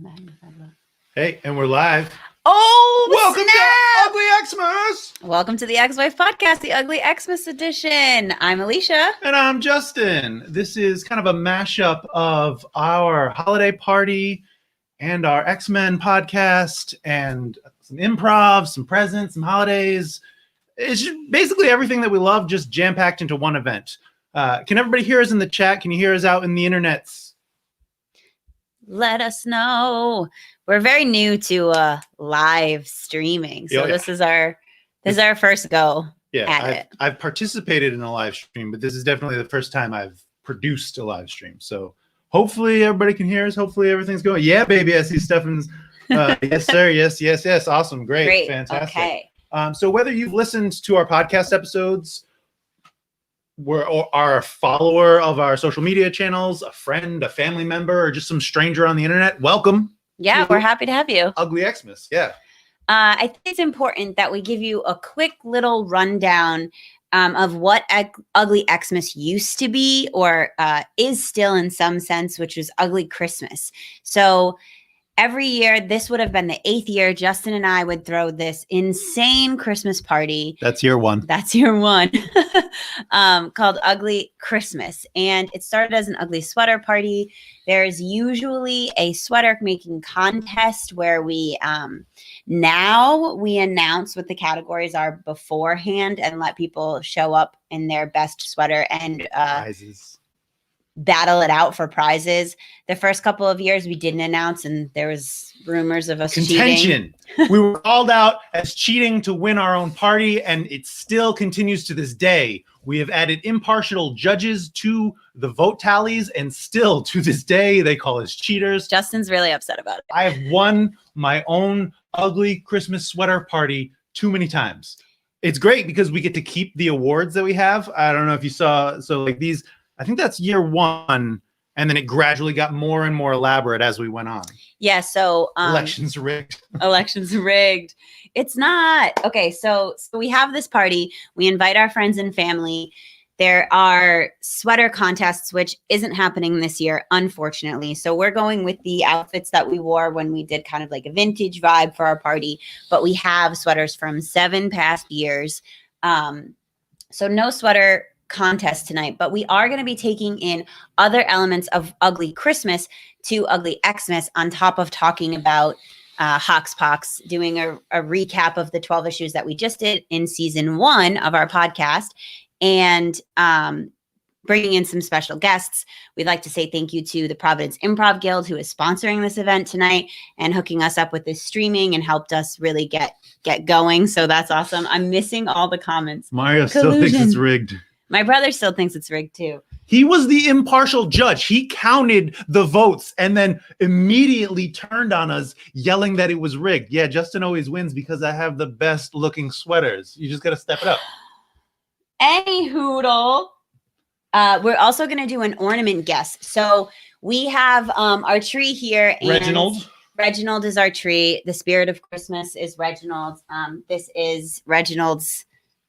magnified look. Hey, and we're live. Oh, welcome snap! to Ugly Xmas. Welcome to the Ex-Wife Podcast, the Ugly Xmas edition. I'm Alicia. And I'm Justin. This is kind of a mashup of our holiday party and our X-Men podcast and some improv, some presents, some holidays. It's just basically everything that we love just jam-packed into one event. Can everybody hear us in the chat? Can you hear us out in the internets? Let us know. We're very new to live streaming, so this is our first go at it. I've participated in a live stream, but this is definitely the first time I've produced a live stream. So hopefully everybody can hear us. Hopefully everything's going. Yeah, baby, I see Stefan's. Yes, sir. Yes. Awesome. Great. Fantastic. Okay. So whether you've listened to our podcast episodes, are a follower of our social media channels, a friend, a family member, or just some stranger on the internet, welcome. Yeah, we're happy to have you. Ugly Xmas. Yeah. I think it's important that we give you a quick little rundown of what Ugly Xmas used to be, or is still in some sense, which was Ugly Christmas. So every year, this would have been the 8th year, Justin and I would throw this insane Christmas party. That's year one. Called Ugly Christmas. And it started as an ugly sweater party. There's usually a sweater making contest where we now we announce what the categories are beforehand and let people show up in their best sweater and prizes. Battle it out for prizes. The first couple of years we didn't announce, and there was rumors of us cheating. We were called out as cheating to win our own party, and it still continues to this day. We have added impartial judges to the vote tallies, and still to this day they call us cheaters. Justin's really upset about it. I have won my own ugly Christmas sweater party too many times. It's great because we get to keep the awards that we have. I don't know if you saw, so like these, I think that's year one, and then it gradually got more and more elaborate as we went on. Yeah, so elections rigged. Elections rigged. It's not. Okay, so we have this party. We invite our friends and family. There are sweater contests, which isn't happening this year, unfortunately. So we're going with the outfits that we wore when we did kind of like a vintage vibe for our party. But we have sweaters from 7 past years. So no sweater contest tonight, but we are going to be taking in other elements of Ugly Christmas to Ugly Xmas on top of talking about Hoxpox, doing a recap of the 12 issues that we just did in season 1 of our podcast, and bringing in some special guests. We'd like to say thank you to the Providence Improv Guild, who is sponsoring this event tonight and hooking us up with this streaming and helped us really get going. So that's awesome. I'm missing all the comments. Mario still thinks it's rigged. My brother still thinks it's rigged too. He was the impartial judge. He counted the votes and then immediately turned on us, yelling that it was rigged. Yeah, Justin always wins because I have the best looking sweaters. You just got to step it up. Any hoodle. We're also going to do an ornament guess. So we have our tree here. And Reginald is our tree. The spirit of Christmas is Reginald. This is Reginald's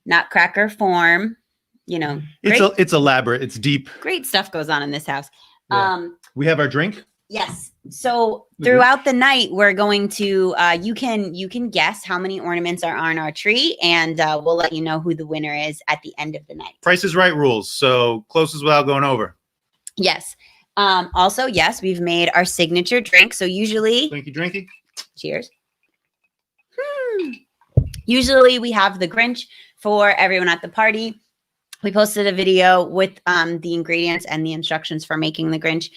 nutcracker form. You know, it's elaborate. It's deep. Great stuff goes on in this house. Yeah. We have our drink. Yes. So throughout the night, we're going to you can guess how many ornaments are on our tree, and we'll let you know who the winner is at the end of the night. Price is Right rules. So closest without going over. Yes. Also, yes, we've made our signature drink. So usually, drinky. Cheers. Usually we have the Grinch for everyone at the party. We posted a video with the ingredients and the instructions for making the Grinch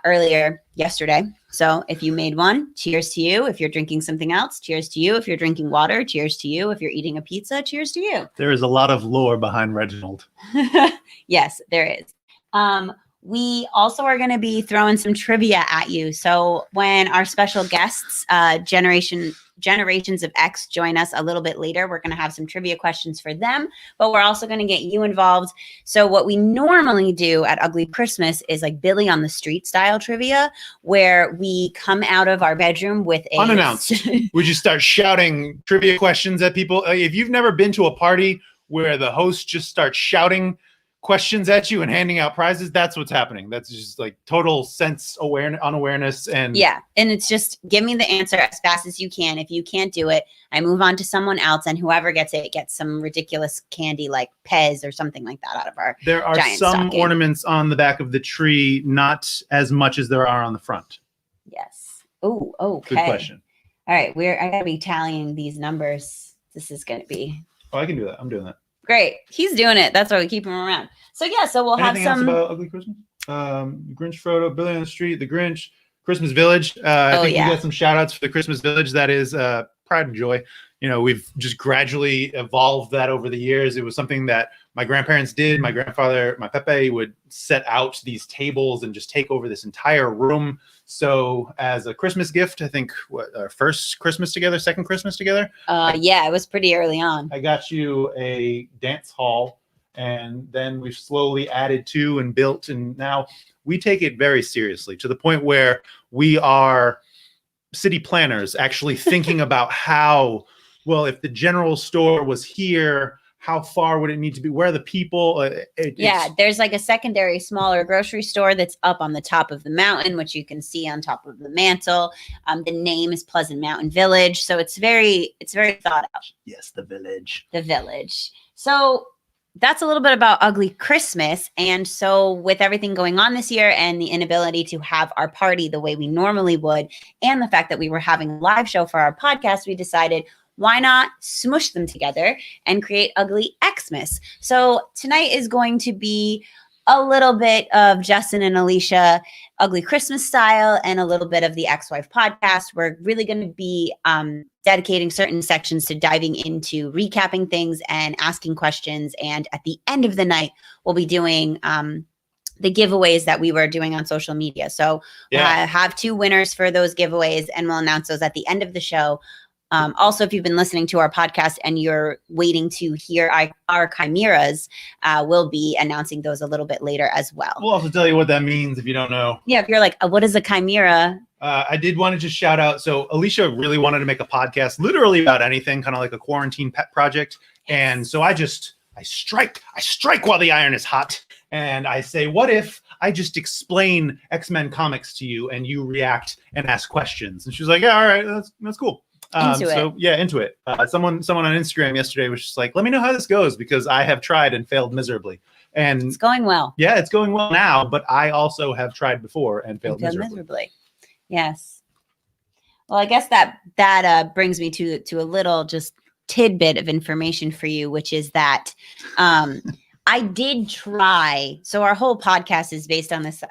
earlier yesterday. So if you made one, cheers to you. If you're drinking something else, cheers to you. If you're drinking water, cheers to you. If you're eating a pizza, cheers to you. There is a lot of lore behind Reginald. Yes, there is. We also are going to be throwing some trivia at you. So when our special guests, Generations of X, join us a little bit later, we're going to have some trivia questions for them, but we're also going to get you involved. So what we normally do at Ugly Christmas is like Billy on the Street style trivia, where we come out of our bedroom with a unannounced. We just start shouting trivia questions at people. If you've never been to a party where the host just starts shouting questions at you and handing out prizes, that's what's happening. That's just like total unawareness. And yeah. And it's just give me the answer as fast as you can. If you can't do it, I move on to someone else, and whoever gets it gets some ridiculous candy like Pez or something like that out of our there are giant some stocking. ornaments on the back of the tree, not as much as there are on the front. Yes. Oh, okay. Good question. All right. I gotta be tallying these numbers. This is gonna be Oh, I can do that. I'm doing that. great. He's doing it. That's why we keep him around. So yeah, so we'll Anything have some else about Ugly Christmas? Grinch Frodo, Billy on the Street, The Grinch, Christmas Village. I think we got some shout outs for the Christmas Village. That is Pride and Joy. We've just gradually evolved that over the years. It was something that my grandparents did. My grandfather, my Pepe, would set out these tables and just take over this entire room. So as a Christmas gift, I think our first Christmas together, second Christmas together. Yeah, it was pretty early on. I got you a dance hall, and then we've slowly added to and built. And now we take it very seriously to the point where we are city planners actually thinking about how, well, if the general store was here, how far would it need to be? Where are the people? There's like a secondary, smaller grocery store that's up on the top of the mountain, which you can see on top of the mantle. The name is Pleasant Mountain Village, so it's very thought out. Yes, the village. The village. So that's a little bit about Ugly Christmas. And so with everything going on this year and the inability to have our party the way we normally would, and the fact that we were having a live show for our podcast, we decided, why not smush them together and create Ugly Xmas? So tonight is going to be a little bit of Justin and Alicia Ugly Christmas style and a little bit of the Ex-Wife podcast. We're really going to be dedicating certain sections to diving into recapping things and asking questions. And at the end of the night, we'll be doing the giveaways that we were doing on social media. So we'll have 2 winners for those giveaways, and we'll announce those at the end of the show. Also, if you've been listening to our podcast and you're waiting to hear our chimeras, we'll be announcing those a little bit later as well. We'll also tell you what that means if you don't know. Yeah, if you're like, what is a chimera? I did want to just shout out. So Alicia really wanted to make a podcast literally about anything, kind of like a quarantine pet project. And so I strike while the iron is hot. And I say, what if I just explain X-Men comics to you and you react and ask questions? And she was like, yeah, all right, that's cool. Into it. Someone on Instagram yesterday was just like, let me know how this goes, because I have tried and failed miserably. And it's going well. Yeah, it's going well now, but I also have tried before and failed miserably. Yes. Well, I guess that brings me to a little just tidbit of information for you, which is that I did try. So our whole podcast is based on this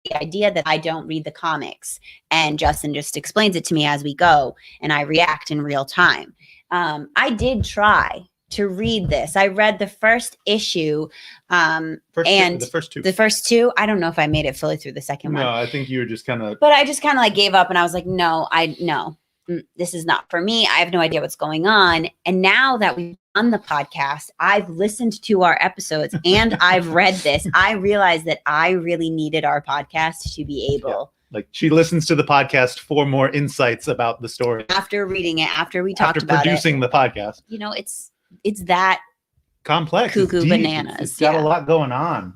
the idea that I don't read the comics, and Justin just explains it to me as we go, and I react in real time. I did try to read this. I read the first issue, the first two. I don't know if I made it fully through the second one. No, I think you were just kind of. But I just kind of like gave up, and I was like, no, this is not for me. I have no idea what's going on. And now that we've done the podcast, I've listened to our episodes and I've read this. I realized that I really needed our podcast to be able. Yeah. Like she listens to the podcast for more insights about the story. After reading it, after we talked about it. After producing the podcast. It's that complex. Cuckoo bananas. It's got a lot going on.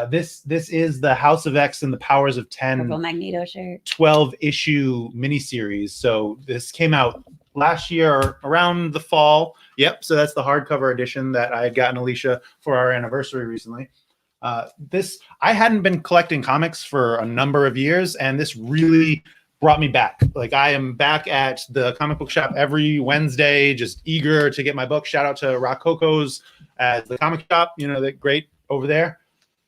This is the House of X and the Powers of 10 Purple Magneto shirt 12-issue miniseries. So this came out last year around the fall. Yep. So that's the hardcover edition that I had gotten Alicia for our anniversary recently. I hadn't been collecting comics for a number of years, and this really brought me back. Like I am back at the comic book shop every Wednesday, just eager to get my book. Shout out to Rock Coco's at the comic shop. They're great over there.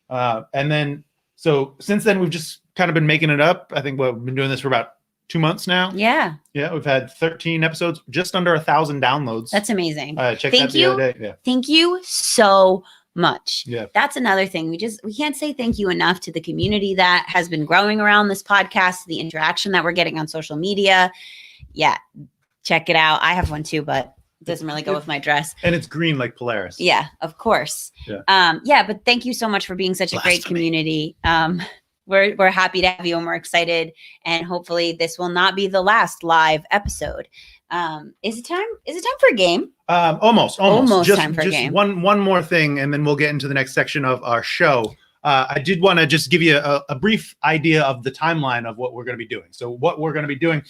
And then, so since then, we've just kind of been making it up. I think we've been doing this for about 2 months now. Yeah. Yeah. We've had 13 episodes, just under 1,000 downloads. That's amazing. Check that the other day. Yeah. Thank you so much. Yeah. That's another thing. We can't say thank you enough to the community that has been growing around this podcast, the interaction that we're getting on social media. Yeah. Check it out. I have one too, but it doesn't really go with my dress. And it's green like Polaris. Yeah, of course. Yeah. But thank you so much for being such a great community. we're happy to have you, and we're excited. And hopefully, this will not be the last live episode. Is it time? Is it time for a game? Almost. Almost Just time for a game. one more thing, and then we'll get into the next section of our show. I did want to just give you a brief idea of the timeline of what we're going to be doing. So what we're going to be doing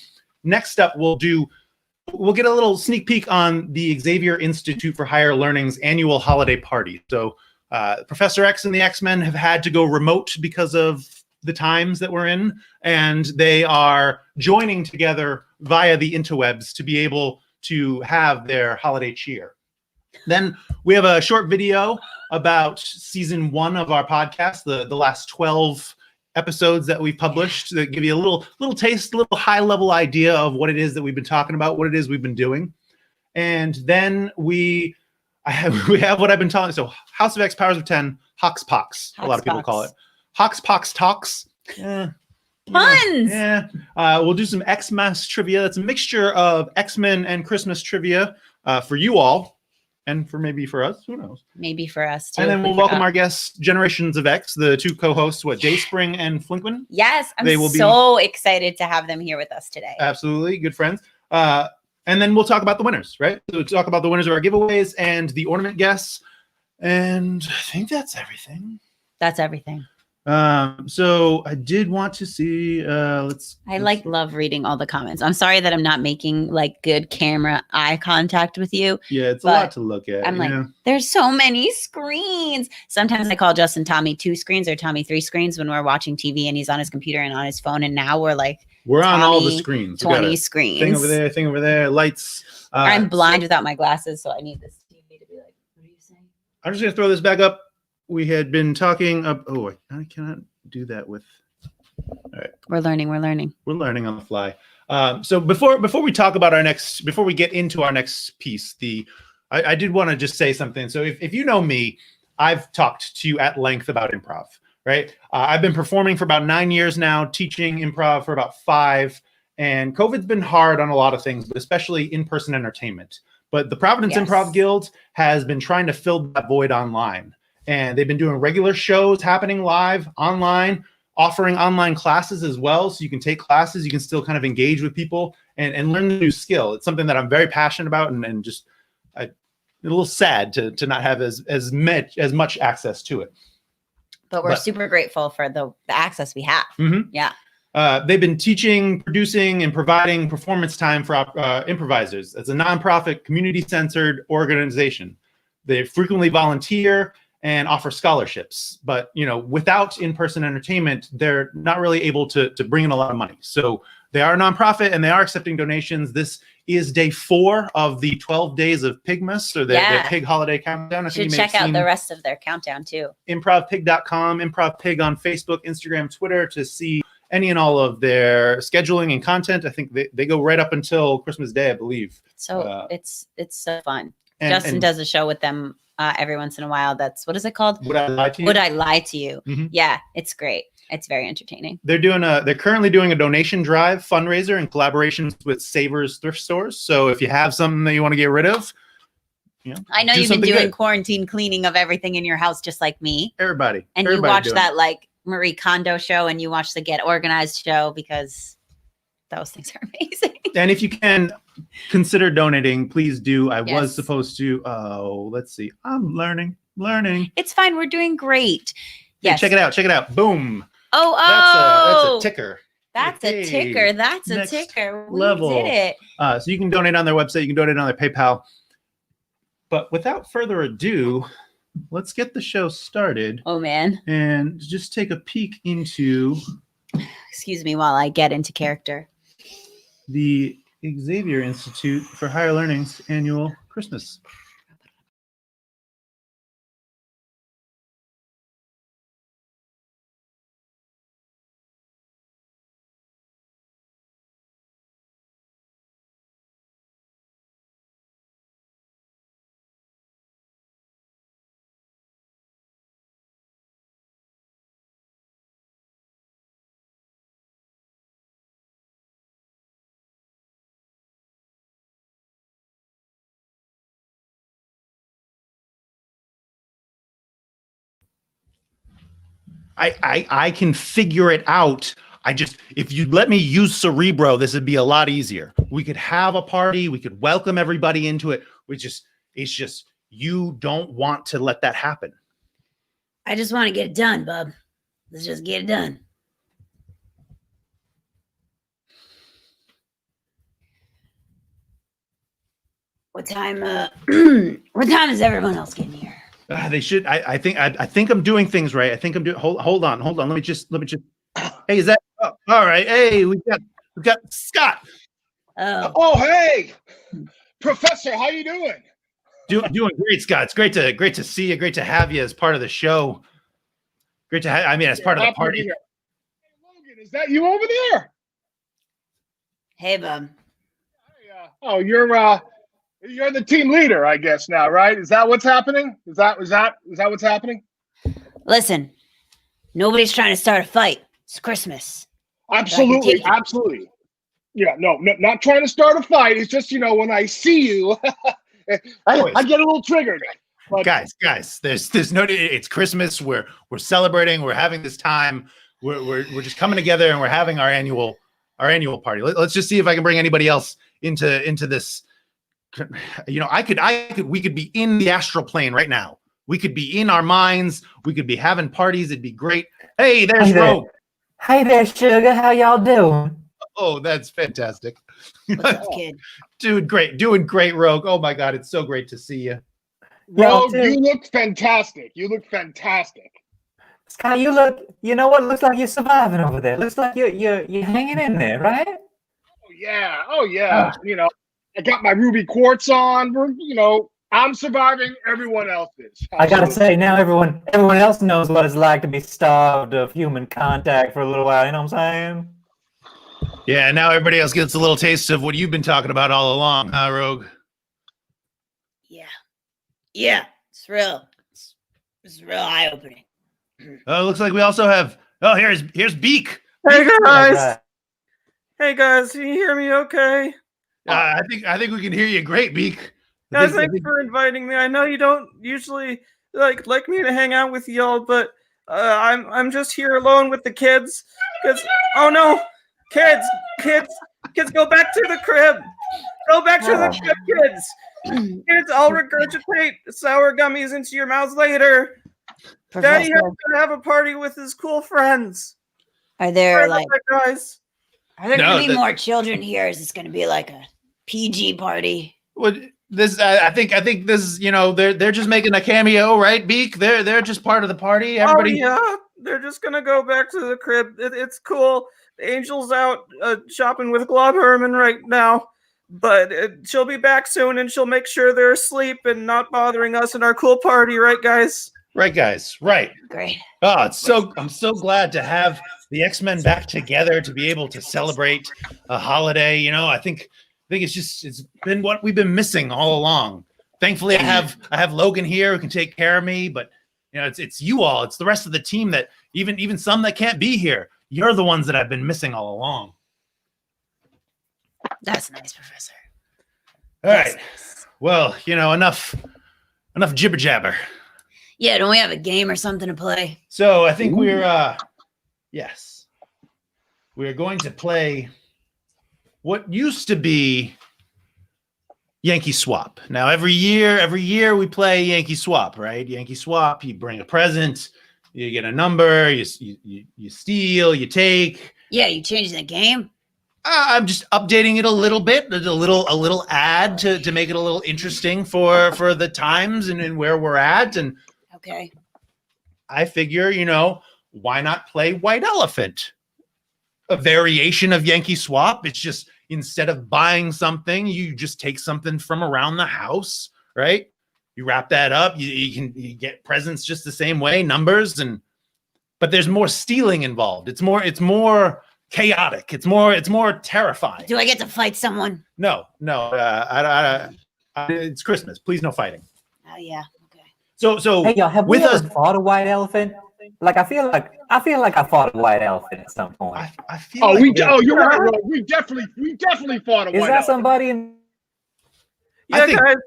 next up, we'll get a little sneak peek on the Xavier Institute for Higher Learning's annual holiday party. So Professor X and the X-Men have had to go remote because of the times that we're in, and they are joining together via the interwebs to be able to have their holiday cheer. Then we have a short video about season 1 of our podcast, the last 12 episodes that we've published, that give you a little taste, a little high level idea of what it is that we've been talking about, what it is we've been doing. And then we have what I've been telling. So House of X, Powers of 10, Hoxpox, a lot of people call it. Hoxpox Talks. Puns! Yeah. We'll do some Xmas trivia. That's a mixture of X-Men and Christmas trivia for you all, and maybe for us. Who knows? Maybe for us too. And then we'll welcome our guests, Generations of X, the 2 co-hosts, Dayspring and Flinkwin. Yes, I'm so excited to have them here with us today. Absolutely, good friends. And then we'll talk about the winners, right? So we'll talk about the winners of our giveaways and the ornament guests. And I think that's everything. That's everything. So I did want to see, love reading all the comments. I'm sorry that I'm not making like good camera eye contact with you. Yeah, it's a lot to look at. I'm like, there's so many screens. Sometimes I call Justin Tommy 2 screens or Tommy 3 screens when we're watching TV and he's on his computer and on his phone. And now we're on all the screens. 20 screens. Thing over there, lights. I'm blind without my glasses, so I need this TV to be like, what are you saying? I'm just going to throw this back up. We had been talking I cannot do that with. All right. We're learning. We're learning on the fly. So before we talk about before we get into our next piece, I did want to just say something. So if you know me, I've talked to you at length about improv, right? I've been performing for about 9 years now, teaching improv for about 5, and COVID's been hard on a lot of things, but especially in-person entertainment. But the Providence Improv Guild has been trying to fill that void online. And they've been doing regular shows happening live online, offering online classes as well. So you can take classes, you can still kind of engage with people and learn the new skill. It's something that I'm very passionate about, and just a little sad to not have as much access to it. But we're super grateful for the access we have. Mm-hmm. Yeah. They've been teaching, producing, and providing performance time for improvisers. It's a nonprofit, community-centered organization. They frequently volunteer and offer scholarships, but without in-person entertainment, they're not really able to bring in a lot of money. So they are a nonprofit and they are accepting donations. This is day 4 of the 12 days of Pigmas, or their Pig holiday countdown. I think you should check out the rest of their countdown too. Improvpig.com, ImprovPig on Facebook, Instagram, Twitter to see any and all of their scheduling and content. I think they go right up until Christmas Day, I believe. So it's so fun. Justin does a show with them every once in a while. That's, what is it called? Would I Lie to You? Would I Lie to You? Mm-hmm. Yeah, it's great. It's very entertaining. They're currently doing a donation drive fundraiser in collaborations with Savers thrift stores. So if you have something that you want to get rid of, I know you've been doing quarantine cleaning of everything in your house, just like me. Everybody. And you watch that like Marie Kondo show, and you watch the Get Organized show, because those things are amazing. And if you can consider donating, please do. I was supposed to. Oh, let's see. I'm learning. It's fine. We're doing great. Yes. Hey, check it out. Boom. Oh. That's a ticker. That's a ticker. That's a ticker. We level. did it. So you can donate on their website. You can donate on their PayPal. But without further ado, let's get the show started. Oh, man. And just take a peek into... Excuse me while I get into character. The Xavier Institute for Higher Learning's annual Christmas I can figure it out. If you let me use Cerebro, this would be a lot easier. We could have a party. We could welcome everybody into it. It's just, you don't want to let that happen. I just want to get it done, bub. Let's just get it done. What time? What time is everyone else getting here? They should. I think I'm doing things right. I think I'm doing. Hold on. Let me just. Hey, is that? Oh, all right. Hey, we've got Scott. Oh, hey, Professor. How you doing? Doing great, Scott. It's great to see you. Great to have you as part of the show. Great to have. I mean, as part of the party. Hey, Logan, is that you over there? Hey, bub. Oh, you're the team leader, I guess now, right? Is that what's happening? Is that what's happening? Listen, nobody's trying to start a fight. It's Christmas. Absolutely. Yeah, no, not trying to start a fight. It's just, when I see you, I get a little triggered. But guys, there's no. It's Christmas. We're celebrating. We're having this time. We're just coming together and we're having our annual party. Let's just see if I can bring anybody else into this. We could be in the astral plane right now. We could be in our minds. We could be having parties. It'd be great. Hey, there's Rogue. Hey there, sugar. How y'all doing? Oh, that's fantastic. What's up, kid? Dude, great. Doing great, Rogue. Oh my God, it's so great to see you. Rogue, you look fantastic. Scott, you know what? Looks like you're surviving over there. Looks like you're hanging in there, right? Oh yeah. I got my ruby quartz on. I'm surviving. Everyone else is. I gotta say, now everyone else knows what it's like to be starved of human contact for a little while. You know what I'm saying? Yeah, now everybody else gets a little taste of what you've been talking about all along, huh, Rogue? Yeah, it's real. It's real eye-opening. Oh, it looks like we also have. Oh, here's Beak. Hey guys. Right. Hey guys, can you hear me okay? I think we can hear you great, Beak. Guys, thanks for inviting me. I know you don't usually like me to hang out with y'all, but I'm just here alone with the kids. Oh no, kids, go back to the crib. Go back to the crib, kids. Kids, I'll regurgitate sour gummies into your mouths later. Daddy has to have a party with his cool friends. Are there guys? Are there going to be more children here? Is this going to be like a PG party? Well, this I think this. They're just making a cameo, right, Beak? They're just part of the party. Everybody. Oh yeah, they're just gonna go back to the crib. It's cool. The Angel's out shopping with Glob Herman right now, but she'll be back soon, and she'll make sure they're asleep and not bothering us in our cool party, right, guys? Right, guys. Right. Great. Oh, I'm so glad to have the X-Men back together to be able to celebrate a holiday. I think it's been what we've been missing all along. Thankfully, I have Logan here who can take care of me, but it's you all. It's the rest of the team that even some that can't be here. You're the ones that I've been missing all along. That's nice, Professor. All right. Nice. Well, enough jibber jabber. Yeah, don't we have a game or something to play? So I think we're going to play what used to be Yankee Swap. Now every year we play Yankee Swap, right? Yankee Swap, you bring a present, you get a number, you steal, you take. Yeah, you changing the game? I'm just updating it a little bit, a little ad to make it a little interesting for the times and where we're at. And okay, I figure, why not play White Elephant? A variation of Yankee Swap. It's just instead of buying something, you just take something from around the house, right? You wrap that up. You get presents just the same way, numbers, but there's more stealing involved. It's more chaotic. It's more terrifying. Do I get to fight someone? No. It's Christmas. Please, no fighting. Oh yeah. Okay. So hey y'all, have we ever fought a white elephant? Like I feel like I fought a white elephant at some point. I feel. You're right, Rob. We definitely fought a white elephant. Is that somebody in? Yeah, guys,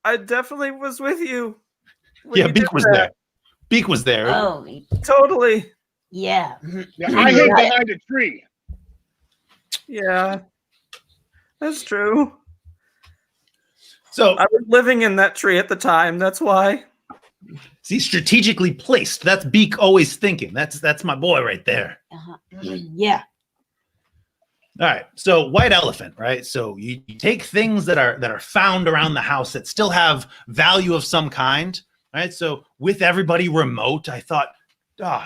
I definitely was with you. Yeah, Beak was there. Beak was there. Oh, Totally. yeah. Yeah, I hid behind a tree. Yeah. That's true. So I was living in that tree at the time. That's why. see, strategically placed. That's Beak always thinking. That's my boy right there. Yeah. All right. So white elephant, right? So you take things that are found around the house that still have value of some kind, right? So with everybody remote, I thought,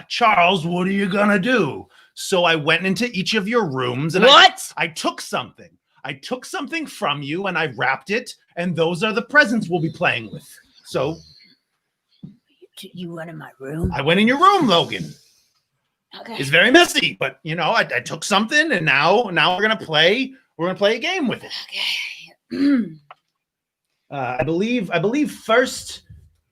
Charles, what are you gonna do? So I went into each of your rooms and I took something. I took something from you and I wrapped it, and those are the presents we'll be playing with. So you went in my room? I went in your room, Logan. Okay. It's very messy, but I took something, and now we're gonna play. We're gonna play a game with it. Okay. I believe first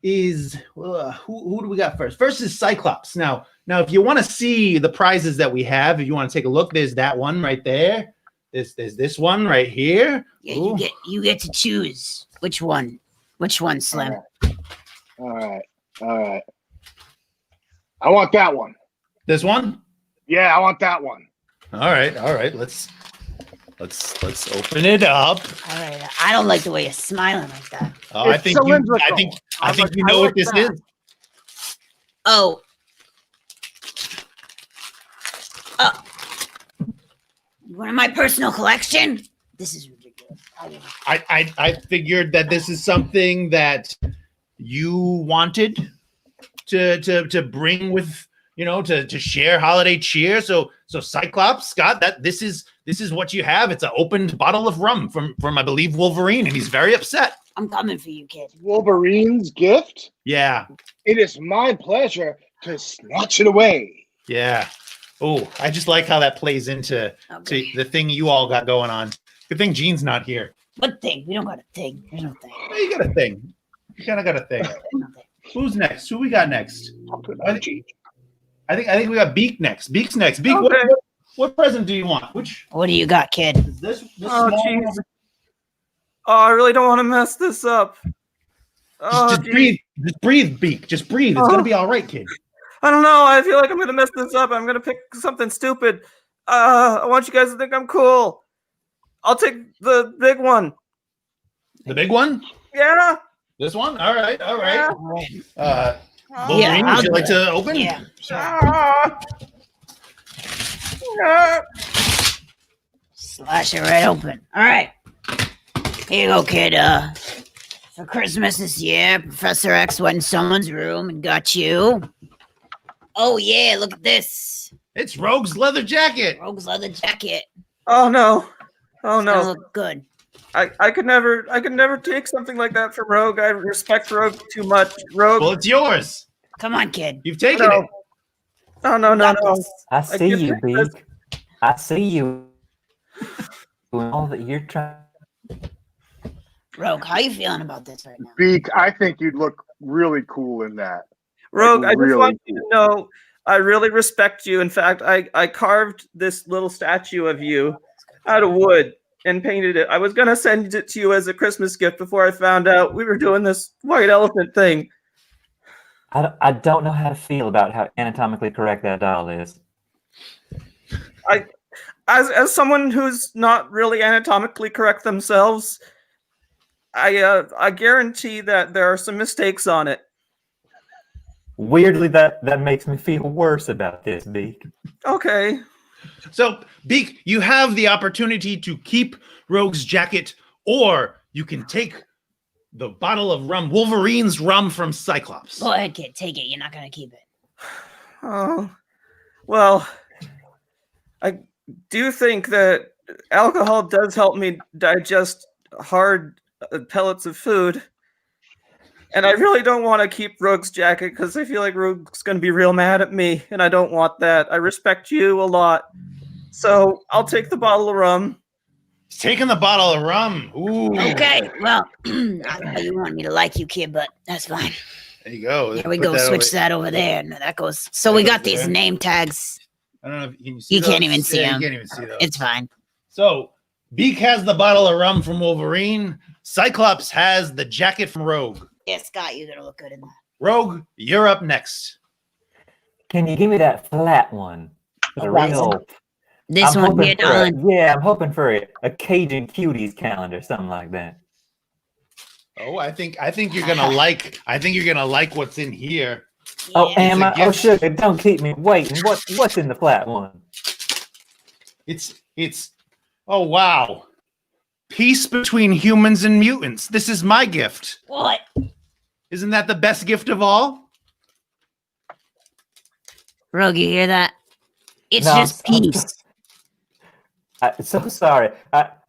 is who do we got first? First is Cyclops. Now, if you want to see the prizes that we have, if you want to take a look, there's that one right there. There's this one right here. Yeah, Ooh. you get to choose which one. Which one, Slim? All right. I want that one. This one? Yeah, I want that one. All right. Let's open it up. All right. I don't like the way you're smiling like that. Oh, I It's think cylindrical. you know what this is. Oh. One of my personal collection? This is ridiculous. I figured that this is something that you wanted to bring with, to share holiday cheer. So Cyclops, Scott, this is what you have. It's an opened bottle of rum from I believe Wolverine, and he's very upset. I'm coming for you, kid. Wolverine's gift? Yeah. It is my pleasure to snatch it away. Yeah. Oh, I just like how that plays into to the thing you all got going on. Good thing Gene's not here. What thing? We don't got a thing. There's no thing. Hey, you got a thing. You kind of got a thing. Who's next? Who we got next? I think we got Beak next. Beak's next. Beak, Okay. what present do you want? Which? What do you got, kid? Is this Oh, small jeez. one? Oh, I really don't want to mess this up. Oh, Just breathe. Just breathe, Beak. Just breathe. It's gonna be all right, kid. I don't know. I feel like I'm going to mess this up. I'm going to pick something stupid. I want you guys to think I'm cool. I'll take the big one. The big one? Yeah. This one? All right. Yeah. Wolverine, I'll would you do like it. to open? Yeah. Sure. Ah. Ah. Slash it right open. All right. Here you go, kid. For Christmas this year, Professor X went in someone's room and got you. Oh yeah, look at this. It's Rogue's leather jacket. Rogue's leather jacket. Oh no. Oh It's gonna no. look good. I could never take something like that from Rogue. I respect Rogue too much. Rogue. Well, it's yours. Come on, kid. You've taken No. it. No. I see can't you, take this. Beak. I see you. Doing all that you're trying. Rogue, how you feeling about this right now? Beak, I think you'd look really cool in that. Rogue, I just really want you to know I really respect you. In fact, I carved this little statue of you out of wood and painted it. I was going to send it to you as a Christmas gift before I found out we were doing this white elephant thing. I don't know how to feel about how anatomically correct that doll is. As someone who's not really anatomically correct themselves, I guarantee that there are some mistakes on it. Weirdly, that makes me feel worse about this, Beak. Okay. So, Beak, you have the opportunity to keep Rogue's jacket, or you can take the bottle of rum, Wolverine's rum from Cyclops. Go ahead, kid. Take it. You're not gonna keep it. Oh, well, I do think that alcohol does help me digest hard pellets of food. And I really don't want to keep Rogue's jacket because I feel like Rogue's going to be real mad at me, and I don't want that. I respect you a lot. So I'll take the bottle of rum. He's taking the bottle of rum. Ooh. Okay. Well, I know you want me to like you, kid, but that's fine. There you go. Here we Put go. that Switch over- that over there. No, that goes. So That we goes got these there. name tags. I don't know if you see You those? can't even see Yeah, them. You can't even see those. It's fine. So, Beak has the bottle of rum from Wolverine. Cyclops has the jacket from Rogue. Yeah, Scott, you're gonna look good in that. Rogue, you're up next. Can you give me that flat one? With a Right. real. This I'm one hoping here, for a- darling. Yeah, I'm hoping for a Cajun Cuties calendar, something like that. Oh, I think you're gonna like. I think you're gonna like what's in here. Oh, Yeah. am a I? Oh, gift. sugar, don't keep me waiting. What's in the flat one? It's. Oh wow. Peace between humans and mutants. This is my gift. What? Isn't that the best gift of all? Rogue, you hear that? It's No, just I'm peace. so sorry.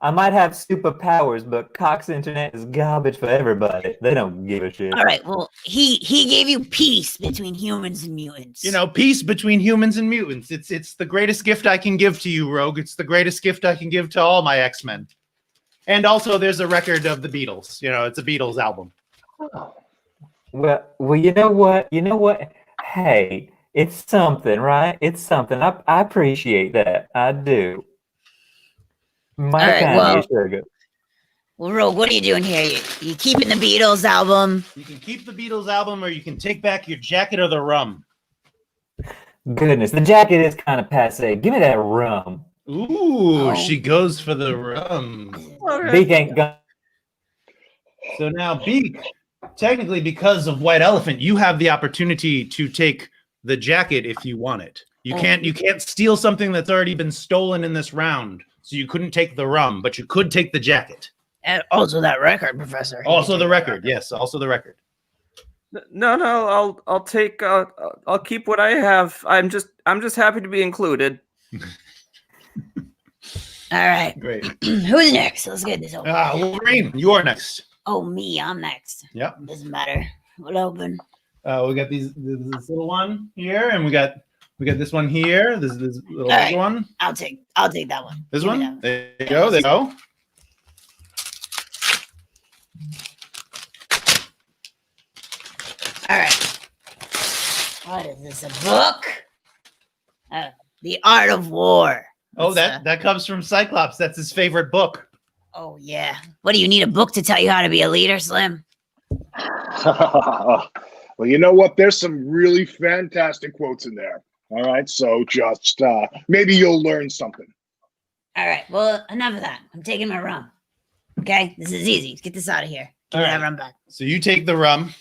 I might have superpowers, but Cox Internet is garbage for everybody. They don't give a shit. All right. Well, he gave you peace between humans and mutants. You know, peace between humans and mutants. It's the greatest gift I can give to you, Rogue. It's the greatest gift I can give to all my X-Men. And also, there's a record of the Beatles. You know, it's a Beatles album. Well, you know what? You know what? Hey, it's something, right? It's something. I appreciate that. I do. My All right, kind well- of sugar. Well, Rogue, what are you doing here? You keeping the Beatles album? You can keep the Beatles album, or you can take back your jacket or the rum. Goodness, the jacket is kind of passe. Give me that rum. Ooh, Oh. she goes for the rum. Beak ain't gone. So now, Beak, technically, because of White Elephant, you have the opportunity to take the jacket if you want it. You can't steal something that's already been stolen in this round. So you couldn't take the rum, but you could take the jacket. And also that record, Professor. Also the record, yes. Also the record. No, I'll take I'll keep what I have. I'm just happy to be included. All right. Great. Who's next? Let's get this over. Wolverine, you are next. Oh, me. I'm next. Yep. Doesn't matter. We'll open. We got this little one here, and we got this one here. This little All right. big one. I'll take that one. This Give me one. that There you go. There you go. All right. What is this? A book? The Art of War. Oh, That's, that comes from Cyclops. That's his favorite book. Oh yeah. What do you need a book to tell you how to be a leader, Slim? Well, you know what? There's some really fantastic quotes in there. All right, so just maybe you'll learn something. All right. Well, enough of that. I'm taking my rum. Okay, this is easy. Get this out of here. Give me All that right. rum back. So you take the rum.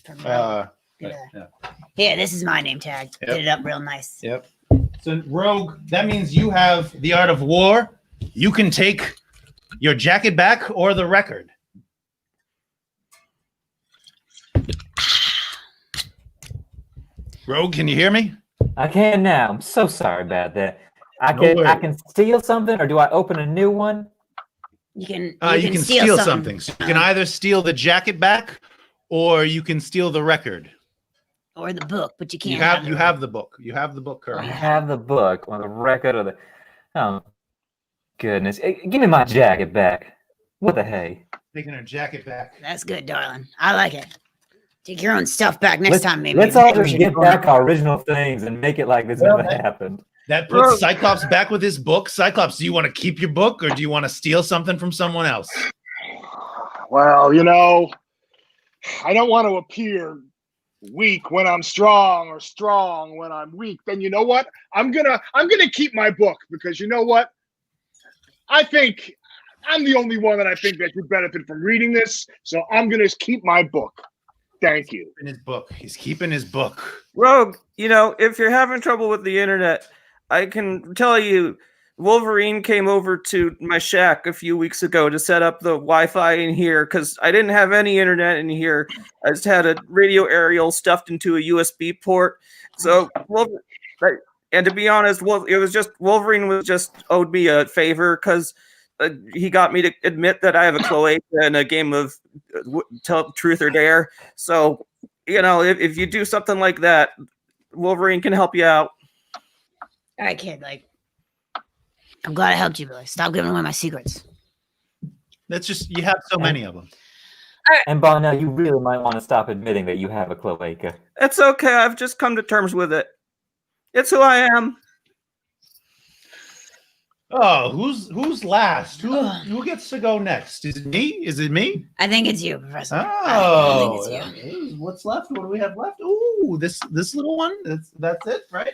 From Rogue. Yeah. Here, this is my name tag. Yep. Did it up real nice. Yep. So Rogue, that means you have the Art of War. You can take your jacket back or the record. Rogue, can you hear me? I can now. I'm so sorry about that. I No can worries. steal something, or do I open a new one? You can You can steal something. So you can either steal the jacket back, or you can steal the record. or the book, but you can't. You have the book. You have the book I currently. have the book or the record or the. Oh, goodness! Give me my jacket back. What the hey? Taking her jacket back. That's good, darling. I like it. Take your own stuff back next time, maybe. Let's all Maybe we just should get go back on. our original things and make it like this never happened. That puts Cyclops back with his book. Cyclops, do you want to keep your book, or do you want to steal something from someone else? Well, you know, I don't want to appear weak when I'm strong or strong when I'm weak. Then you know what? I'm gonna keep my book, because you know what? I think I'm the only one that I think that could benefit from reading this. So I'm gonna keep my book. Thank you. In his book. He's keeping his book. Rogue, you know, if you're having trouble with the internet, I can tell you Wolverine came over to my shack a few weeks ago to set up the Wi-Fi in here because I didn't have any internet in here. I just had a radio aerial stuffed into a USB port. So, and to be honest, it was just Wolverine was just owed me a favor because he got me to admit that I have a cloaca in a game of Tell Truth or Dare. So, you know, if you do something like that, Wolverine can help you out. All right, kid. Like, I'm glad I helped you, but like, stop giving away my secrets. That's just, you have so many of them. And by now, you really might want to stop admitting that you have a cloaca. It's okay. I've just come to terms with it. It's who I am. Oh, who's last? Who gets to go next? Is it me? Is it me? I think it's you, Professor. Oh, I think it's you. what's left? What do we have left? Ooh, this little one. That's it, right?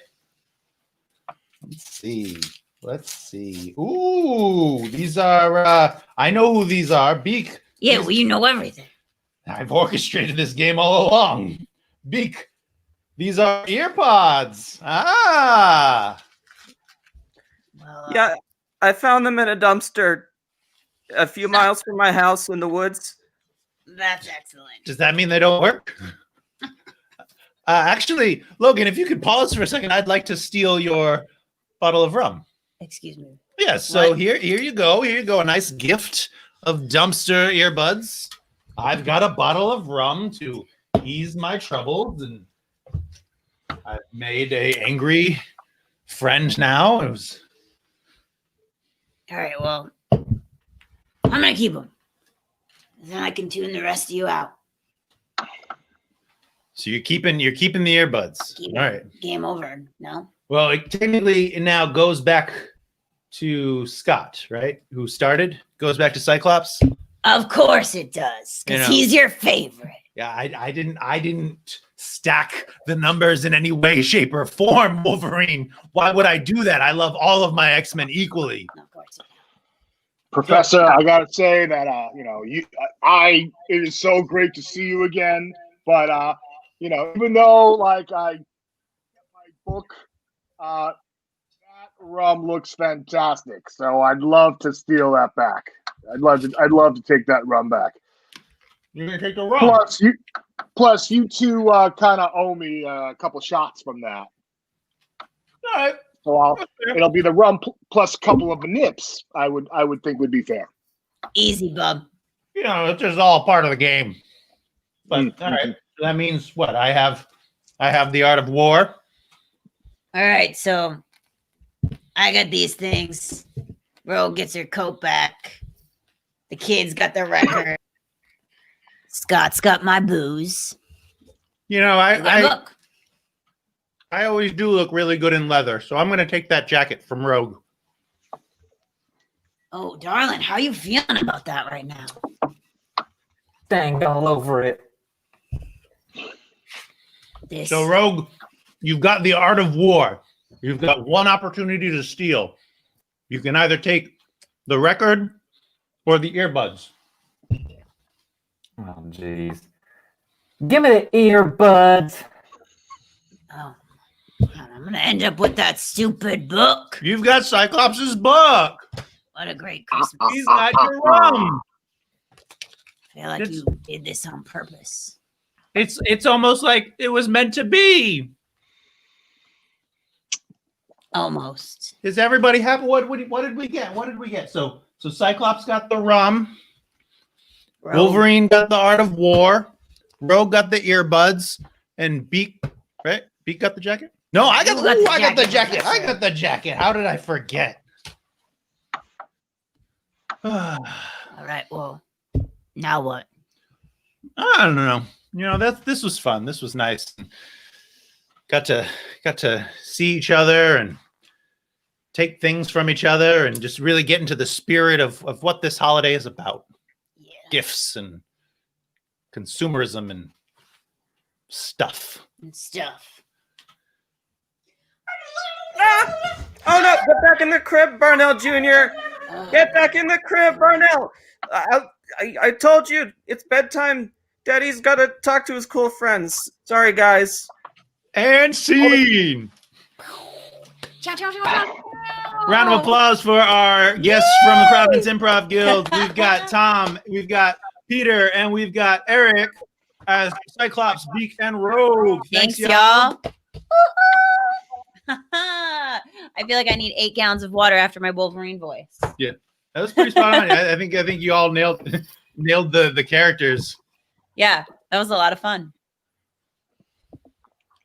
Let's see. Ooh, these are. I know who these are. Beak. Yeah, well, you know everything. I've orchestrated this game all along. Beak. These are ear pods. Ah. Well, Yeah, I found them in a dumpster a few miles from my house in the woods. that's excellent. Does that mean they don't work? Actually, Logan, if you could pause for a second, I'd like to steal your bottle of rum. Excuse me. Yeah, so What? here you go. Here you go. A nice gift of dumpster earbuds. I've got a bottle of rum to ease my troubles, and I've made a angry friend now. It was All right, well, I'm gonna keep them. Then I can tune the rest of you out. so you're keeping the earbuds. Keep All right. Game over. No. Well, technically it now goes back to Scott, right? Who started? Goes back to Cyclops. Of course it does, because You know. he's your favorite. Yeah, I didn't stack the numbers in any way, shape, or form, Wolverine. Why would I do that? I love all of my X-Men equally. No, of course. Professor, I gotta say that it is so great to see you again. But even though like I get my book, that rum looks fantastic. So I'd love to steal that back. I'd love to take that rum back. You're gonna take the rum. Plus you two kind of owe me a couple shots from that. All right. So it'll be the rum plus a couple of nips. I would think would be fair. Easy, bub. You know, it's just all part of the game. But Mm-hmm. all right, so that means what? I have the art of war. All right, so I got these things. Rogue gets her coat back. The kids got their record. Scott's got my booze. You know, You got a book. I always do look really good in leather, so I'm gonna take that jacket from Rogue. Oh, darling, how you feeling about that right now? Dang all over it. This. So Rogue, you've got the art of war. You've got one opportunity to steal. You can either take the record or the earbuds. Oh, jeez. Give me the earbuds. Oh, God, I'm gonna end up with that stupid book. You've got Cyclops' book. What a great Christmas! He's got your rum. I feel like It's- you did this on purpose. It's almost like it was meant to be. Almost. Is everybody happy? What did we get? What did we get? So Cyclops got the rum. Rogue. Wolverine got the art of war. Rogue got the earbuds, and Beak, right? Beak got the jacket. No, I got You got the I got the jacket, jacket. I Professor. got the jacket. How did I forget? All right. Well, now what? I don't know. You know, this was fun. This was nice. Got to see each other and take things from each other and just really get into the spirit of what this holiday is about. Yeah. Gifts and consumerism and stuff. And stuff. Ah! Oh no! Get back in the crib, Barnell Jr. Get back in the crib, Barnell. I told you it's bedtime. Daddy's got to talk to his cool friends. Sorry, guys. And scene. Round of applause for our guests from the Providence Improv Guild. We've got Tom, we've got Peter, and we've got Eric as Cyclops, Beak, and Rogue. Thanks, y'all. I feel like I need 8 gallons of water after my Wolverine voice. That was pretty spot on. I think you all nailed the characters. Yeah, that was a lot of fun.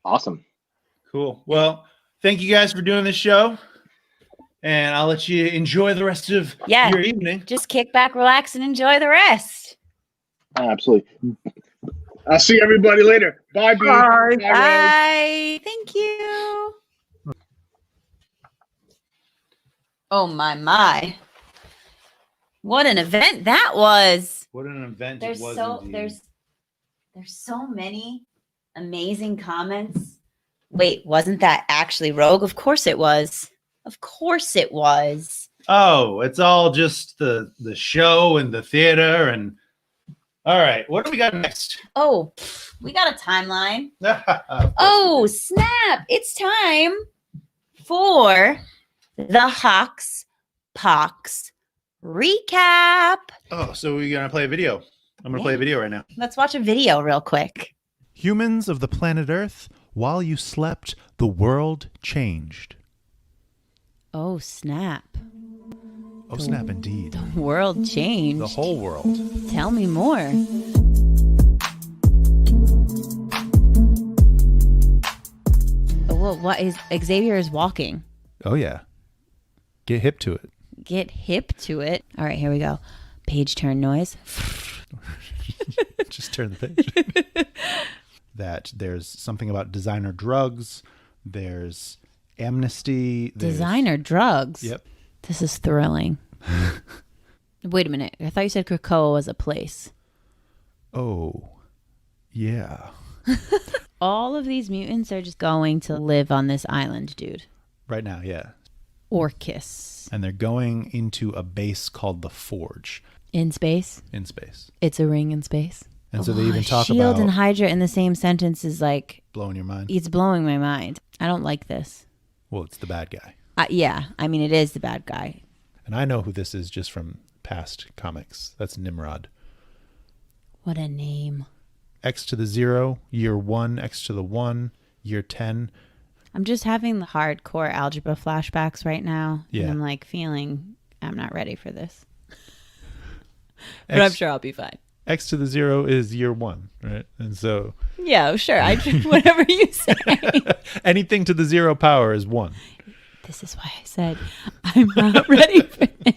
Awesome. Cool. Well, thank you guys for doing this show, and I'll let you enjoy the rest of your evening. Just kick back, relax, and enjoy the rest. Absolutely. I'll see everybody later. Bye, B. Bye. Bye, Rose. Bye. Thank you. Oh my. What an event that was. What an event There's it was so indeed. there's so many amazing comments. Wait, wasn't that actually Rogue? Of course it was. Of course it was. Oh, it's all just the show and the theater and all right. What do we got next? Oh, we got a timeline. Of course Oh, we do. snap. It's time for the Hawks Pox recap. Oh, so we're gonna play a video. I'm gonna play a video right now. Let's watch a video real quick. Humans of the planet Earth, while you slept, the world changed. Oh, snap. Oh, snap, indeed. The world changed. The whole world. Tell me more. Well, what is Xavier is walking? Oh, yeah. Get hip to it. Get hip to it. All right, here we go. Page turn noise. Just turn the page. That there's something about designer drugs. There's amnesty. There's... Designer drugs? Yep. This is thrilling. Wait a minute. I thought you said Krakoa was a place. Oh, yeah. All of these mutants are just going to live on this island, dude. Right now, yeah. Orcus. And they're going into a base called the Forge In space? in space. It's a ring in space. And so they even talk Shield about and Hydra in the same sentence is like, blowing your mind. it's blowing my mind. I don't like this. Well, it's the bad guy. Yeah, I mean, it is the bad guy. And I know who this is just from past comics. That's Nimrod. What a name. X to the 0, year 1, X to the 1, year 10. I'm just having the hardcore algebra flashbacks right now. Yeah. And I'm like feeling I'm not ready for this. But I'm sure I'll be fine. X to the 0 is year 1, right? And so Yeah, sure. Whatever you say. anything to the 0 power is 1. This is why I said I'm not ready for this.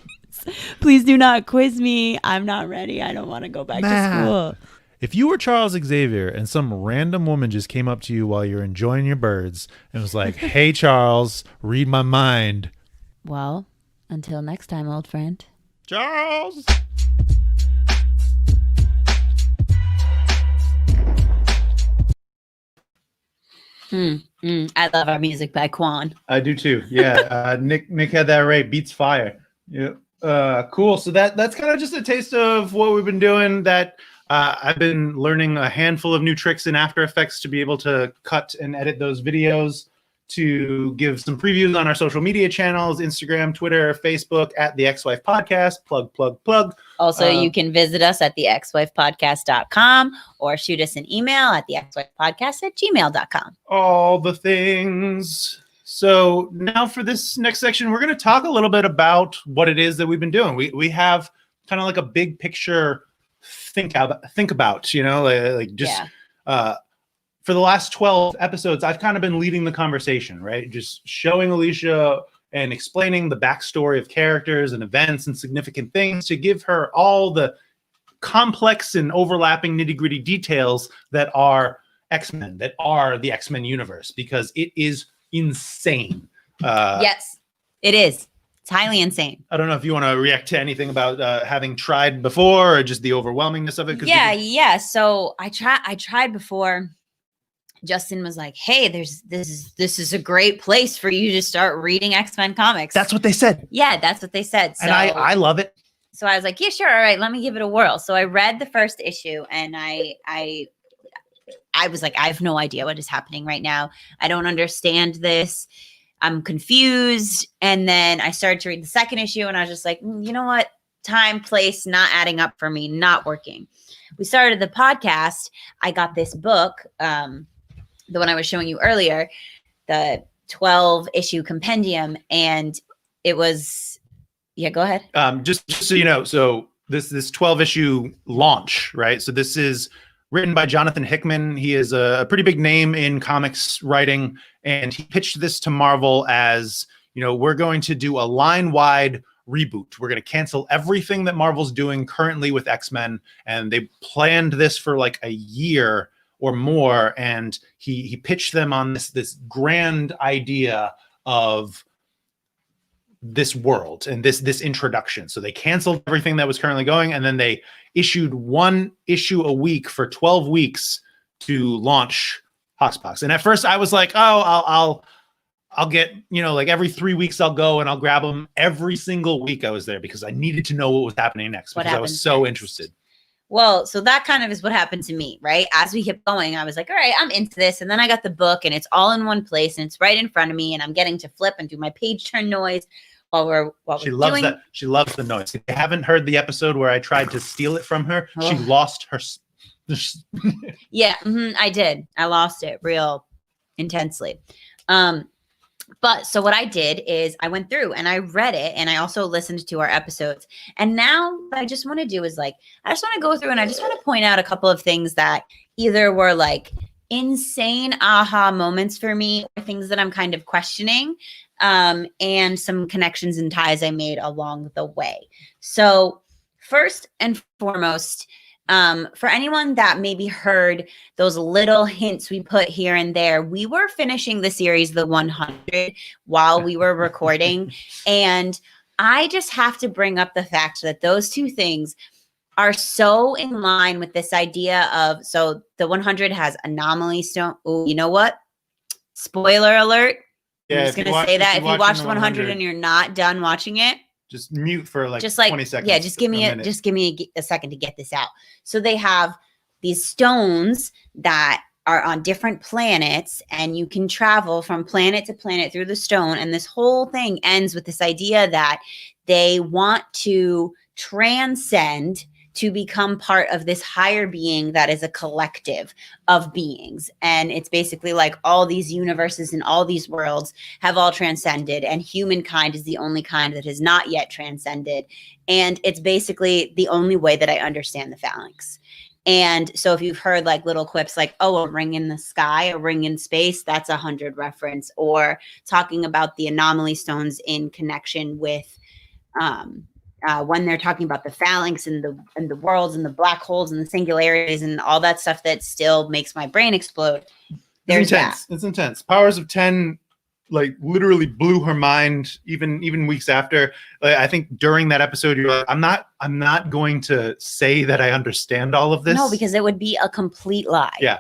Please do not quiz me. I'm not ready. I don't want to go back to school. If you were Charles Xavier and some random woman just came up to you while you're enjoying your birds and was like, "Hey, Charles, read my mind." Well, until next time, old friend. Charles! I love our music by Quan. I do too. Yeah, Nick had that right. Beats fire. Yeah. Cool. So that's kind of just a taste of what we've been doing. That I've been learning a handful of new tricks in After Effects to be able to cut and edit those videos, to give some previews on our social media channels, Instagram, Twitter, Facebook, at the Ex-Wife Podcast. Plug. Also, you can visit us at theexwifepodcast.com or shoot us an email at theexwifepodcast@gmail.com. All the things. So now for this next section, we're going to talk a little bit about what it is that we've been doing. We have kind of like a big picture think about, like just for the last 12 episodes, I've kind of been leading the conversation, right? Just showing Alicia and explaining the backstory of characters and events and significant things to give her all the complex and overlapping nitty-gritty details that are X-Men, that are the X-Men universe, because it is insane. Yes, it is. It's highly insane. I don't know if you want to react to anything about having tried before or just the overwhelmingness of it. Yeah. So I tried before. Justin was like, "Hey, this is a great place for you to start reading X-Men comics." That's what they said. Yeah, that's what they said. So, And I love it. So I was like, "Yeah, sure. All right, let me give it a whirl." So I read the first issue and I was like, I have no idea what is happening right now. I don't understand this. I'm confused. And then I started to read the second issue and I was just like, you know what? Time, place, not adding up for me, not working. We started the podcast. I got this book, the one I was showing you earlier, the 12 issue compendium. And it was, go ahead. Just so you know, so this 12 issue launch, right? So this is written by Jonathan Hickman. He is a pretty big name in comics writing, and he pitched this to Marvel as, we're going to do a line-wide reboot. We're going to cancel everything that Marvel's doing currently with X-Men, and they planned this for like a year or more, and he pitched them on this grand idea of this world and this introduction. So they canceled everything that was currently going, and then they issued one issue a week for 12 weeks to launch Hoxpox. And at first I was like, oh, I'll get, like every 3 weeks I'll go and I'll grab them. Every single week I was there because I needed to know what was happening next, because I was so interested. Well, so that kind of is what happened to me, right? As we kept going, I was like, all right, I'm into this. And then I got the book and it's all in one place and it's right in front of me and I'm getting to flip and do my page turn noise while we're loves that. She loves the noise. If you haven't heard the episode where I tried to steal it from her, she lost her. Yeah, I did. I lost it real intensely. But so what I did is I went through and I read it and I also listened to our episodes. And now what I just want to do is I just want to go through and I just want to point out a couple of things that either were like insane aha moments for me or things that I'm kind of questioning, and some connections and ties I made along the way. So first and foremost, for anyone that maybe heard those little hints we put here and there, we were finishing the series, The 100, while we were recording. And I just have to bring up the fact that those two things are so in line with this idea of, so The 100 has anomaly stone. Oh, you know what? Spoiler alert. Yeah, I'm just going to say that if you watch The 100 and you're not done watching it, just mute for 20 seconds. Yeah, just give me a second to get this out. So they have these stones that are on different planets and you can travel from planet to planet through the stone. And this whole thing ends with this idea that they want to transcend to become part of this higher being that is a collective of beings. And it's basically like all these universes and all these worlds have all transcended, and humankind is the only kind that has not yet transcended. And it's basically the only way that I understand the phalanx. And so if you've heard like little quips like, oh, a ring in the sky, a ring in space, that's 100 reference, or talking about the anomaly stones in connection with when they're talking about the phalanx and the worlds and the black holes and the singularities and all that stuff that still makes my brain explode. There's intense. It's intense. Powers of 10 literally blew her mind even weeks after. I think during that episode you're like, I'm not going to say that I understand all of this. No, because it would be a complete lie. Yeah.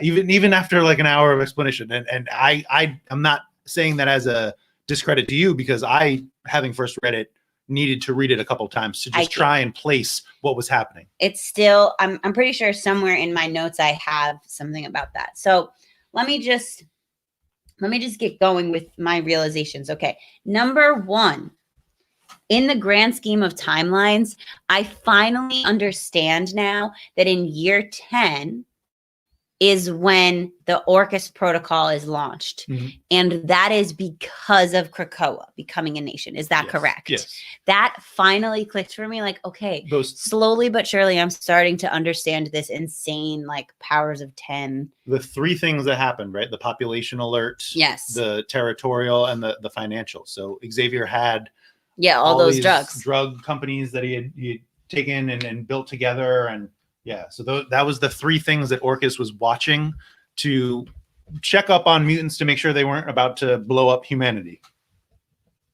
Even after an hour of explanation. And I'm not saying that as a discredit to you, because I, having first read it, needed to read it a couple times to just try and place what was happening. It's still, I'm pretty sure somewhere in my notes I have something about that. So let me just get going with my realizations. Okay. Number one, in the grand scheme of timelines, I finally understand now that in year 10 is when the Orcus protocol is launched. Mm-hmm. And that is because of Krakoa becoming a nation. Is that correct? Yes. That finally clicked for me. Okay, slowly but surely I'm starting to understand this insane powers of 10. The three things that happened, right? The population alert, yes, the territorial, and the financial. So Xavier had all those drug companies that he had taken and built together, and so that was the three things that Orcus was watching to check up on mutants to make sure they weren't about to blow up humanity,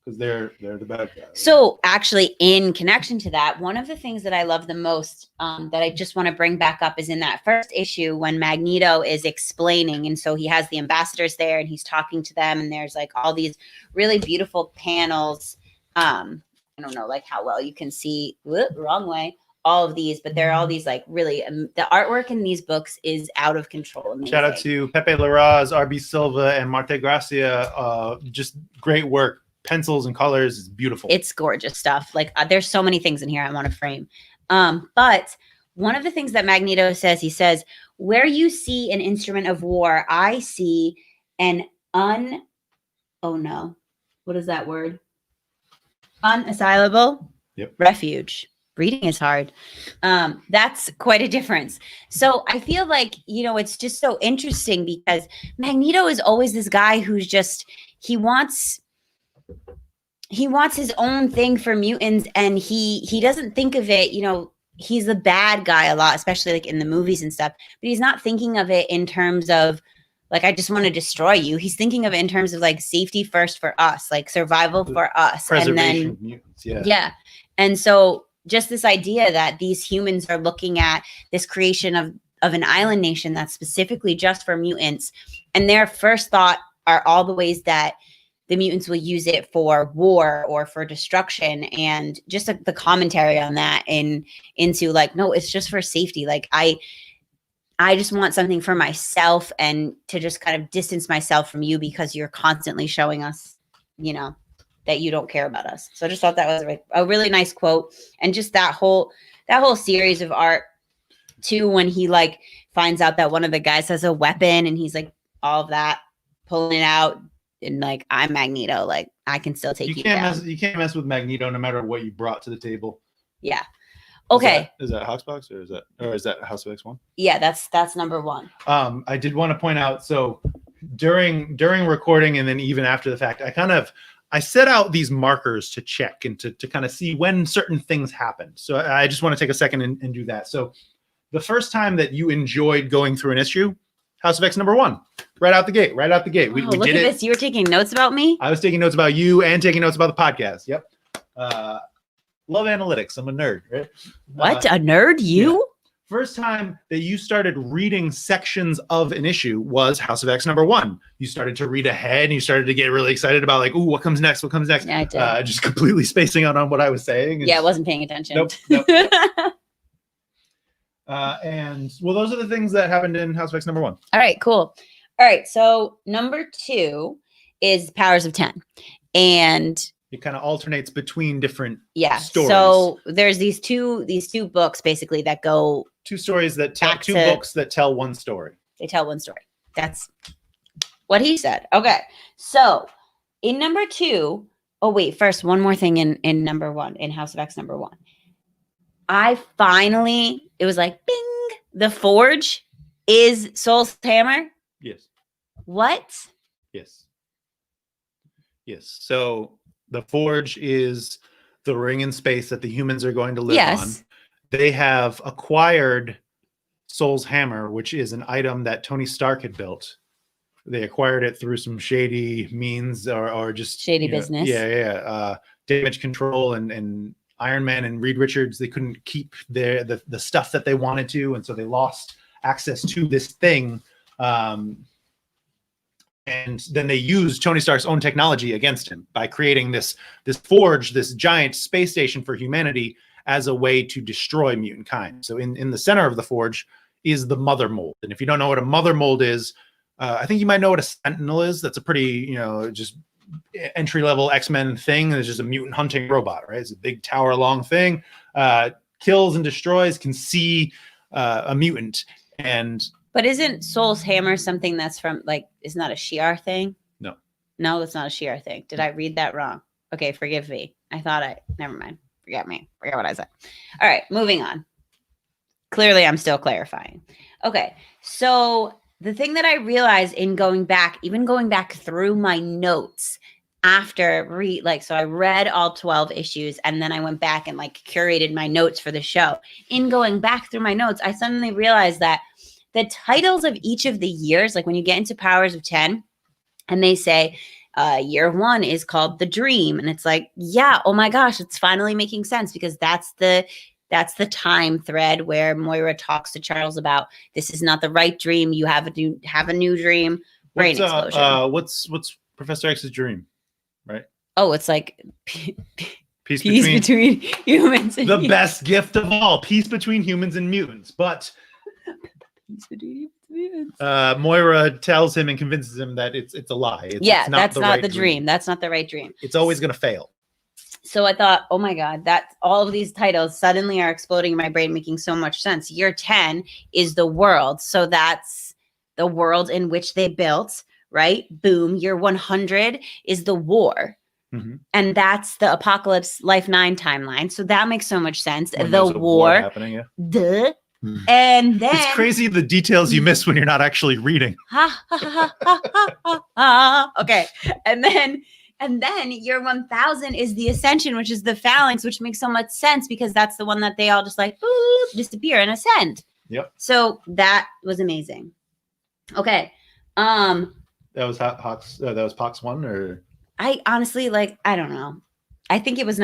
because they're the bad guys. So actually, in connection to that, one of the things that I love the most that I just want to bring back up is in that first issue when Magneto is explaining, and so he has the ambassadors there and he's talking to them, and there's all these really beautiful panels. I don't know how well you can see. Wrong way. All of these, but there are all these really the artwork in these books is out of control. Amazing. Shout out to Pepe Larraz, RB Silva, and Marte Gracia. Just great work. Pencils and colors is beautiful. It's gorgeous stuff. There's so many things in here I want to frame. But one of the things that Magneto says, he says, where you see an instrument of war, I see an oh no, what is that word? Unassailable refuge. Reading is hard. That's quite a difference. So I feel it's just so interesting because Magneto is always this guy who's just, he wants his own thing for mutants, and he doesn't think of it, he's the bad guy a lot, especially in the movies and stuff, but he's not thinking of it in terms of Like, I just want to destroy you. He's thinking of it in terms of like safety first for us, like survival for us. Preservation And then, of mutants. Yeah. yeah. And so just this idea that these humans are looking at this creation of an island nation that's specifically just for mutants. And their first thought are all the ways that the mutants will use it for war or for destruction, and just the commentary on that and into like, no, it's just for safety. Like I just want something for myself and to just kind of distance myself from you because you're constantly showing us, you know, that you don't care about us. So I just thought that was a really nice quote. And just that whole series of art too, when he like finds out that one of the guys has a weapon and he's like all of that, pulling it out, and like, I'm Magneto, like I can still take you down. You can't mess with Magneto no matter what you brought to the table. Yeah. Okay. Is that Hoxbox or is that House of X1? Yeah, that's number one. I did want to point out, so during recording and then even after the fact, I set out these markers to check and to kind of see when certain things happen. So I just want to take a second and do that. So the first time that you enjoyed going through an issue, House of X number 1, right out the gate. We look did at this. You were taking notes about me? I was taking notes about you and taking notes about the podcast. Yep. Love analytics. I'm a nerd, right? What? A nerd? You? Yeah. First time that you started reading sections of an issue was House of X number 1. You started to read ahead and you started to get really excited about like, ooh, what comes next? What comes next? Yeah, I did. Just completely spacing out on what I was saying. Yeah, I wasn't paying attention. Nope. And well, those are the things that happened in House of X number 1. All right, cool. All right, so number 2 is Powers of 10. And it kind of alternates between different stories. So there's these two books basically that go two stories that tell books that tell one story. They tell one story. That's what he said. Okay. So in number 2, oh wait, first one more thing in number 1, in House of X number 1. It was like bing, the Forge is Soul's hammer. Yes. What? Yes. So the Forge is the ring in space that the humans are going to live on. They have acquired Soul's hammer, which is an item that Tony Stark had built. They acquired it through some shady means or just shady business. Damage control and Iron Man and Reed Richards, they couldn't keep the stuff that they wanted to, and so they lost access to this thing. And then they used Tony Stark's own technology against him by creating this forge, this giant space station for humanity as a way to destroy mutant kind. So in the center of the forge is the mother mold. And if you don't know what a mother mold is, I think you might know what a Sentinel is. That's a pretty, just entry-level X-Men thing. It's just a mutant hunting robot, right? It's a big tower-long thing. Kills and destroys, can see a mutant. But isn't Soul's hammer something that's from, like, is not a Shi'ar thing? No, that's not a Shi'ar thing. Did I read that wrong? Okay, forgive me. Never mind. Forget what I said. All right, moving on. Clearly, I'm still clarifying. Okay, so the thing that I realized in going back through my notes after so I read all 12 issues and then I went back and like curated my notes for the show. In going back through my notes, I suddenly realized that the titles of each of the years, like when you get into Powers of 10 and they say year 1 is called The Dream. And it's like, yeah, oh my gosh, it's finally making sense because that's the time thread where Moira talks to Charles about this is not the right dream. You have a new dream. Brain explosion. What's Professor X's dream, right? Oh, it's like peace between humans. And the best gift of all, peace between humans and mutants. But Moira tells him and convinces him that it's a lie. It's that's not the dream. That's not the right dream. It's always going to fail. So I thought, oh my God, that all of these titles suddenly are exploding in my brain, making so much sense. Year 10 is the world. So that's the world in which they built, right? Boom. Year 100 is the war. Mm-hmm. And that's the Apocalypse Life 9 timeline. So that makes so much sense. When the war happening, yeah. Duh. And then it's crazy the details you miss when you're not actually reading. Okay. And then year 1000 is the Ascension, which is the Phalanx, which makes so much sense because that's the one that they all just like boop, disappear and ascend. Yep. So that was amazing. Okay. That was Hawks. That was Pox 1, or I honestly I don't know. I think it was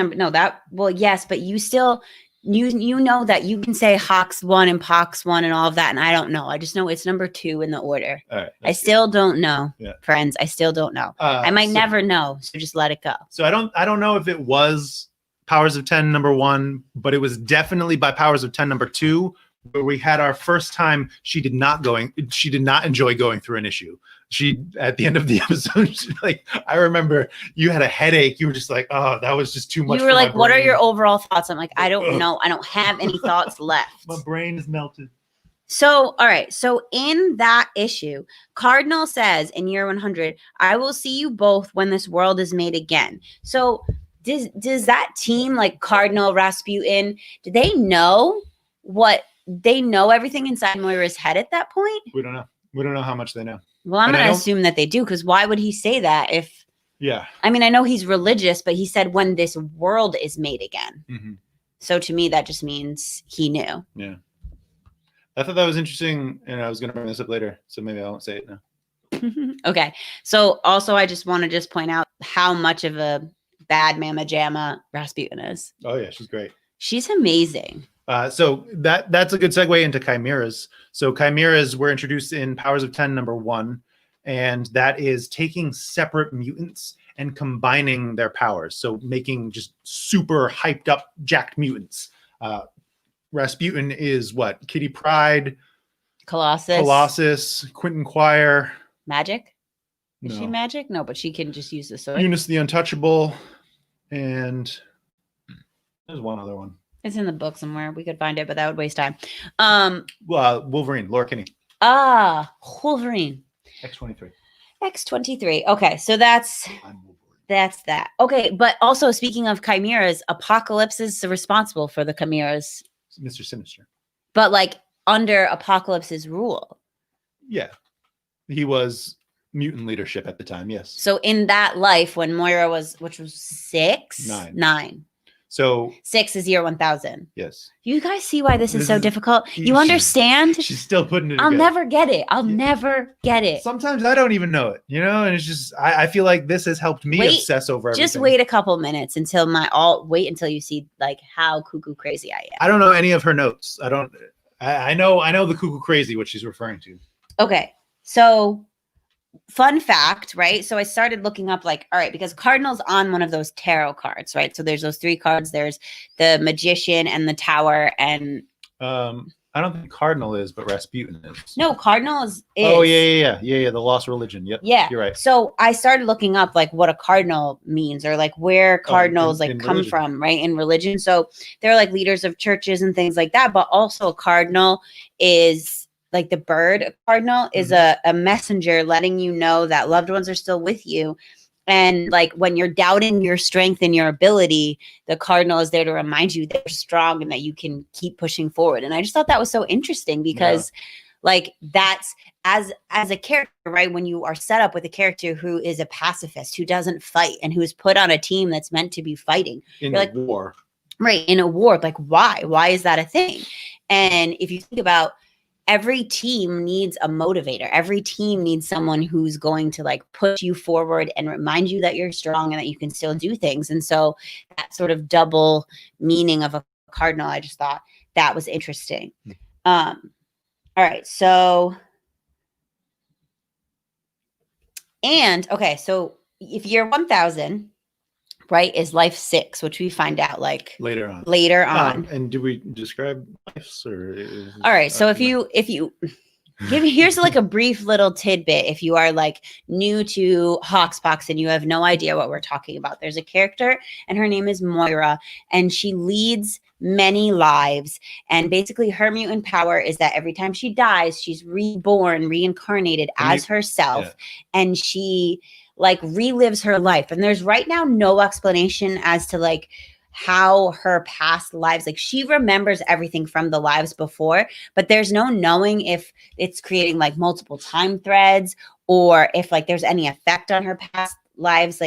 yes, but you still you know that you can say Hawks 1 and Pox 1 and all of that, and I don't know. I just know it's number 2 in the order. all right. I still don't know, Yeah. friends. I still don't know. I might never know, so just let it go. So I don't know if it was Powers of 10 number 1, but it was definitely by Powers of 10 number 2, where we had our first time she did not enjoy going through an issue. She, at the end of the episode, I remember you had a headache. You were just like, oh, that was just too much. You were like, what are your overall thoughts? I'm like, I don't know. I don't have any thoughts left. My brain is melted. So, all right. So in that issue, Cardinal says in year 100, I will see you both when this world is made again. So does that team, like Cardinal, Rasputin, do they know everything inside Moira's head at that point? We don't know. We don't know how much they know. Well, I'm going to assume that they do, because why would he say that if... Yeah. I mean, I know he's religious, but he said when this world is made again. Mm-hmm. So to me, that just means he knew. Yeah. I thought that was interesting, and I was going to bring this up later, so maybe I won't say it now. Okay. So also, I just want to point out how much of a bad mamma jamma Rasputin is. Oh, yeah. She's great. She's amazing. So that's a good segue into chimeras. So chimeras were introduced in Powers of 10 number 1, and that is taking separate mutants and combining their powers. So making just super hyped up, jacked mutants. Rasputin is what? Kitty Pryde, Colossus, Quentin Quire. Magic? Is No. she magic? No, but she can just use the sword. Eunice the Untouchable, and there's one other one. It's in the book somewhere. We could find it, but that would waste time. Wolverine, Laura Kinney. Wolverine. X-23. X-23. Okay, so that's that. Okay, but also speaking of chimeras, Apocalypse is responsible for the chimeras. Mr. Sinister. But under Apocalypse's rule. Yeah. He was mutant leadership at the time, yes. So in that life when Moira which was 6? 9. So 6 is year 1000. Yes. You guys see why this is so difficult? You understand? She's still putting it I'll together. never get it. I'll never get it. Sometimes I don't even know it, and it's just, I feel like this has helped me obsess over everything. Just wait a couple minutes until wait until you see how cuckoo crazy I am. I don't know any of her notes. I know the cuckoo crazy, what she's referring to. Okay. So fun fact, right? So I started looking up all right, because Cardinal's on one of those tarot cards, right? So there's those 3 cards. There's the Magician and the Tower, and I don't think Cardinal is, but Rasputin is. No, Cardinal is. Oh, yeah. The lost religion. Yep. Yeah. You're right. So I started looking up what a cardinal means, or where cardinals in come religion. From, right? In religion. So they're leaders of churches and things like that. But also a cardinal is the bird. A cardinal is a messenger letting you know that loved ones are still with you. And when you're doubting your strength and your ability, the cardinal is there to remind you that you're strong and that you can keep pushing forward. And I just thought that was so interesting because that's as a character, right? When you are set up with a character who is a pacifist, who doesn't fight, and who is put on a team that's meant to be fighting. In a war. Right. In a war. Why? Why is that a thing? And if you think about every team needs a motivator. Every team needs someone who's going to push you forward and remind you that you're strong and that you can still do things. And so that sort of double meaning of a cardinal, I just thought that was interesting. All right. So, so if year 1000, right, is life 6, which we find out later on. And do we describe lives or? All right. So if you here's a brief little tidbit. If you are new to Hawksbox and you have no idea what we're talking about, there's a character and her name is Moira, and she leads many lives. And basically her mutant power is that every time she dies, she's reborn, reincarnated as herself. Yeah. And she relives her life. And there's right now no explanation as to how her past lives, she remembers everything from the lives before, but there's no knowing if it's creating multiple time threads, or if there's any effect on her past lives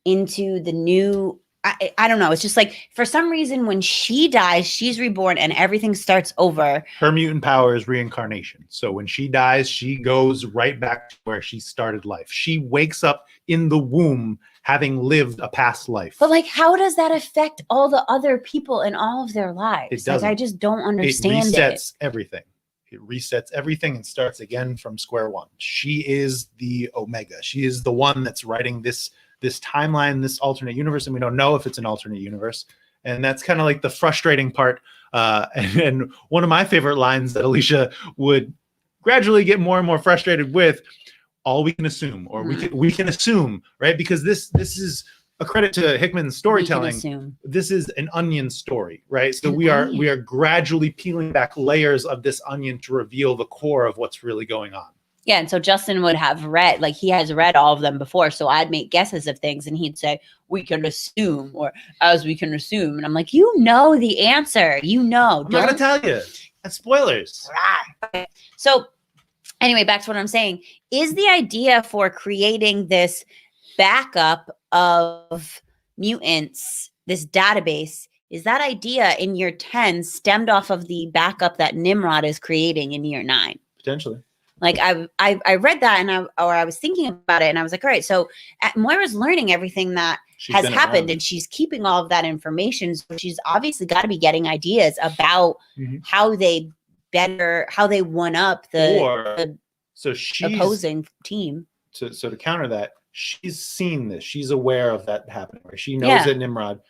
into the new I don't know. It's just like for some reason when she dies, she's reborn and everything starts over. Her mutant power is reincarnation. So when she dies, she goes right back to where she started life. She wakes up in the womb having lived a past life. But like, how does that affect all the other people in all of their lives? It doesn't. Like, I just don't understand it. Resets everything. It resets everything and starts again from square one. She is the Omega. She is the one that's writing this timeline, this alternate universe, and we don't know if it's an alternate universe. And that's kind of like the frustrating part. And one of my favorite lines that Alicia would gradually get more and more frustrated with, all we can assume, or we can assume, right? Because this is a credit to Hickman's storytelling. This is an onion story, right? So we are gradually peeling back layers of this onion to reveal the core of what's really going on. Yeah, and so Justin would have read, like he has read all of them before, so I'd make guesses of things, and he'd say, we can assume, or as we can assume. And I'm like, you know the answer. You know. I'm not going to tell you. That's spoilers. Okay. So anyway, back to what I'm saying. Is the idea for creating this backup of mutants, this database, is that idea in year 10 stemmed off of the backup that Nimrod is creating in year 9? Potentially. Like I read that and I was thinking about it and I was like, all right, so Moira's learning everything that has happened and she's keeping all of that information. So she's obviously got to be getting ideas about how they one up the opposing team. So to counter that, she's seen this. She's aware of that happening. Right? She knows that Nimrod.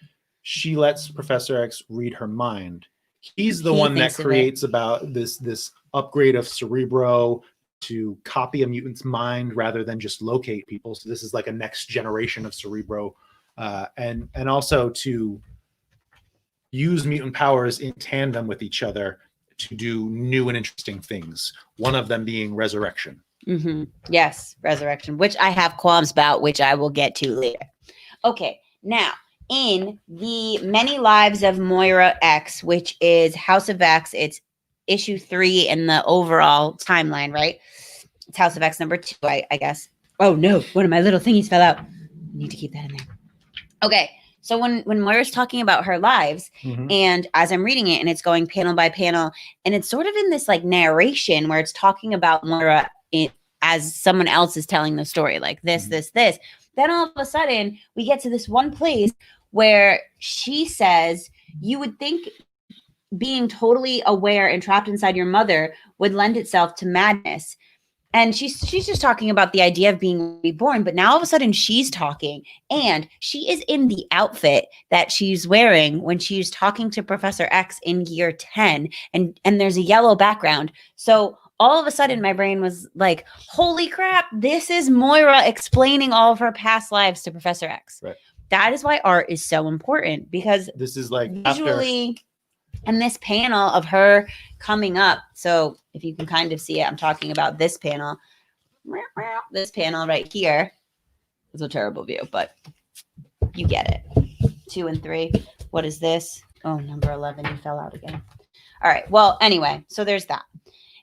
She lets Professor X read her mind. He's the one that creates about this upgrade of Cerebro to copy a mutant's mind rather than just locate people. So this is like a next generation of Cerebro, and also to use mutant powers in tandem with each other to do new and interesting things. One of them being resurrection. Yes, resurrection, which I have qualms about, which I will get to later. Okay, now in the Many Lives of Moira X, which is House of X, it's issue 3 in the overall timeline, right? It's House of X number 2, I guess. Oh no, one of my little thingies fell out. I need to keep that in there. Okay, so when Moira's talking about her lives, and as I'm reading it, and it's going panel by panel, and it's sort of in this like narration where it's talking about Moira as someone else is telling the story, like this. Then all of a sudden, we get to this one place where she says, you would think being totally aware and trapped inside your mother would lend itself to madness. And she's just talking about the idea of being reborn, but now all of a sudden she's talking, and she is in the outfit that she's wearing when she's talking to Professor X in year 10, and there's a yellow background. So all of a sudden my brain was like, holy crap, this is Moira explaining all of her past lives to Professor X. Right. That is why art is so important, because this is like visually and this panel of her coming up. So if you can kind of see it, I'm talking about this panel. This panel right here. It's a terrible view, but you get it. 2 and 3. What is this? Oh, number 11. You fell out again. All right. Well, anyway, so there's that.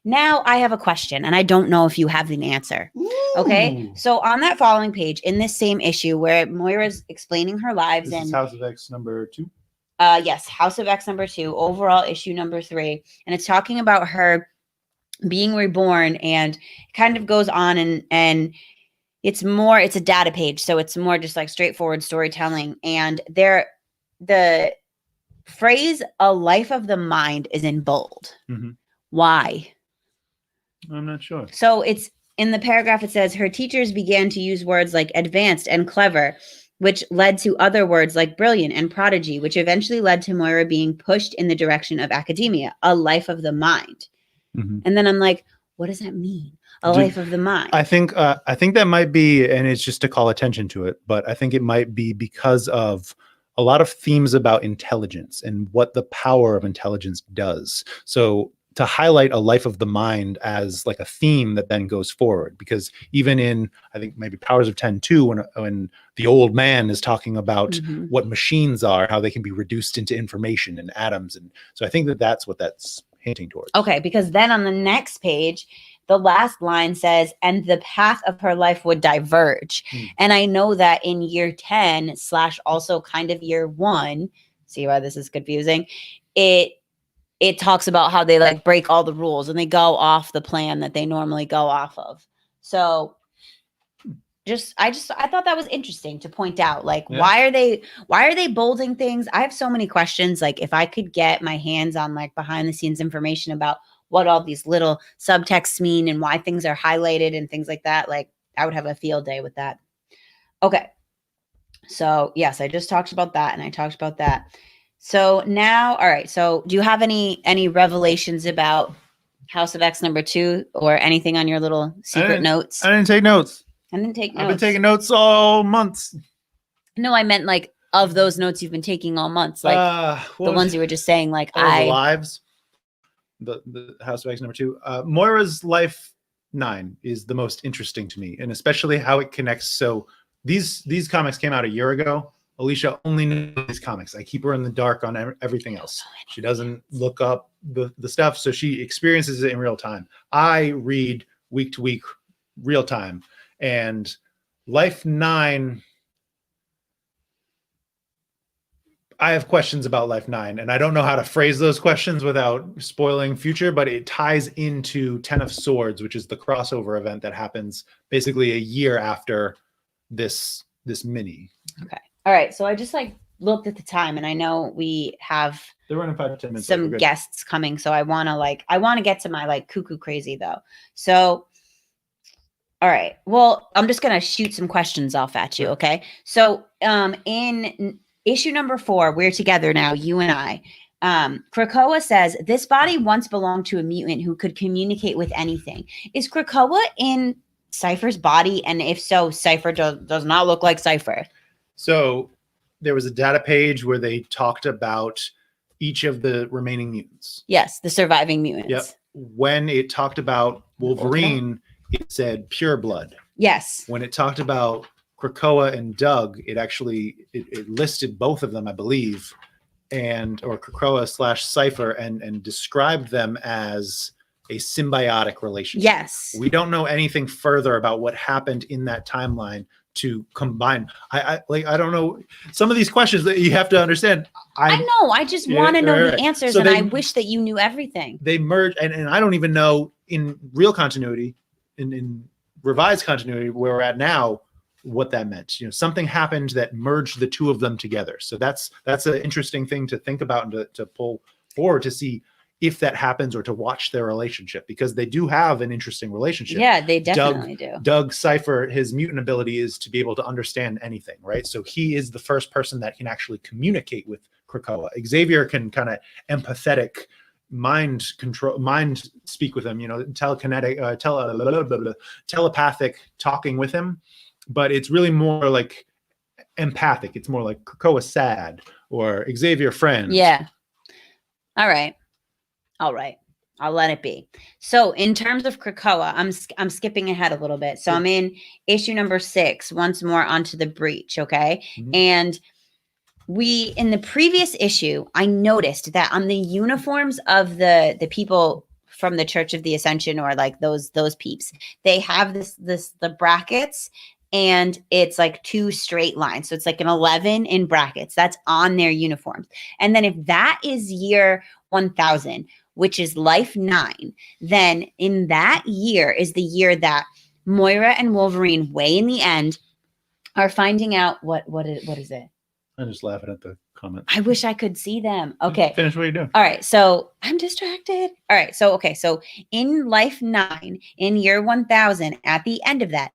Now I have a question, and I don't know if you have the answer. Okay. So on that following page, in this same issue where Moira's explaining her lives, this is House of X number 2. Yes, House of X number 2, overall issue number 3, and it's talking about her being reborn, and it kind of goes on, and it's a data page, so it's more just like straightforward storytelling. And the phrase "a life of the mind" is in bold. Why? I'm not sure. So it's in the paragraph. It says her teachers began to use words like advanced and clever, which led to other words like brilliant and prodigy, which eventually led to Moira being pushed in the direction of academia, a life of the mind. And then I'm like, what does that mean? Life of the mind. I think that might be, and it's just to call attention to it, but I think it might be because of a lot of themes about intelligence and what the power of intelligence does. So to highlight a life of the mind as like a theme that then goes forward, because even in, I think maybe Powers of 10 too, when the old man is talking about what machines are, how they can be reduced into information and atoms. And so I think that's what that's hinting towards. Okay, because then on the next page, the last line says, and the path of her life would diverge. And I know that in year 10 / also kind of year 1, see why this is confusing, it talks about how they like break all the rules and they go off the plan that they normally go off of. So I thought that was interesting to point out. Like, why are they bolding things? I have so many questions. Like, if I could get my hands on like behind the scenes information about what all these little subtexts mean and why things are highlighted and things like that, like I would have a field day with that. Okay. So yes, I just talked about that and I talked about that. So now, all right. So do you have any revelations about House of X number 2 or anything on your little secret notes? I didn't take notes. I didn't take notes. I've been taking notes all months. No, I meant like of those notes you've been taking all months, like the ones you were just saying, like the lives. The House of X number 2. Moira's life 9 is the most interesting to me, and especially how it connects. So these comics came out a year ago. Alicia only knows these comics. I keep her in the dark on everything else. She doesn't look up the stuff, so she experiences it in real time. I read week to week, real time. And Life 9, I have questions about Life 9, and I don't know how to phrase those questions without spoiling future, but it ties into 10 of Swords, which is the crossover event that happens basically a year after this mini. Okay. All right. So I just like looked at the time and I know we have they're running 5 to 10 minutes. Some guests coming. So I want to get to my like cuckoo crazy though. So, all right. Well, I'm just going to shoot some questions off at you. Okay. So, in issue number 4, we're together now, you and I. Krakoa says, this body once belonged to a mutant who could communicate with anything. Is Krakoa in Cypher's body? And if so, Cypher does not look like Cypher. So there was a data page where they talked about each of the remaining mutants. Yes, the surviving mutants. Yep. When it talked about Wolverine, it said pure blood. Yes. When it talked about Krakoa and Doug, it actually it listed both of them, I believe, or Krakoa / Cypher, and described them as a symbiotic relationship. Yes. We don't know anything further about what happened in that timeline to combine. I don't know. Some of these questions that you have to understand. I know. I just want to know the answers, so I wish that you knew everything. They merge, and I don't even know in real continuity, in revised continuity, where we're at now, what that meant. Something happened that merged the two of them together. So that's an interesting thing to think about and to pull forward to see if that happens, or to watch their relationship, because they do have an interesting relationship. Yeah, they definitely do. Doug Cypher, his mutant ability is to be able to understand anything, right? So he is the first person that can actually communicate with Krakoa. Xavier can kind of empathetic mind speak with him, telekinetic, telepathic talking with him, but it's really more like empathic. It's more like Krakoa sad or Xavier friend. Yeah. All right. I'll let it be. So in terms of Krakoa, I'm skipping ahead a little bit. So I'm in issue number 6, once more onto the breach. Okay. Mm-hmm. And in the previous issue, I noticed that on the uniforms of the people from the Church of the Ascension, or like those peeps, they have the brackets, and it's like 2 straight lines. So it's like an 11 in brackets. That's on their uniforms. And then if that is year 1000, which is Life 9, then in that year is the year that Moira and Wolverine, way in the end, are finding out what is it? I'm just laughing at the comments. I wish I could see them. Okay. Finish what you're doing. All right. So I'm distracted. All right. So, okay. So in Life 9, in year 1000, at the end of that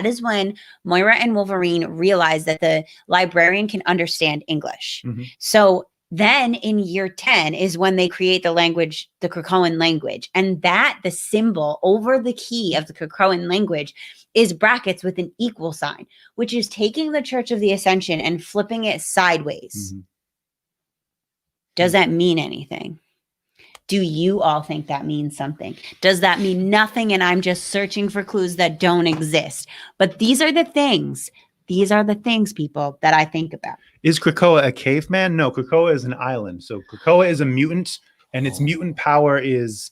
is when Moira and Wolverine realize that the librarian can understand English. Mm-hmm. So then in year 10 is when they create the language, the Krakoan language. And that the symbol over the key of the Krakoan language is brackets with an equal sign, which is taking the Church of the Ascension and flipping it sideways. Mm-hmm. Does that mean anything? Do you all think that means something? Does that mean nothing? And I'm just searching for clues that don't exist. But these are the things. These are the things, people, that I think about. Is Krakoa a caveman? No, Krakoa is an island. So Krakoa is a mutant, and its mutant power is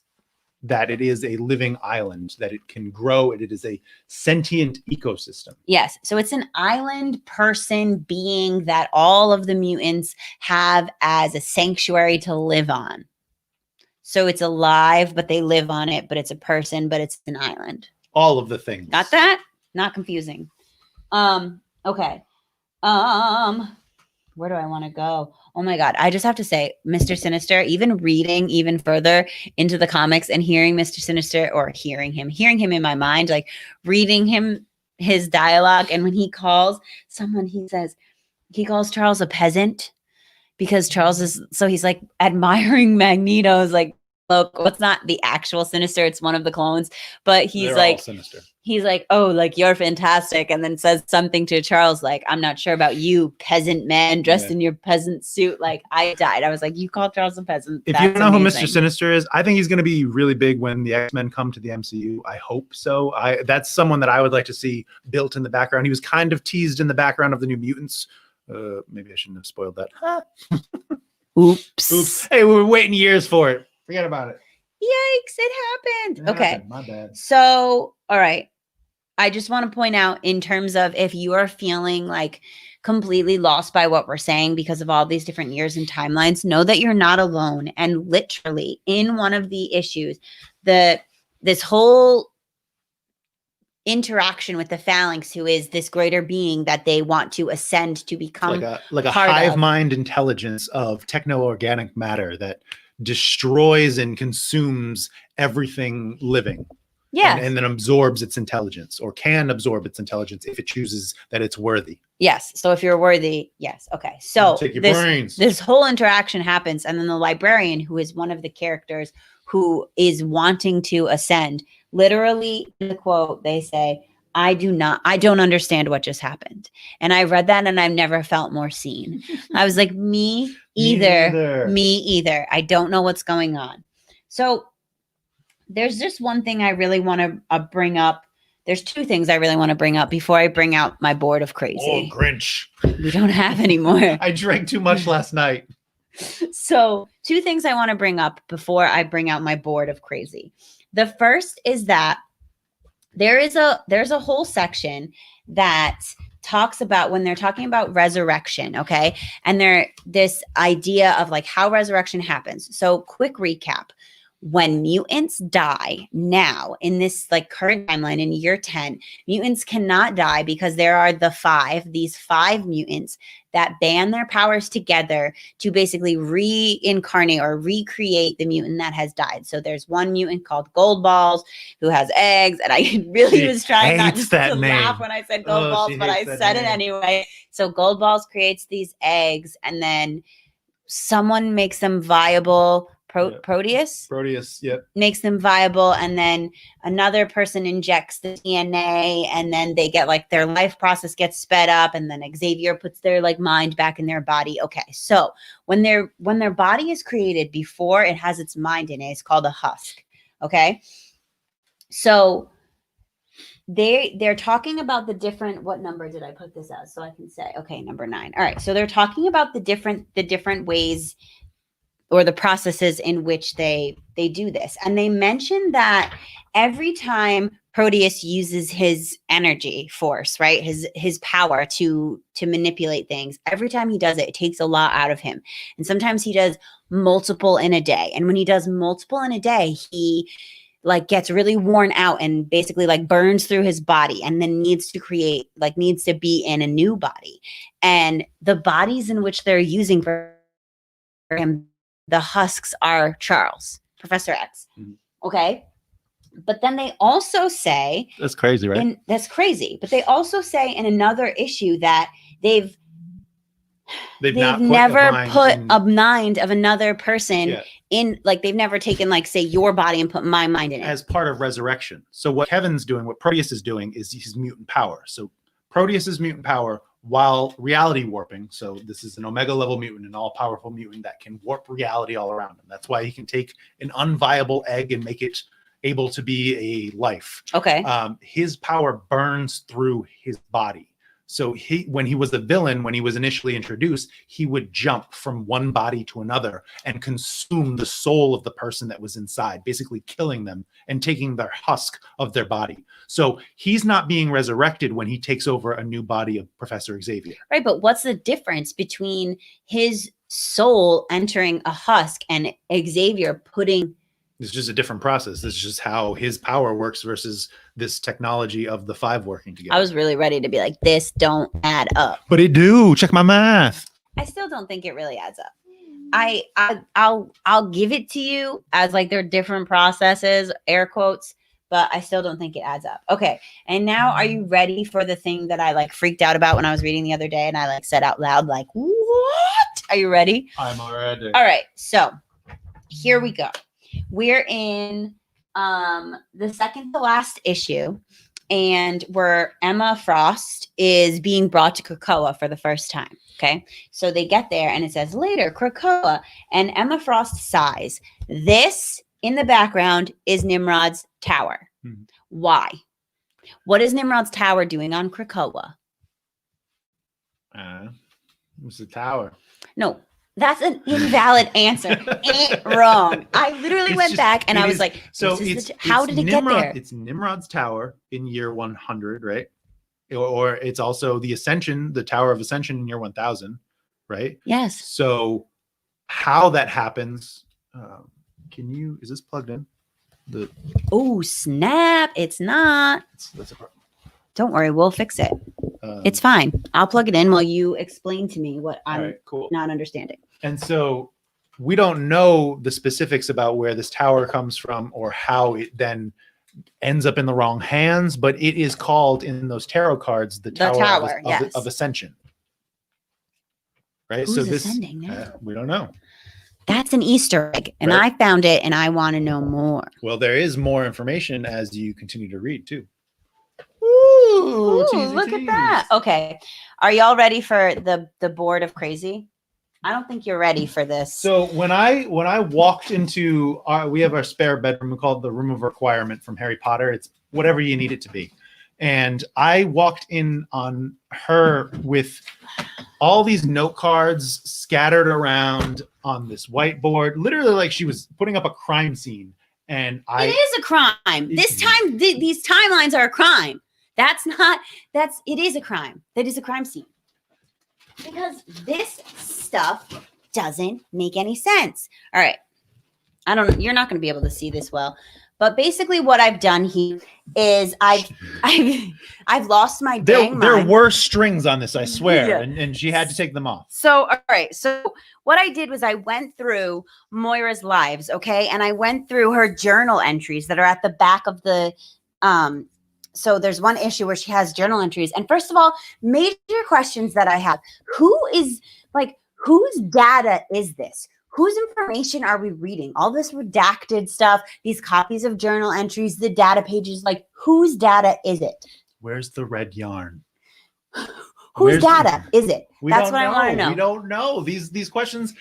that it is a living island, that it can grow, it is a sentient ecosystem. Yes. So it's an island person being that all of the mutants have as a sanctuary to live on. So it's alive, but they live on it, but it's a person, but it's an island. All of the things. Got that? Not confusing. Okay. Where do I want to go? Oh my God. I just have to say, Mr. Sinister, even reading even further into the comics and hearing Mr. Sinister, or hearing him in my mind, like reading his dialogue. And when he calls someone, he calls Charles a peasant because Charles is, so he's like admiring Magneto's like, look, what's not the actual Sinister, it's one of the clones, but They're all Sinister. he's like, oh, like you're fantastic, and then says something to Charles like, I'm not sure about you, peasant man dressed in your peasant suit. Like, I died. I was like, you called Charles a peasant. If you don't know who Mr. Sinister is, I think he's going to be really big when the X-Men come to the MCU. I hope so. That's someone that I would like to see built in the background. He was kind of teased in the background of the New Mutants. Maybe I shouldn't have spoiled that. Oops. Hey, we were waiting years for it. Forget about it. Yikes, it happened. It Okay. happened. My bad. So, all right. I just want to point out, in terms of if you are feeling like completely lost by what we're saying because of all these different years and timelines, know that you're not alone. And literally in one of the issues, this whole interaction with the Phalanx, who is this greater being that they want to ascend to become like a part hive of. mind intelligence of techno-organic matter that destroys and consumes everything living. Yes. And then absorbs its intelligence, or can absorb its intelligence if it chooses that it's worthy. Yes. So if you're worthy, yes. Okay. So Take your brains. This whole interaction happens, and then the librarian, who is one of the characters who is wanting to ascend, literally in the quote, they say, I don't understand what just happened. And I read that and I've never felt more seen. I was like, me either. Me either. I don't know what's going on. So there's just one thing I really want to bring up. There's two things I really want to bring up before I bring out my board of crazy. Oh, Grinch. We don't have any more. I drank too much last night. So, two things I want to bring up before I bring out my board of crazy. The first is that there's a whole section that talks about, when they're talking about resurrection, okay? And this idea of like how resurrection happens. So, quick recap. When mutants die now in this like current timeline in year 10, mutants cannot die because there are these five mutants that band their powers together to basically reincarnate or recreate the mutant that has died. So there's one mutant called Gold Balls who has eggs, and I really was trying not to laugh when I said Gold Balls, but I said it anyway. So Gold Balls creates these eggs, and then someone makes them viable. Proteus, yep. Makes them viable, and then another person injects the DNA, and then they get like their life process gets sped up, and then Xavier puts their like mind back in their body. Okay, so when their body is created before it has its mind in it, it's called a husk. Okay, so they're talking about the different. What number did I put this as so I can say? Okay, number 9. All right, so they're talking about the different ways or the processes in which they do this. And they mention that every time Proteus uses his energy force, right? His power to manipulate things, every time he does it, it takes a lot out of him. And sometimes he does multiple in a day. And when he does multiple in a day, he like gets really worn out and basically like burns through his body, and then needs to be in a new body. And the bodies in which they're using for him, the husks are Professor X. Mm-hmm. Okay. But then they also say, that's crazy, right? That's crazy. But they also say in another issue that they've never put a mind of another person in, like they've never taken like say your body and put my mind in it. As part of resurrection. So what Kevin's doing, what Proteus is doing, is his mutant power. So Proteus's mutant power, while reality warping, so this is an Omega level mutant, an all-powerful mutant that can warp reality all around him. That's why he can take an unviable egg and make it able to be a life. Okay. His power burns through his body. So when he was the villain, when he was initially introduced, he would jump from one body to another and consume the soul of the person that was inside, basically killing them and taking their husk of their body. So he's not being resurrected when he takes over a new body of Professor Xavier. Right, but what's the difference between his soul entering a husk and Xavier putting... It's just a different process. This is just how his power works versus this technology of the 5 working together. I was really ready to be like, this don't add up. But it do. Check my math. I still don't think it really adds up. I'll give it to you as like they're different processes, air quotes, but I still don't think it adds up. Okay. And now are you ready for the thing that I like freaked out about when I was reading the other day and I like said out loud, like, what? Are you ready? I'm already. All right. So here we go. We're in the second to last issue, and where Emma Frost is being brought to Krakoa for the first time. Okay. So they get there and it says later Krakoa, and Emma Frost sighs. This in the background is Nimrod's tower. Mm-hmm. Why? What is Nimrod's tower doing on Krakoa? It's the tower. No, that's an invalid answer. Wrong. I literally It's went just- back and it I was is- like, so this is it's, how it's did it Nimrod, get there? It's Nimrod's tower in year 100, right? Or it's also the Ascension, the Tower of Ascension in year 1000, right? Yes. So how that happens, is this plugged in? Oh, snap. It's not. That's a problem. Don't worry. We'll fix it. It's fine. I'll plug it in while you explain to me what all I'm right, cool. not understanding. And so we don't know the specifics about where this tower comes from or how it then ends up in the wrong hands, but it is called in those tarot cards the tower, of, yes. of Ascension. Right? Who's so this ascending now? we don't know. That's an Easter egg, and Right. I found it, and I want to know more. Well, there is more information as you continue to read too. Ooh, teasy look at tease. that. Okay. Are y'all ready for the board of crazy? I don't think you're ready for this. So when I walked into we have our spare bedroom, we call it the room of requirement from Harry Potter. It's whatever you need it to be. And I walked in on her with all these note cards scattered around on this whiteboard, literally like she was putting up a crime scene. And it is a crime. This time, these timelines are a crime. It is a crime. That is a crime scene. Because this stuff doesn't make any sense. All right. You're not going to be able to see this well. But basically what I've done here is I've lost my dang there mind. were strings on this, I swear. Yeah. And she had to take them off. So, all right. So what I did was I went through Moira's lives, okay? And I went through her journal entries that are at the back of the so there's one issue where she has journal entries. And first of all, major questions that I have. Whose data is this? Whose information are we reading? All this redacted stuff, these copies of journal entries, the data pages, like whose data is it? Where's the red yarn? Whose data is it? That's what I want to know. We don't know. These questions,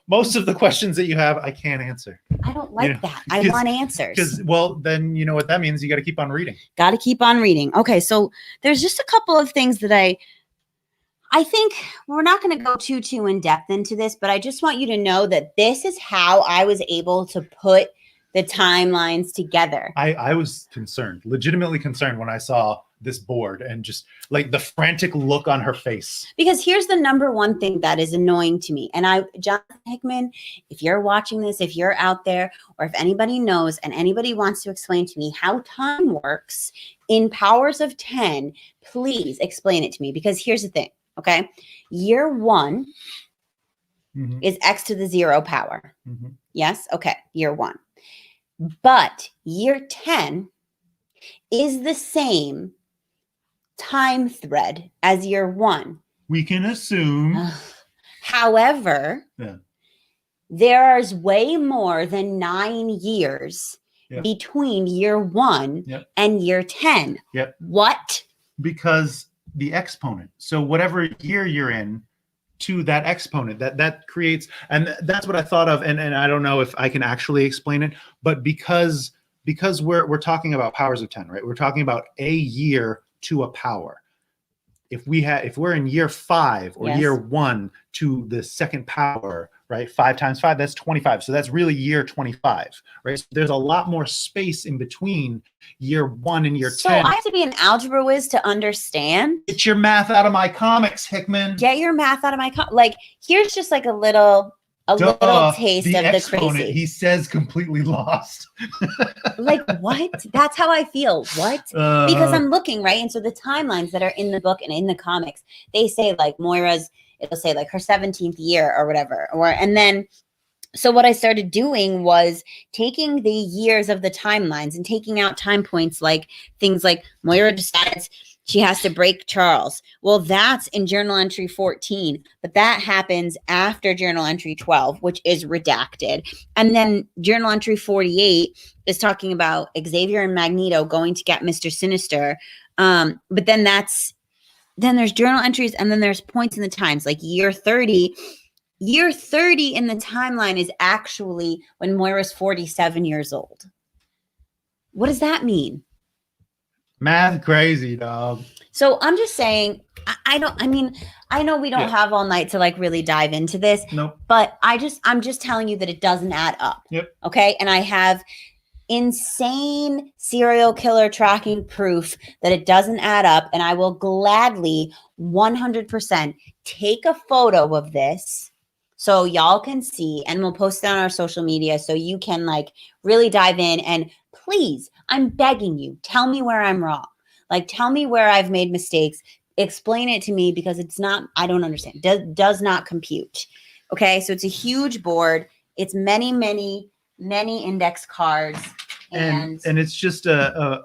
most of the questions that you have, I can't answer. I don't like that. I want answers. Because, well, then you know what that means. You got to keep on reading. Got to keep on reading. Okay, so there's just a couple of things that I think we're not going to go too in depth into this, but I just want you to know that this is how I was able to put the timelines together. I was concerned, legitimately concerned when I saw this board and just like the frantic look on her face. Because here's the number one thing that is annoying to me. And Jonathan Hickman, if you're watching this, if you're out there, or if anybody knows and anybody wants to explain to me how time works in powers of 10, please explain it to me. Because here's the thing, okay? Year 1 is x to the 0 power. Yes? Okay, year 1. But year 10 is the same time thread as year 1. We can assume. However, there's way more than 9 years between year 1 and year 10. Yep. What? Because the exponent. So whatever year you're in, to that exponent that creates, and that's what I thought of, and I don't know if I can actually explain it, but because we're talking about powers of 10, right? We're talking about a year to a power. if we're in year 5 or Yes. year 1 to the second power, right? 5 times 5, that's 25. So that's really year 25, right? So there's a lot more space in between year 1 and year So 10. I have to be an algebra whiz to understand. Get your math out of my comics, Hickman. Get your math out of my like. Here's just like a little taste the of the exponent, crazy. he says completely lost. Like what? That's how I feel. What? Because I'm looking, right? And so the timelines that are in the book and in the comics, they say like Moira's, it'll say like her 17th year or whatever. And then, so what I started doing was taking the years of the timelines and taking out time points, like things like Moira decides she has to break Charles. Well, that's in journal entry 14, but that happens after journal entry 12, which is redacted. And then journal entry 48 is talking about Xavier and Magneto going to get Mr. Sinister. But then there's journal entries, and then there's points in the times, like year 30. Year 30 in the timeline is actually when Moira's 47 years old. What does that mean? Math crazy, dog. So I'm just saying, I know we don't have all night to like really dive into this, Nope. but I'm just telling you that it doesn't add up. Yep. Okay. And I have insane serial killer tracking proof that it doesn't add up. And I will gladly 100% take a photo of this so y'all can see, and we'll post it on our social media so you can like really dive in. And please, I'm begging you, tell me where I'm wrong. Like, tell me where I've made mistakes. Explain it to me, because it's not, I don't understand. Does not compute. Okay. So it's a huge board. It's many index cards. And it's just a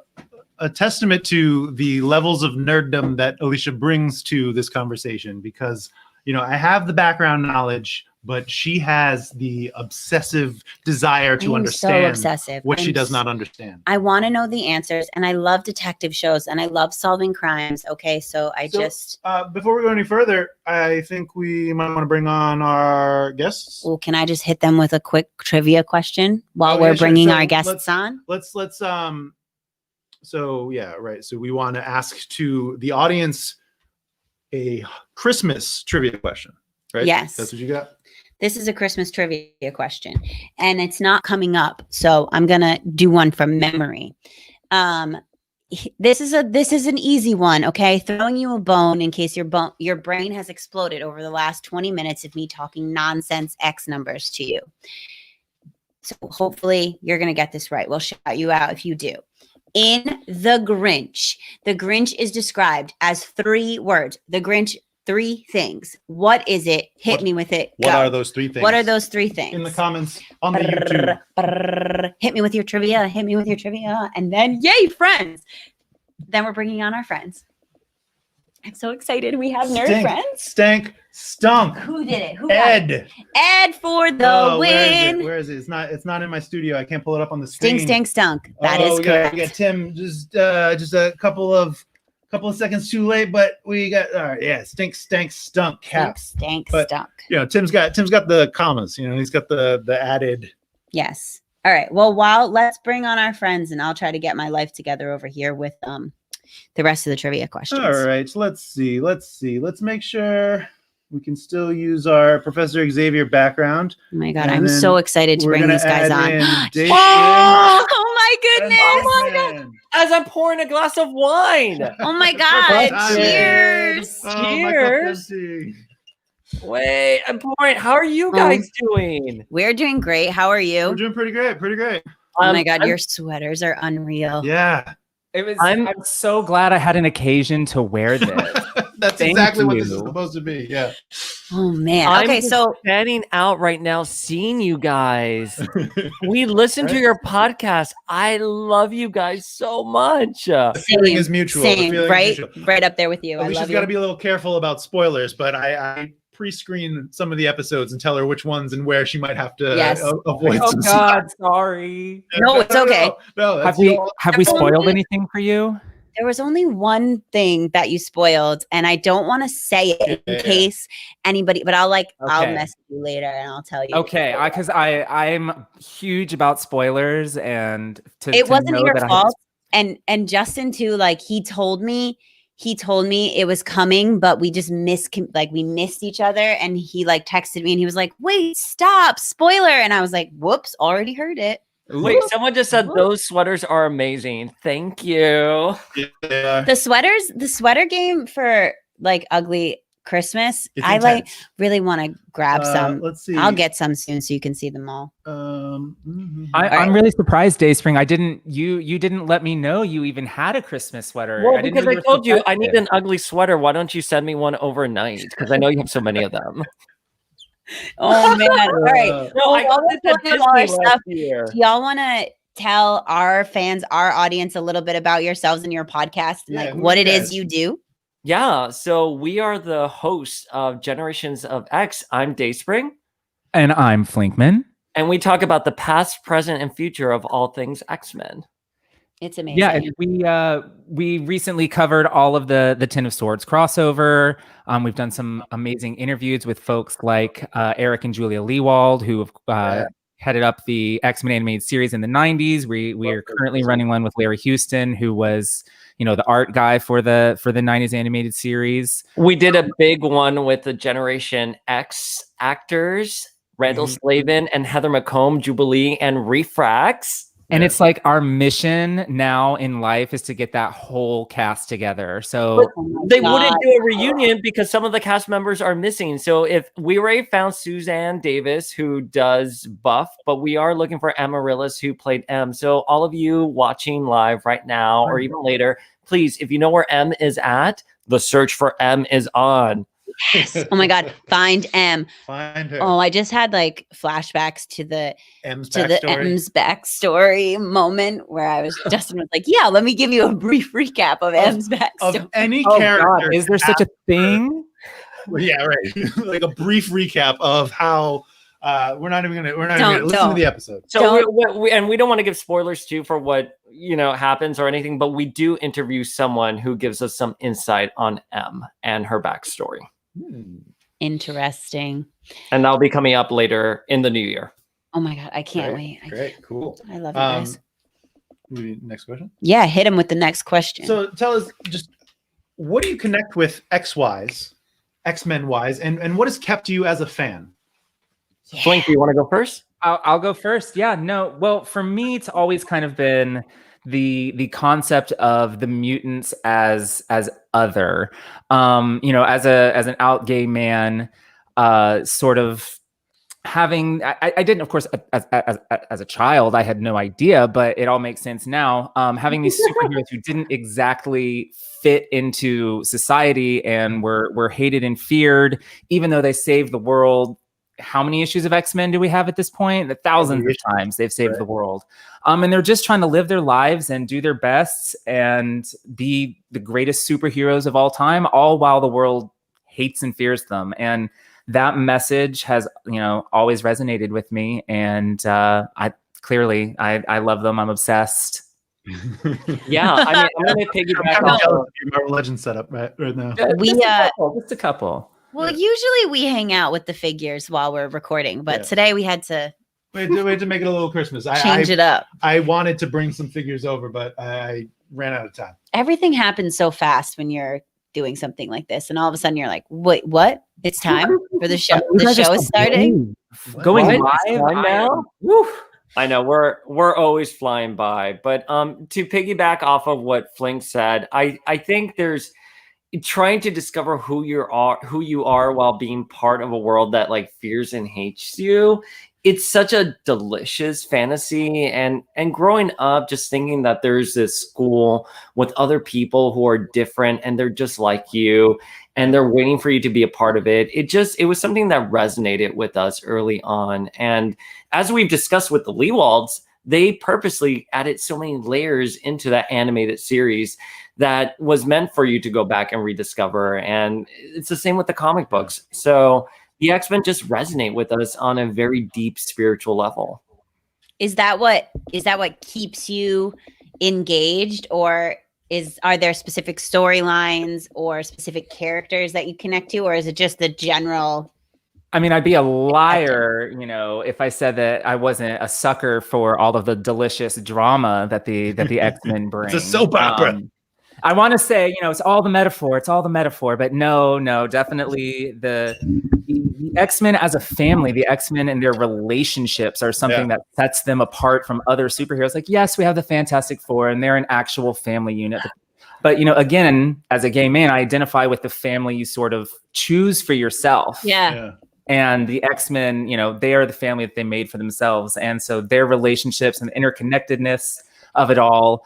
testament to the levels of nerddom that Alicia brings to this conversation, because, you know, I have the background knowledge, but she has the obsessive desire to understand so obsessive. what she does not understand. I want to know the answers, and I love detective shows, and I love solving crimes. Okay, so before we go any further, I think we might want to bring on our guests. Well, can I just hit them with a quick trivia question while we're bringing our guests on? Let's so yeah, right. So we want to ask to the audience a Christmas trivia question, right? Yes. That's what you got? This is a Christmas trivia question, and it's not coming up, so I'm going to do one from memory. This is an easy one, okay? Throwing you a bone in case your brain has exploded over the last 20 minutes of me talking nonsense X numbers to you. So hopefully you're going to get this right. We'll shout you out if you do. In The Grinch is described as 3 words. The Grinch, 3 things. What is it? Hit me with it. What Go. are those 3 things? What are those 3 things? In the comments on the YouTube. Hit me with your trivia. Hit me with your trivia. And then, yay, friends. Then we're bringing on our friends. I'm so excited. We have nerd friends. Stank. Stunk. Who did it? Who Ed. got it? Ed for the win. Where is it? It's not in my studio. I can't pull it up on the screen. Stunk. That is correct. We got Tim just a couple of seconds too late, but we got all right. Yeah, stunk cap. Stunk. You know, Tim's got the commas. You know, he's got the added. Yes. All right. Well, let's bring on our friends, and I'll try to get my life together over here with the rest of the trivia questions. All right. So let's see. Let's make sure we can still use our Professor Xavier background. Oh my God, I'm so excited to bring these guys on. Oh my goodness. Oh my God. As I'm pouring a glass of wine. Oh my God. Cheers. Cheers. Wait, I'm pouring. How are you guys doing? We're doing great. How are you? We're doing pretty great. Oh my God, your sweaters are unreal. Yeah. I'm so glad I had an occasion to wear this. That's exactly what this is supposed to be. Yeah. Oh man. Okay, so standing out right now, seeing you guys. We listen to your podcast. I love you guys so much. The feeling is mutual. Same, right? Right up there with you. Alicia's got to be a little careful about spoilers, but I pre-screen some of the episodes and tell her which ones and where she might have to avoid. Oh God, sorry. No, it's okay. No, have we spoiled anything for you? There was only one thing that you spoiled, and I don't want to say it in case anybody, but I'll message you later and I'll tell you. Okay, because I'm huge about spoilers, and it wasn't your fault. And Justin too, like he told me he told me it was coming, but we just we missed each other. And he like texted me and he was like, wait, stop, spoiler. And I was like, whoops, already heard it. Wait, someone just said those sweaters are amazing. Thank you. Yeah. The sweater game for like ugly Christmas. It's I like intense. really want to grab some. Let's see. I'll get some soon so you can see them all. I'm really surprised, Dayspring. You didn't let me know you even had a Christmas sweater. Well, didn't because know I were told so you I need festive. an ugly sweater. Why don't you send me one overnight? Because I know you have so many of them. Oh man! All right. No, I got while this we're at doing all our Disney last stuff, year. do y'all want to tell our fans, our audience, a little bit about yourselves and your podcast and Yeah, like who what are it you is guys? you do? Yeah, so we are the hosts of Generations of X. I'm Dayspring, And I'm Flinkman. and we talk about the past, present, and future of all things X-Men. It's amazing. Yeah, and we recently covered all of the Ten of Swords crossover. We've done some amazing interviews with folks like Eric and Julia Leewald, who have headed up the X-Men animated series in the 90s. We are currently running one with Larry Houston, who was the art guy for the 90s animated series. We did a big one with the Generation X actors, Randall Slavin and Heather McComb, Jubilee, and Refrax. And it's like our mission now in life is to get that whole cast together. So But they wouldn't do a reunion because some of the cast members are missing. So if we already found Suzanne Davis, who does Buff, but we are looking for Amaryllis, who played M. So all of you watching live right now or even later, please, if you know where M is at, the search for M is on. Oh my God, find M. Find her. Oh, I just had like flashbacks to the M's M's backstory moment where Justin was like, "Yeah, let me give you a brief recap of M's backstory." Of any oh character. God, is there such a thing? Yeah, right. Like a brief recap of how we're not even gonna listen to the episode. So we don't want to give spoilers too for what happens or anything, but we do interview someone who gives us some insight on M and her backstory. Interesting. And that'll be coming up later in the new year. Oh my God, I can't wait. Great, cool. I love you guys. Next question. Yeah, hit him with the next question. So tell us just what do you connect with X-wise, X-Men wise, and what has kept you as a fan? Blink, do you want to go first? I'll go first. Yeah, no. Well, for me, it's always kind of been the concept of the mutants as other. As an out gay man, sort of having. I didn't, of course, as a child, I had no idea, but it all makes sense now. Having these superheroes who didn't exactly fit into society and were hated and feared, even though they saved the world. How many issues of X-Men do we have at this point? Thousands of times they've saved the world. And they're just trying to live their lives and do their best and be the greatest superheroes of all time, all while the world hates and fears them. And that message has, always resonated with me. And I love them. I'm obsessed. Yeah, I mean, I'm going to piggyback I'm off jealous of of your Marvel Legends setup right now. Just a couple. Well, usually we hang out with the figures while we're recording, but today we had to We had to make it a little Christmas. change it up. I wanted to bring some figures over, but I ran out of time. Everything happens so fast when you're doing something like this, and all of a sudden you're like, "Wait, what? It's time for the show. The show is starting." Going What? live Time now? Woo. I know we're always flying by, but to piggyback off of what Flink said, I think there's trying to discover who you are while being part of a world that like fears and hates you. It's such a delicious fantasy, and growing up just thinking that there's this school with other people who are different and they're just like you and they're waiting for you to be a part of it. It was something that resonated with us early on. And as we've discussed with the Leewalds, they purposely added so many layers into that animated series that was meant for you to go back and rediscover. And it's the same with the comic books. So the X-Men just resonate with us on a very deep spiritual level. Is that what keeps you engaged, or are there specific storylines or specific characters that you connect to, or is it just the general? I mean, I'd be a liar, if I said that I wasn't a sucker for all of the delicious drama that the X-Men bring. It's a soap opera. I want to say, it's all the metaphor, but no, definitely the X-Men as a family, the X-Men and their relationships are something that sets them apart from other superheroes. Like, yes, we have the Fantastic Four and they're an actual family unit. But, again, as a gay man, I identify with the family you sort of choose for yourself. Yeah. And the X-Men, they are the family that they made for themselves. And so their relationships and the interconnectedness of it all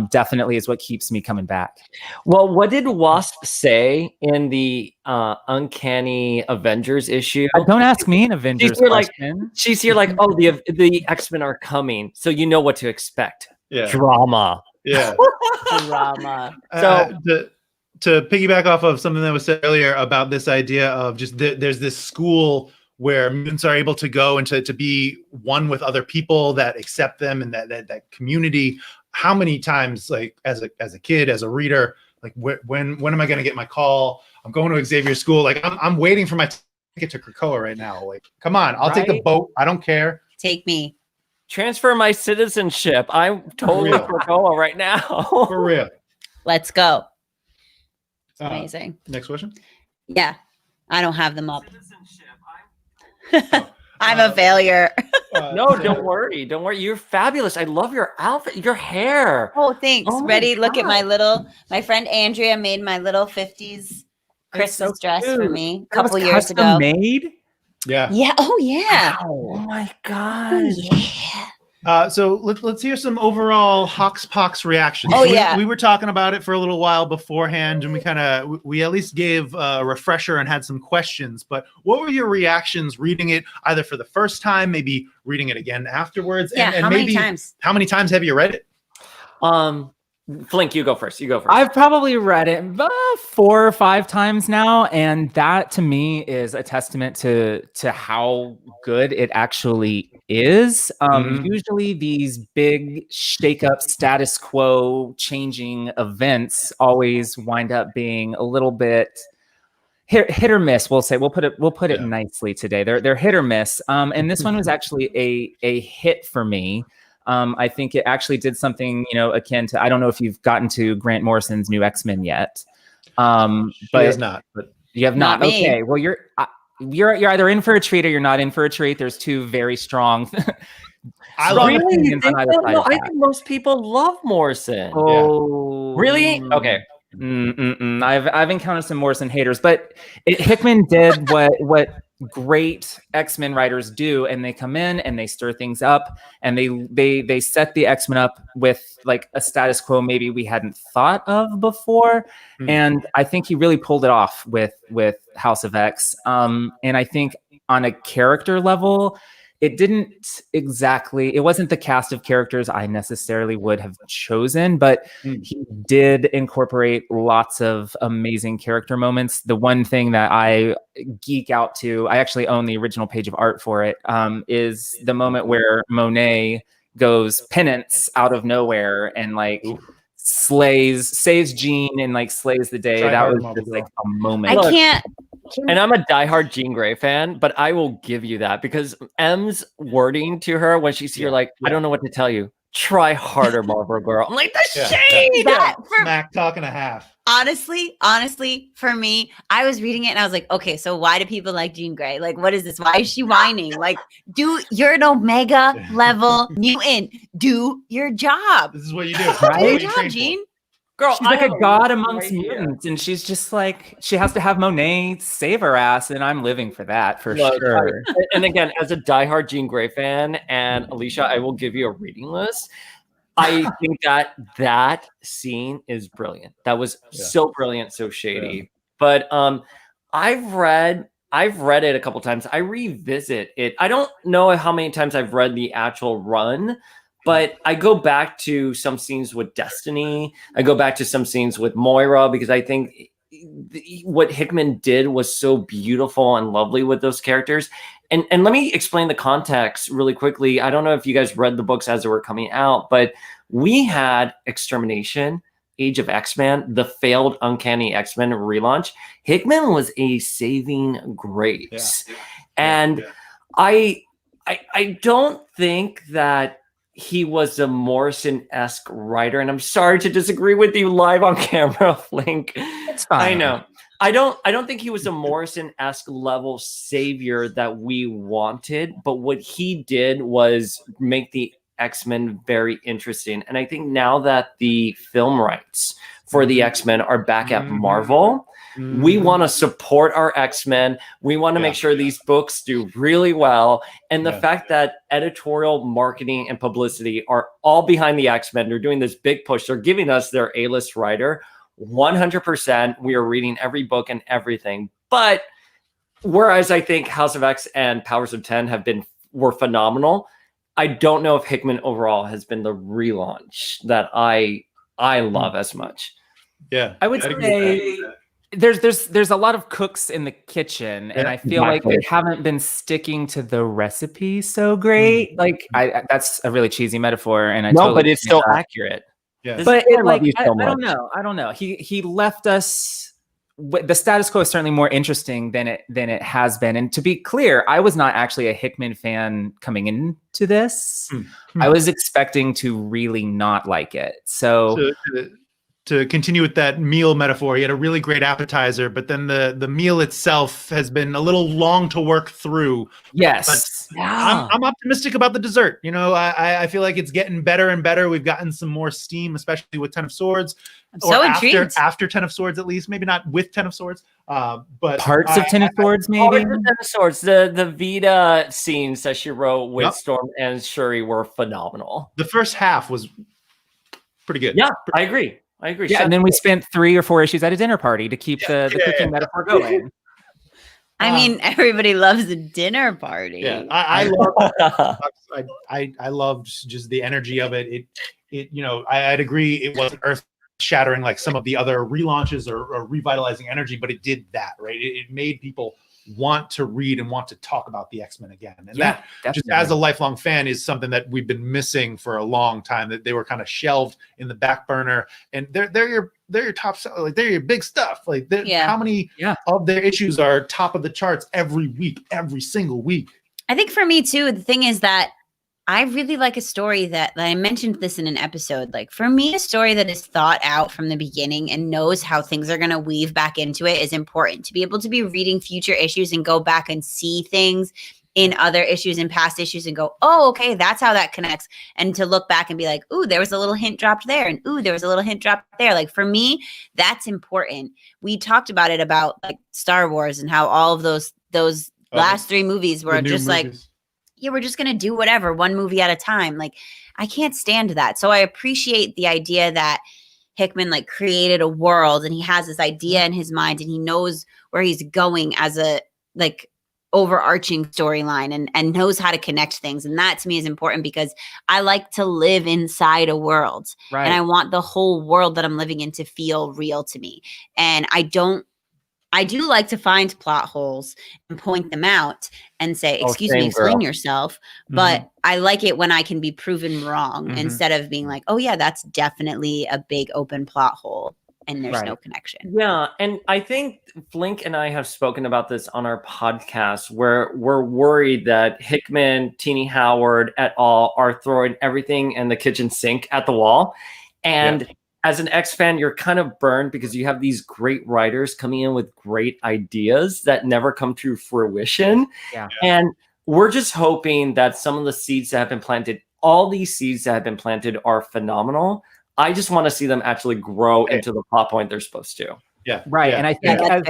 definitely is what keeps me coming back. Well, what did Wasp say in the Uncanny Avengers issue? Don't ask me an Avengers question. She's here like, oh, the X-Men are coming, so you know what to expect. Yeah. Drama. Yeah. Drama. So to piggyback off of something that was said earlier about this idea of just there's this school where mutants are able to go and to be one with other people that accept them and that community. How many times, like as a kid, as a reader, like when am I going to get my call? I'm going to Xavier School. Like I'm waiting for my ticket to Krakoa right now. Like, come on, I'll take the boat. I don't care. Take me. Transfer my citizenship. I'm totally Krakoa right now. For real. Let's go. It's amazing. Next question. Yeah, I don't have them up. I'm a failure. No, don't worry. Don't worry. You're fabulous. I love your outfit, your hair. Oh, thanks. Oh my Ready? Look at God. my friend Andrea made my little 50s Christmas dress for cute. me a That was couple years custom ago. made? Yeah. Yeah. Oh, yeah. Oh my God. Oh, yeah. So let's hear some overall Hoxpox reactions. Oh, yeah. We were talking about it for a little while beforehand, and we at least gave a refresher and had some questions. But what were your reactions reading it, either for the first time, maybe reading it again afterwards? Yeah. And How maybe many times? How many times have you read it? Flink, you go first. I've probably read it 4 or 5 times now, and that to me is a testament to how good it actually is. Usually these big shake-up, status quo changing events always wind up being a little bit hit or miss. We'll say we'll put it nicely today. They're hit or miss. And this one was actually a hit for me. I think it actually did something, akin to, I don't know if you've gotten to Grant Morrison's new X-Men yet. But Has not. But you have not. Not me. Okay. Well, you're either in for a treat or you're not in for a treat. There's two very strong. I love it. opinions on either side No, of I that. think most people love Morrison. Oh, Really? Okay. I've encountered some Morrison haters, but Hickman did what great X-Men writers do, and they come in and they stir things up, and they set the X-Men up with like a status quo maybe we hadn't thought of before, and I think he really pulled it off with House of X. And I think on a character level, it wasn't the cast of characters I necessarily would have chosen, but he did incorporate lots of amazing character moments. The one thing that I geek out to, I actually own the original page of art for it, is the moment where Monet goes penance out of nowhere and like saves Jean and like slays the day. That was just like a moment. I can't. And I'm a diehard Jean Grey fan, but I will give you that because M's wording to her when she's here, like, I don't know what to tell you. Try harder, Marlboro Girl. I'm like, the shade. That, Smack talk and a half. honestly, for me, I was reading it and I was like, okay, so why do people like Jean Grey? Like, what is this? Why is she whining? Like, you're an Omega level mutant. Do your job. This is what you do. Do What your you job, train for. Gene. Girl, She's like I a have god list amongst right here. mutants, and she's just like, she has to have Monet save her ass, and I'm living for that for Look, sure. And again, as a diehard Jean Grey fan, and Alicia, I will give you a reading list. I think that scene is brilliant. That was so brilliant, so shady. But I've read it a couple times. I revisit it. I don't know how many times I've read the actual run, but I go back to some scenes with Destiny. I go back to some scenes with Moira because I think what Hickman did was so beautiful and lovely with those characters. And let me explain the context really quickly. I don't know if you guys read the books as they were coming out, but we had Extermination, Age of X-Men, the failed Uncanny X-Men relaunch. Hickman was a saving grace. And I don't think that he was a Morrison-esque writer, and I'm sorry to disagree with you live on camera, Flink. It's fine. I know. I don't think he was a Morrison-esque level savior that we wanted, but what he did was make the X-Men very interesting. And I think now that the film rights for the X-Men are back at Marvel, we want to support our X-Men. We want to make sure these books do really well. And the fact that editorial, marketing, and publicity are all behind the X-Men, they're doing this big push. They're giving us their A-list writer. 100%. We are reading every book and everything. But whereas I think House of X and Powers of 10 were phenomenal, I don't know if Hickman overall has been the relaunch that I love as much. Yeah, I would say there's a lot of cooks in the kitchen, and I feel like they haven't been sticking to the recipe so great. Like that's a really cheesy metaphor, and but it's still accurate. Yeah, but I don't know. He left us. The status quo is certainly more interesting than it has been. And to be clear, I was not actually a Hickman fan coming into this. I was expecting to really not like it. So to continue with that meal metaphor, he had a really great appetizer, but then the meal itself has been a little long to work through. Yes. But I'm optimistic about the dessert. You know, I feel like it's getting better and better. We've gotten some more steam, especially with Ten of Swords. I'm so intrigued. After Ten of Swords, at least. Maybe not with Ten of Swords, but parts of Ten of Swords, maybe. Ten of Swords. The Vita scenes that she wrote with Storm and Shuri were phenomenal. The first half was pretty good. Yeah, I agree. Yeah, and then we spent 3 or 4 issues at a dinner party to keep the cooking metaphor going. I mean, everybody loves a dinner party. Yeah, I love. I loved just the energy of it. It you know, I'd agree it wasn't earth shattering like some of the other relaunches or revitalizing energy, but it did that, right? It made people want to read and want to talk about the X-Men again. And that just as a lifelong fan is something that we've been missing for a long time, that they were kind of shelved in the back burner, and they're your top, like they're your big stuff. Like how many of their issues are top of the charts every week, every single week? I think for me too, the thing is that I really like a story that I mentioned this in an episode. Like for me, a story that is thought out from the beginning and knows how things are going to weave back into it is important. To be able to be reading future issues and go back and see things in other issues and past issues and go, oh, okay, that's how that connects. And to look back and be like, ooh, there was a little hint dropped there. And ooh, there was a little hint dropped there. Like for me, that's important. We talked about it about like Star Wars and how all of those last 3 movies were just like, yeah, we're just going to do whatever, one movie at a time. Like, I can't stand that. So I appreciate the idea that Hickman like created a world and he has this idea in his mind and he knows where he's going as a like overarching storyline and knows how to connect things. And that to me is important because I like to live inside a world. Right. And I want the whole world that I'm living in to feel real to me. And I do like to find plot holes and point them out and say, excuse me, explain yourself. But I like it when I can be proven wrong instead of being like, oh yeah, that's definitely a big open plot hole and there's no connection. Yeah. And I think Flink and I have spoken about this on our podcast where we're worried that Hickman, Teenie Howard et al. Are throwing everything in the kitchen sink at the wall. And as an X fan, you're kind of burned because you have these great writers coming in with great ideas that never come to fruition. Yeah. And we're just hoping that some of the seeds that have been planted, all these seeds that have been planted are phenomenal. I just want to see them actually grow into the plot point they're supposed to. Yeah. Right. And I think as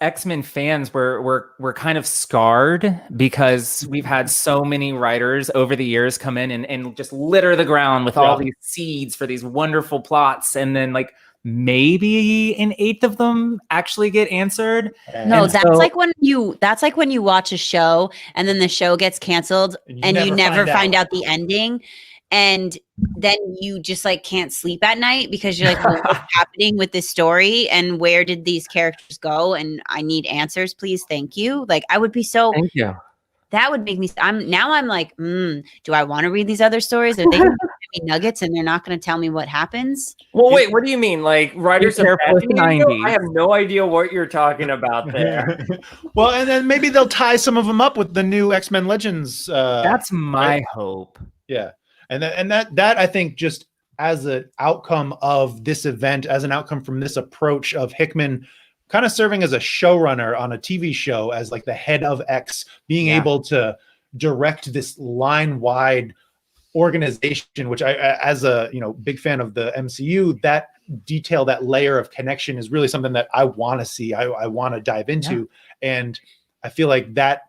X-Men fans, we're kind of scarred because we've had so many writers over the years come in and just litter the ground with all these seeds for these wonderful plots. And then like maybe an 1/8 of them actually get answered. No, that's like when you watch a show and then the show gets canceled and you never find out the ending. And then you just like can't sleep at night because you're like, what's happening with this story and where did these characters go? And I need answers, please. Thank you. Like I would be so. Thank you. That would make me. I'm like, do I want to read these other stories? Are they going to give me nuggets and they're not going to tell me what happens? Well, wait, what do you mean? Like writers of 90s? I have no idea what you're talking about there. Well, and then maybe they'll tie some of them up with the new X-Men Legends. That's my hope. Yeah. And that I think just as an outcome of this event, as an outcome from this approach of Hickman kind of serving as a showrunner on a TV show, as like the head of X, being able to direct this line-wide organization, which I, as a big fan of the MCU, that detail, that layer of connection is really something that I want to see. I want to dive into, and I feel like that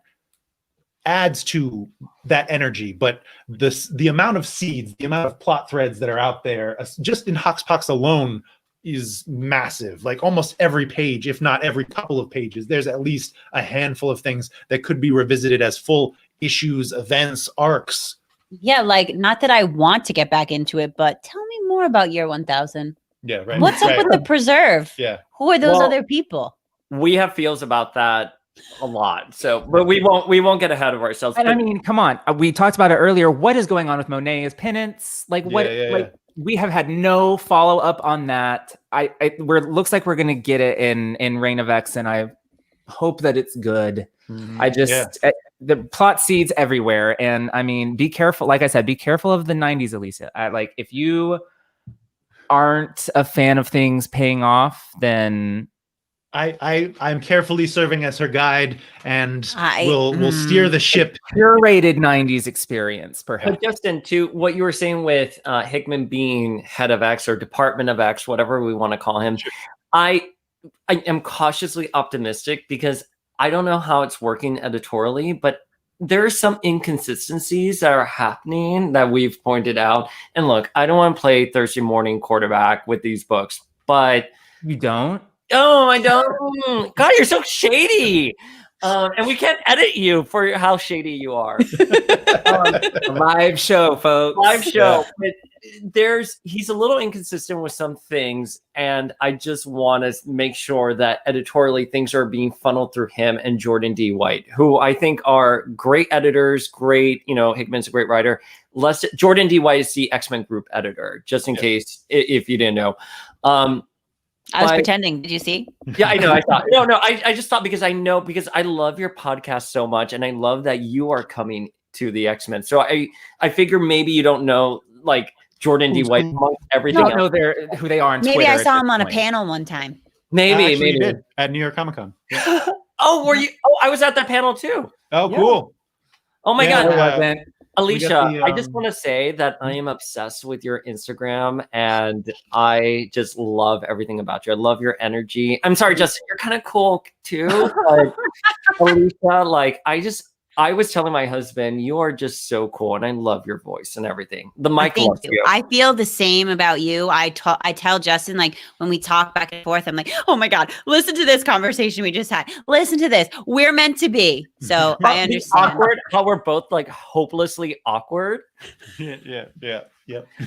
adds to that energy. But the amount of seeds, the amount of plot threads that are out there, just in Hoxpox alone, is massive. Like almost every page, if not every couple of pages, there's at least a handful of things that could be revisited as full issues, events, arcs. Yeah, like not that I want to get back into it, but tell me more about Year 1000. Yeah, right. What's up with the preserve? Yeah. Who are those other people? We have feels about that a lot. So, but we won't get ahead of ourselves. And I mean, come on. We talked about it earlier. What is going on with Monet's penance? Like what we have had no follow up on that. Looks like we're gonna get it in Reign of X, and I hope that it's good. I just the plot seeds everywhere, and I mean, be careful. Like I said, be careful of the '90s, Alicia. Like if you aren't a fan of things paying off, then I'm carefully serving as her guide, and we'll steer the ship. Curated '90s experience, perhaps. But Justin, to what you were saying with Hickman being head of X or Department of X, whatever we want to call him, I am cautiously optimistic because I don't know how it's working editorially, but there are some inconsistencies that are happening that we've pointed out. And look, I don't want to play Thursday morning quarterback with these books, but you don't. Oh, I don't. God, you're so shady. And we can't edit you for how shady you are. Live show, folks. Live show. But he's a little inconsistent with some things, and I just want to make sure that editorially things are being funneled through him and Jordan D. White, who I think are great editors. Great, Hickman's a great writer. Jordan D. White is the X-Men group editor, just in case if you didn't know. I was pretending. Did you see? Yeah, I know. I thought. No. I just thought because I love your podcast so much, and I love that you are coming to the X-Men. So I figure maybe you don't know like Jordan D. White amongst everything. I don't know who they are on Maybe Twitter. I saw him on a panel one time. Maybe you did at New York Comic Con. Yeah. Oh, were you? Oh, I was at that panel too. Oh, cool. Oh my God. Alicia, the, I just want to say that I am obsessed with your Instagram, and I just love everything about you. I love your energy. I'm sorry, Justin, you're kind of cool too. But Alicia, like I was telling my husband, you are just so cool, and I love your voice and everything. The mic loves you. I feel the same about you. I tell Justin, like when we talk back and forth, I'm like, oh my God, listen to this conversation we just had. Listen to this. We're meant to be. So I understand. Awkward, how we're both like hopelessly awkward. Yeah.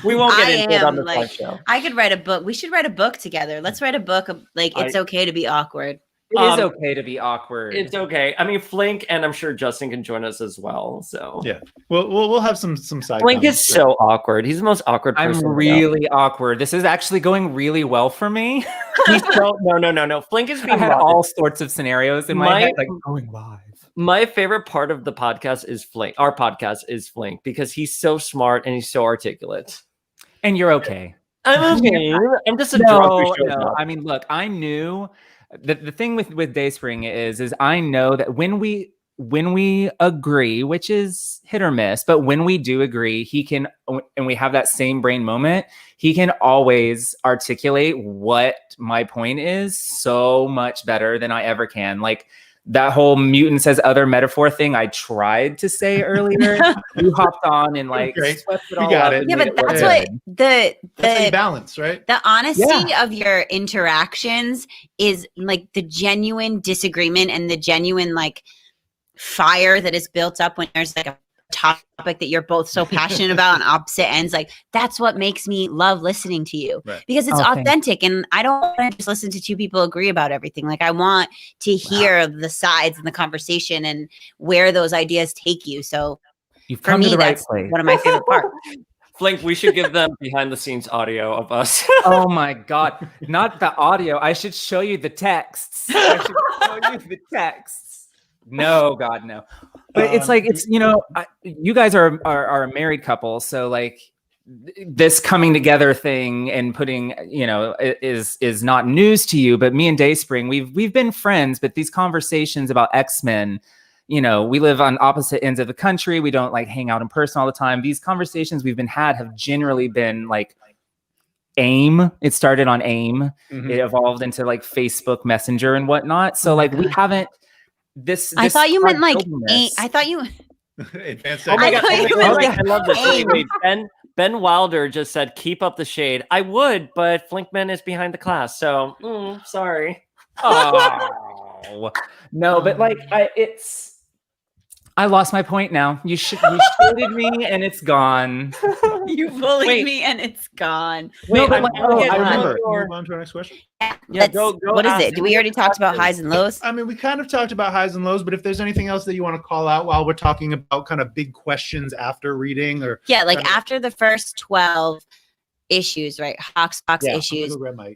We won't get into it on the front show. I could write a book. We should write a book together. Let's write a book of like it's okay to be awkward. It is okay to be awkward. It's okay. I mean, Flink, and I'm sure Justin can join us as well. So yeah, we'll have some side. Flink is so awkward. He's the most awkward person. I'm really awkward. This is actually going really well for me. No. Flink is being. I had all sorts of scenarios in my head, like going live. My favorite part of the podcast is Flink. Our podcast is Flink because he's so smart and he's so articulate. And you're okay. I'm okay. I'm just a drunk. No. I mean, look, I knew. The thing with Dayspring is I know that when we agree, which is hit or miss, but when we do agree, he can, and we have that same brain moment, he can always articulate what my point is so much better than I ever can. Like that whole mutant says other metaphor thing I tried to say earlier. You hopped on and like swept it all up. Yeah, but that's what that's how you balance, right? The honesty of your interactions is like the genuine disagreement and the genuine like fire that is built up when there's like a topic that you're both so passionate about on opposite ends. Like that's what makes me love listening to you because it's authentic, and I don't want to just listen to two people agree about everything. Like I want to hear the sides in the conversation and where those ideas take you. So you've come to the right place. One of my favorite parts. Flink, we should give them behind the scenes audio of us. Oh my God. Not the audio. I should show you the texts. I should show you the texts. No, God, no. But it's like it's you guys are a married couple, so like this coming together thing and putting is not news to you. But me and Dayspring, we've been friends, but these conversations about X-Men, we live on opposite ends of the country. We don't like hang out in person all the time. These conversations we've had have generally been like AIM. It started on AIM. Mhm. It evolved into like Facebook Messenger and whatnot. So like we haven't this. I thought you meant like this. I thought you. Advanced Oh my I god! thought Oh my you God, meant wait, like I love this. aim. Wait, Ben Wilder just said, "Keep up the shade." I would, but Flinkman is behind the class, so sorry. Oh no, but like I lost my point now. You shooted me and it's gone. You bullied Wait. me and it's gone. No, but I'm like, gonna get I some of remember. your- Move on to our next question. Yeah, go What is ask it? Do we already talked about highs and lows? I mean, we kind of talked about highs and lows, but if there's anything else that you want to call out while we're talking about kind of big questions after reading, or Yeah, like kinda- after the first 12 issues, right? Hoxpox I'm gonna issues. go grab my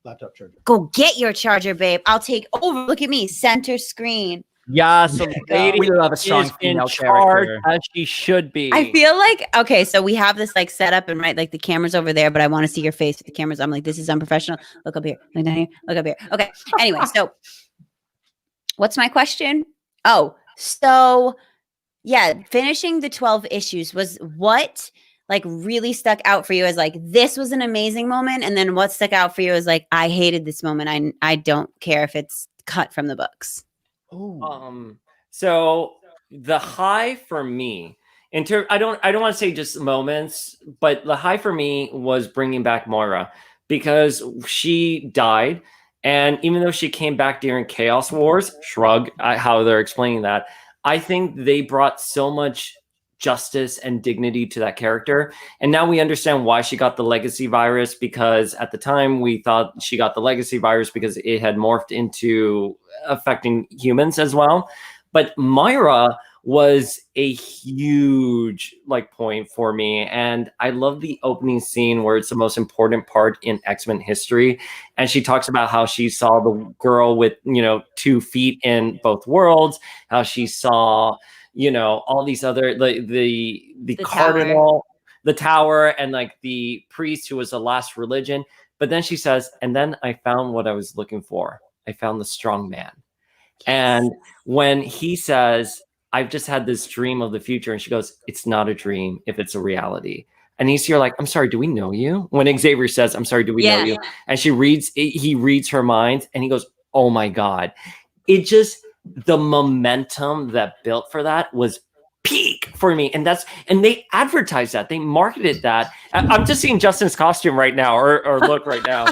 laptop charger. Go get your charger, babe. I'll take over. Look at me, center screen. Yeah, so the lady We love a strong is in female charge character. as she should be. I feel like okay, so we have this like set up and right, like the camera's over there, but I want to see your face with the cameras. I'm like, this is unprofessional. Look up here, look down here, look up here. Okay. Anyway, so what's my question? Oh, so yeah, finishing the 12 issues was what like really stuck out for you as like this was an amazing moment, and then what stuck out for you is like I hated this moment. I don't care if it's cut from the books. So the high for me, I don't want to say just moments, but the high for me was bringing back Moira because she died, and even though she came back during Chaos Wars, shrug how they're explaining that, I think they brought so much justice and dignity to that character, and now we understand why she got the legacy virus, because at the time we thought she got the legacy virus because it had morphed into affecting humans as well. But Moira was a huge like point for me, and I love the opening scene where it's the most important part in X-Men history, and she talks about how she saw the girl with 2 feet in both worlds, how she saw all these other the cardinal, the tower, and like the priest who was the last religion. But then she says, and then I found what I was looking for. I found the strong man. And when he says, I've just had this dream of the future, and she goes, it's not a dream if it's a reality. And he's here like, I'm sorry, do we know you? When Xavier says, I'm sorry, do we know you? And he reads her mind, and he goes, oh my God. It just, the momentum that built for that was peak for me. And they advertised that, they marketed that. I'm just seeing Justin's costume right now, or look right now.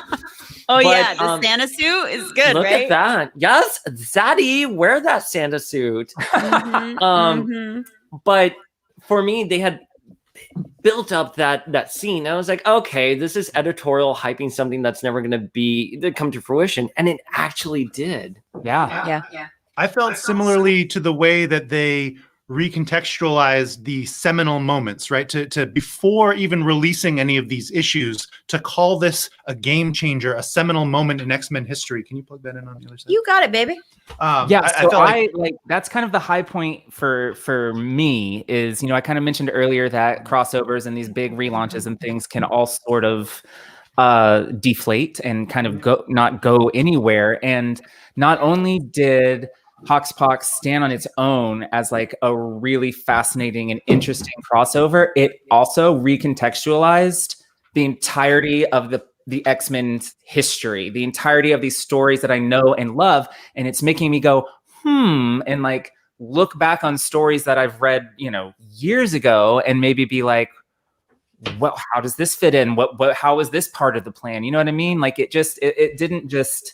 Oh But, yeah, the Santa suit is good, look right? at that. Yes, Zaddy, wear that Santa suit. But for me, they had built up that scene. I was like, okay, this is editorial hyping something that's never going to come to fruition, and it actually did. Yeah. I felt similarly to the way that they recontextualized the seminal moments, right? To before even releasing any of these issues, to call this a game changer, a seminal moment in X-Men history. Can you plug that in on the other side? You got it, baby. Yeah, I so felt like that's kind of the high point for me is, I kind of mentioned earlier that crossovers and these big relaunches and things can all sort of deflate and kind of not go anywhere. And not only did Hoxpox stand on its own as like a really fascinating and interesting crossover, it also recontextualized the entirety of the X-Men's history, the entirety of these stories that I know and love. And it's making me go, and like look back on stories that I've read, years ago, and maybe be like, well, how does this fit in? How is this part of the plan? You know what I mean? Like it didn't just.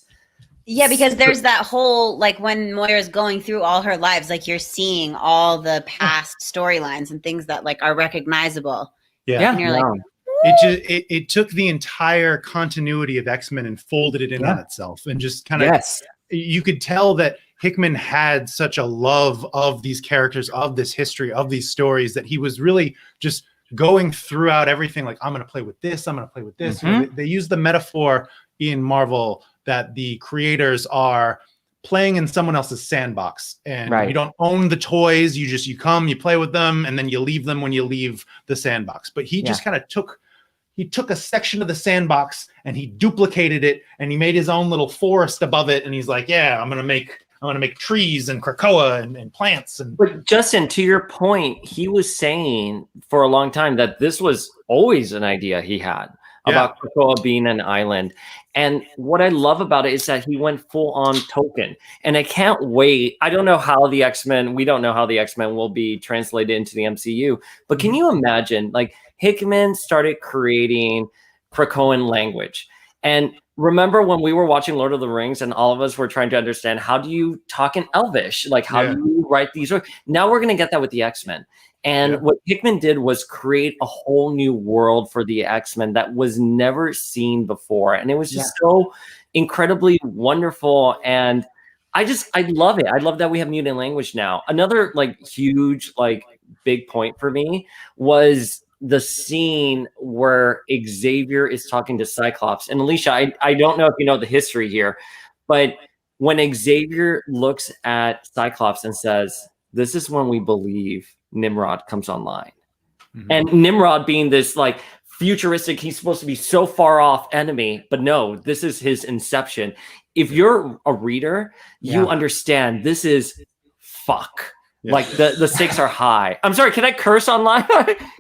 Yeah, because there's that whole like when Moira's going through all her lives, like you're seeing all the past storylines and things that like are recognizable. Yeah. And you're like, It took the entire continuity of X-Men and folded it in on itself, and just kind of you could tell that Hickman had such a love of these characters, of this history, of these stories, that he was really just going throughout everything. Like, I'm going to play with this. I'm going to play with this. They use the metaphor in Marvel that the creators are playing in someone else's sandbox, and Right. you don't own the toys. You come, you play with them, and then you leave them when you leave the sandbox. But he just kind of took a section of the sandbox and he duplicated it, and he made his own little forest above it. And he's like, yeah, I'm gonna make trees and krakoa and plants. And But Justin, to your point, he was saying for a long time that this was always an idea he had about Krakoa being an island. And what I love about it is that he went full on Tolkien. And I can't wait. I don't know how we don't know how the X-Men will be translated into the MCU. But can you imagine, like, Hickman started creating Krakoan language. And remember when we were watching Lord of the Rings and all of us were trying to understand, how do you talk in Elvish? Like, how do you write these words? Now we're going to get that with the X-Men. And what Hickman did was create a whole new world for the X-Men that was never seen before. And it was just so incredibly wonderful. And I love it. I love that we have mutant language now. Another like huge, like big point for me was the scene where Xavier is talking to Cyclops. And Alicia, I don't know if you know the history here, but when Xavier looks at Cyclops and says, "This is when we believe Nimrod comes online." Mm-hmm. And Nimrod being this like futuristic, he's supposed to be so far off enemy, but no, this is his inception. If you're a reader, you understand this is fuck. Yeah. Like the stakes are high. I'm sorry. Can I curse online?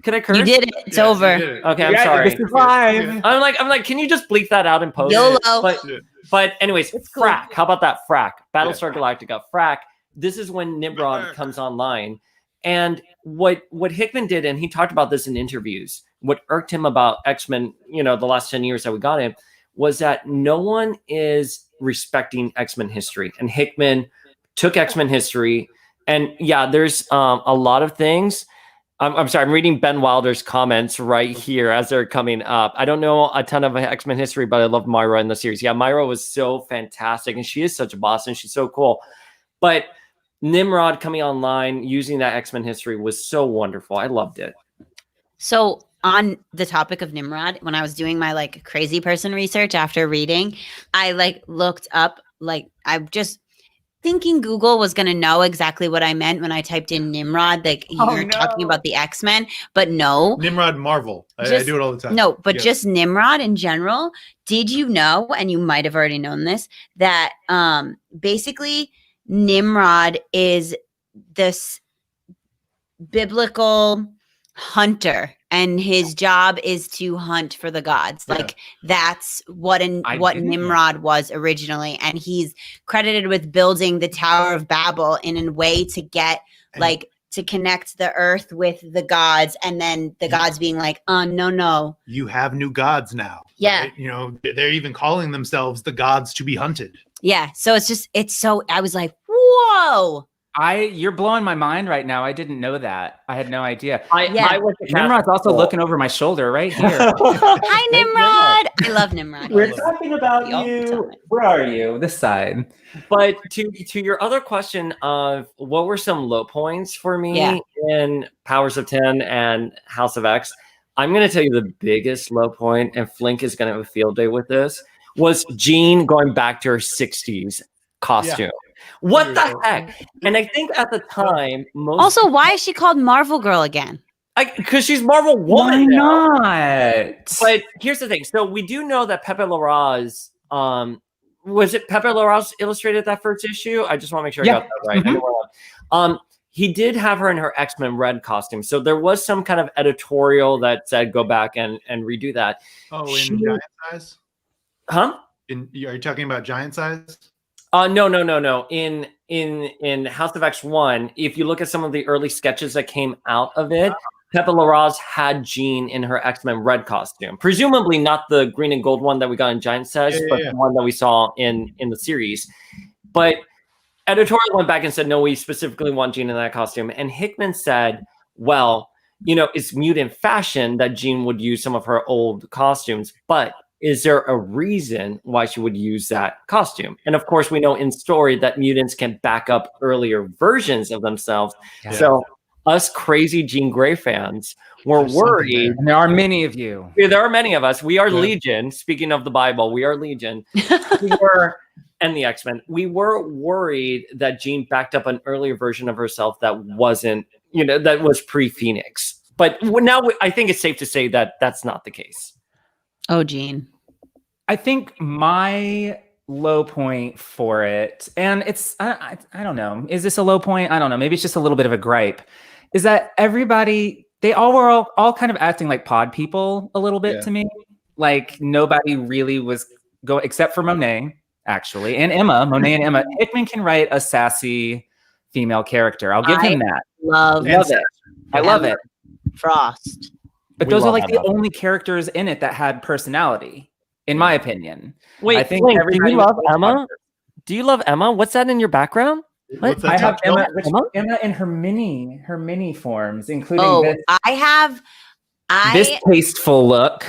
Can I curse? You did it. It's over. Okay, I'm sorry. This is live. I'm like, can you just bleep that out and post YOLO. it? But anyways, frack. How about that? Frack. Battlestar Galactica. Frack. This is when Nimrod comes online. And what Hickman did, and he talked about this in interviews, what irked him about X-Men, the last 10 years that we got him, was that no one is respecting X-Men history. And Hickman took X-Men history. And there's a lot of things. I'm sorry, I'm reading Ben Wilder's comments right here as they're coming up. I don't know a ton of X-Men history, but I love Myra in the series. Yeah, Myra was so fantastic, and she is such a boss, and she's so cool. But Nimrod coming online, using that X-Men history was so wonderful. I loved it. So on the topic of Nimrod, when I was doing my like crazy person research after reading, I like looked up, like I just thinking Google was going to know exactly what I meant when I typed in Nimrod, like you're talking about the X-Men, but no. Nimrod Marvel. I do it all the time. No, but just Nimrod in general. Did you know, and you might have already known this, that basically Nimrod is this biblical hunter, and his job is to hunt for the gods. Like that's what Nimrod was originally, and he's credited with building the Tower of Babel in a way to get to connect the earth with the gods, and then the gods being like, no, you have new gods now. Right? They're even calling themselves the gods to be hunted. So I was like, whoa. You're blowing my mind right now. I didn't know that. I had no idea. Nimrod's also looking over my shoulder right here. Hi, Nimrod. I love Nimrod. We're talking about you. Where are you? This side. But to your other question of what were some low points for me in Powers of 10 and House of X, I'm going to tell you the biggest low point, and Flink is going to have a field day with this, was Jean going back to her 60s costume. Yeah. What the heck? And I think at the time, also, why is she called Marvel Girl again? Because she's Marvel Woman. Why not? But here's the thing. So we do know that Pepe Larraz, was it Pepe Larraz illustrated that first issue? I just want to make sure I got that right. Mm-hmm. He did have her in her X-Men Red costume. So there was some kind of editorial that said go back and redo that. Oh, in giant size? Huh? Are you talking about giant size? No. In House of X1, if you look at some of the early sketches that came out of it, Pepe Larraz had Jean in her X-Men Red costume. Presumably not the green and gold one that we got in Giant Size, but the one that we saw in the series. But editorial went back and said, no, we specifically want Jean in that costume. And Hickman said, well, it's mutant fashion that Jean would use some of her old costumes, but is there a reason why she would use that costume? And of course, we know in story that mutants can back up earlier versions of themselves. Yeah. So us crazy Jean Grey fans were worried. And there are many of you. Yeah, there are many of us. We are Legion. Speaking of the Bible, we are Legion. and the X-Men, we were worried that Jean backed up an earlier version of herself that wasn't, that was pre-Phoenix. But now I think it's safe to say that that's not the case. Oh, Jean. I think my low point for it, and it's, I don't know, is this a low point? I don't know. Maybe it's just a little bit of a gripe, is that everybody, they all were all kind of acting like pod people a little bit to me. Like nobody really was going, except for Monet, actually, and Emma. Monet and Emma. Hickman can write a sassy female character. I'll give him that. Love it. I love it. Frost. But those are like the only characters in it that had personality, in my opinion. Wait, I think do you love Emma? Do you love Emma? What's that in your background? What's that? I have Emma in her mini forms, including this. This tasteful look.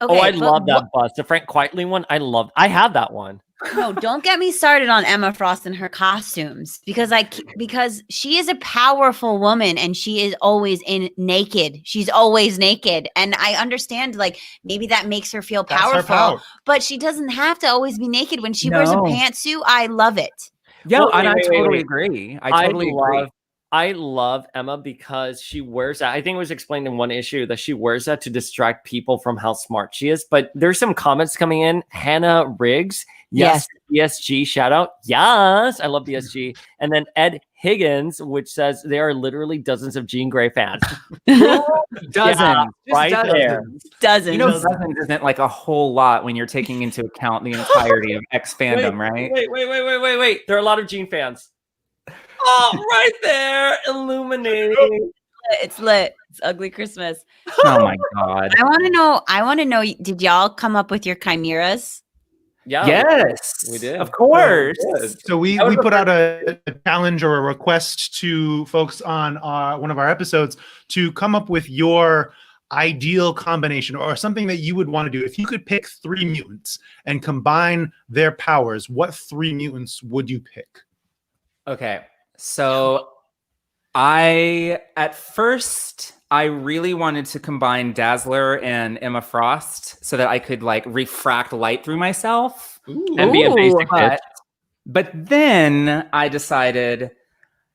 Okay, I love that bust. The Frank Quitely one. I have that one. No, don't get me started on Emma Frost and her costumes because she is a powerful woman and she is always naked. She's always naked. And I understand like maybe that makes her feel powerful, but she doesn't have to always be naked when she wears a pantsuit. I love it. Yeah, I totally agree. I totally agree. I love Emma because she wears that. I think it was explained in one issue that she wears that to distract people from how smart she is. But there's some comments coming in. Hannah Riggs. Yes. BSG shout out. Yes. I love BSG. And then Ed Higgins, which says there are literally dozens of Jean Grey fans. Dozens. Yeah, right dozens. there. Dozens. Dozens isn't like a whole lot when you're taking into account the entirety of X fandom, right? Wait. There are a lot of Jean fans. Oh, right there. Illuminating. It's lit. It's ugly Christmas. Oh my God. I want to know, did y'all come up with your chimeras? Yeah. Yes. We did. Of course. So we put out a challenge or a request to folks on one of our episodes to come up with your ideal combination or something that you would want to do. If you could pick 3 mutants and combine their powers, what 3 mutants would you pick? Okay. So at first I really wanted to combine Dazzler and Emma Frost so that I could like refract light through myself and be a basic bitch. But then I decided,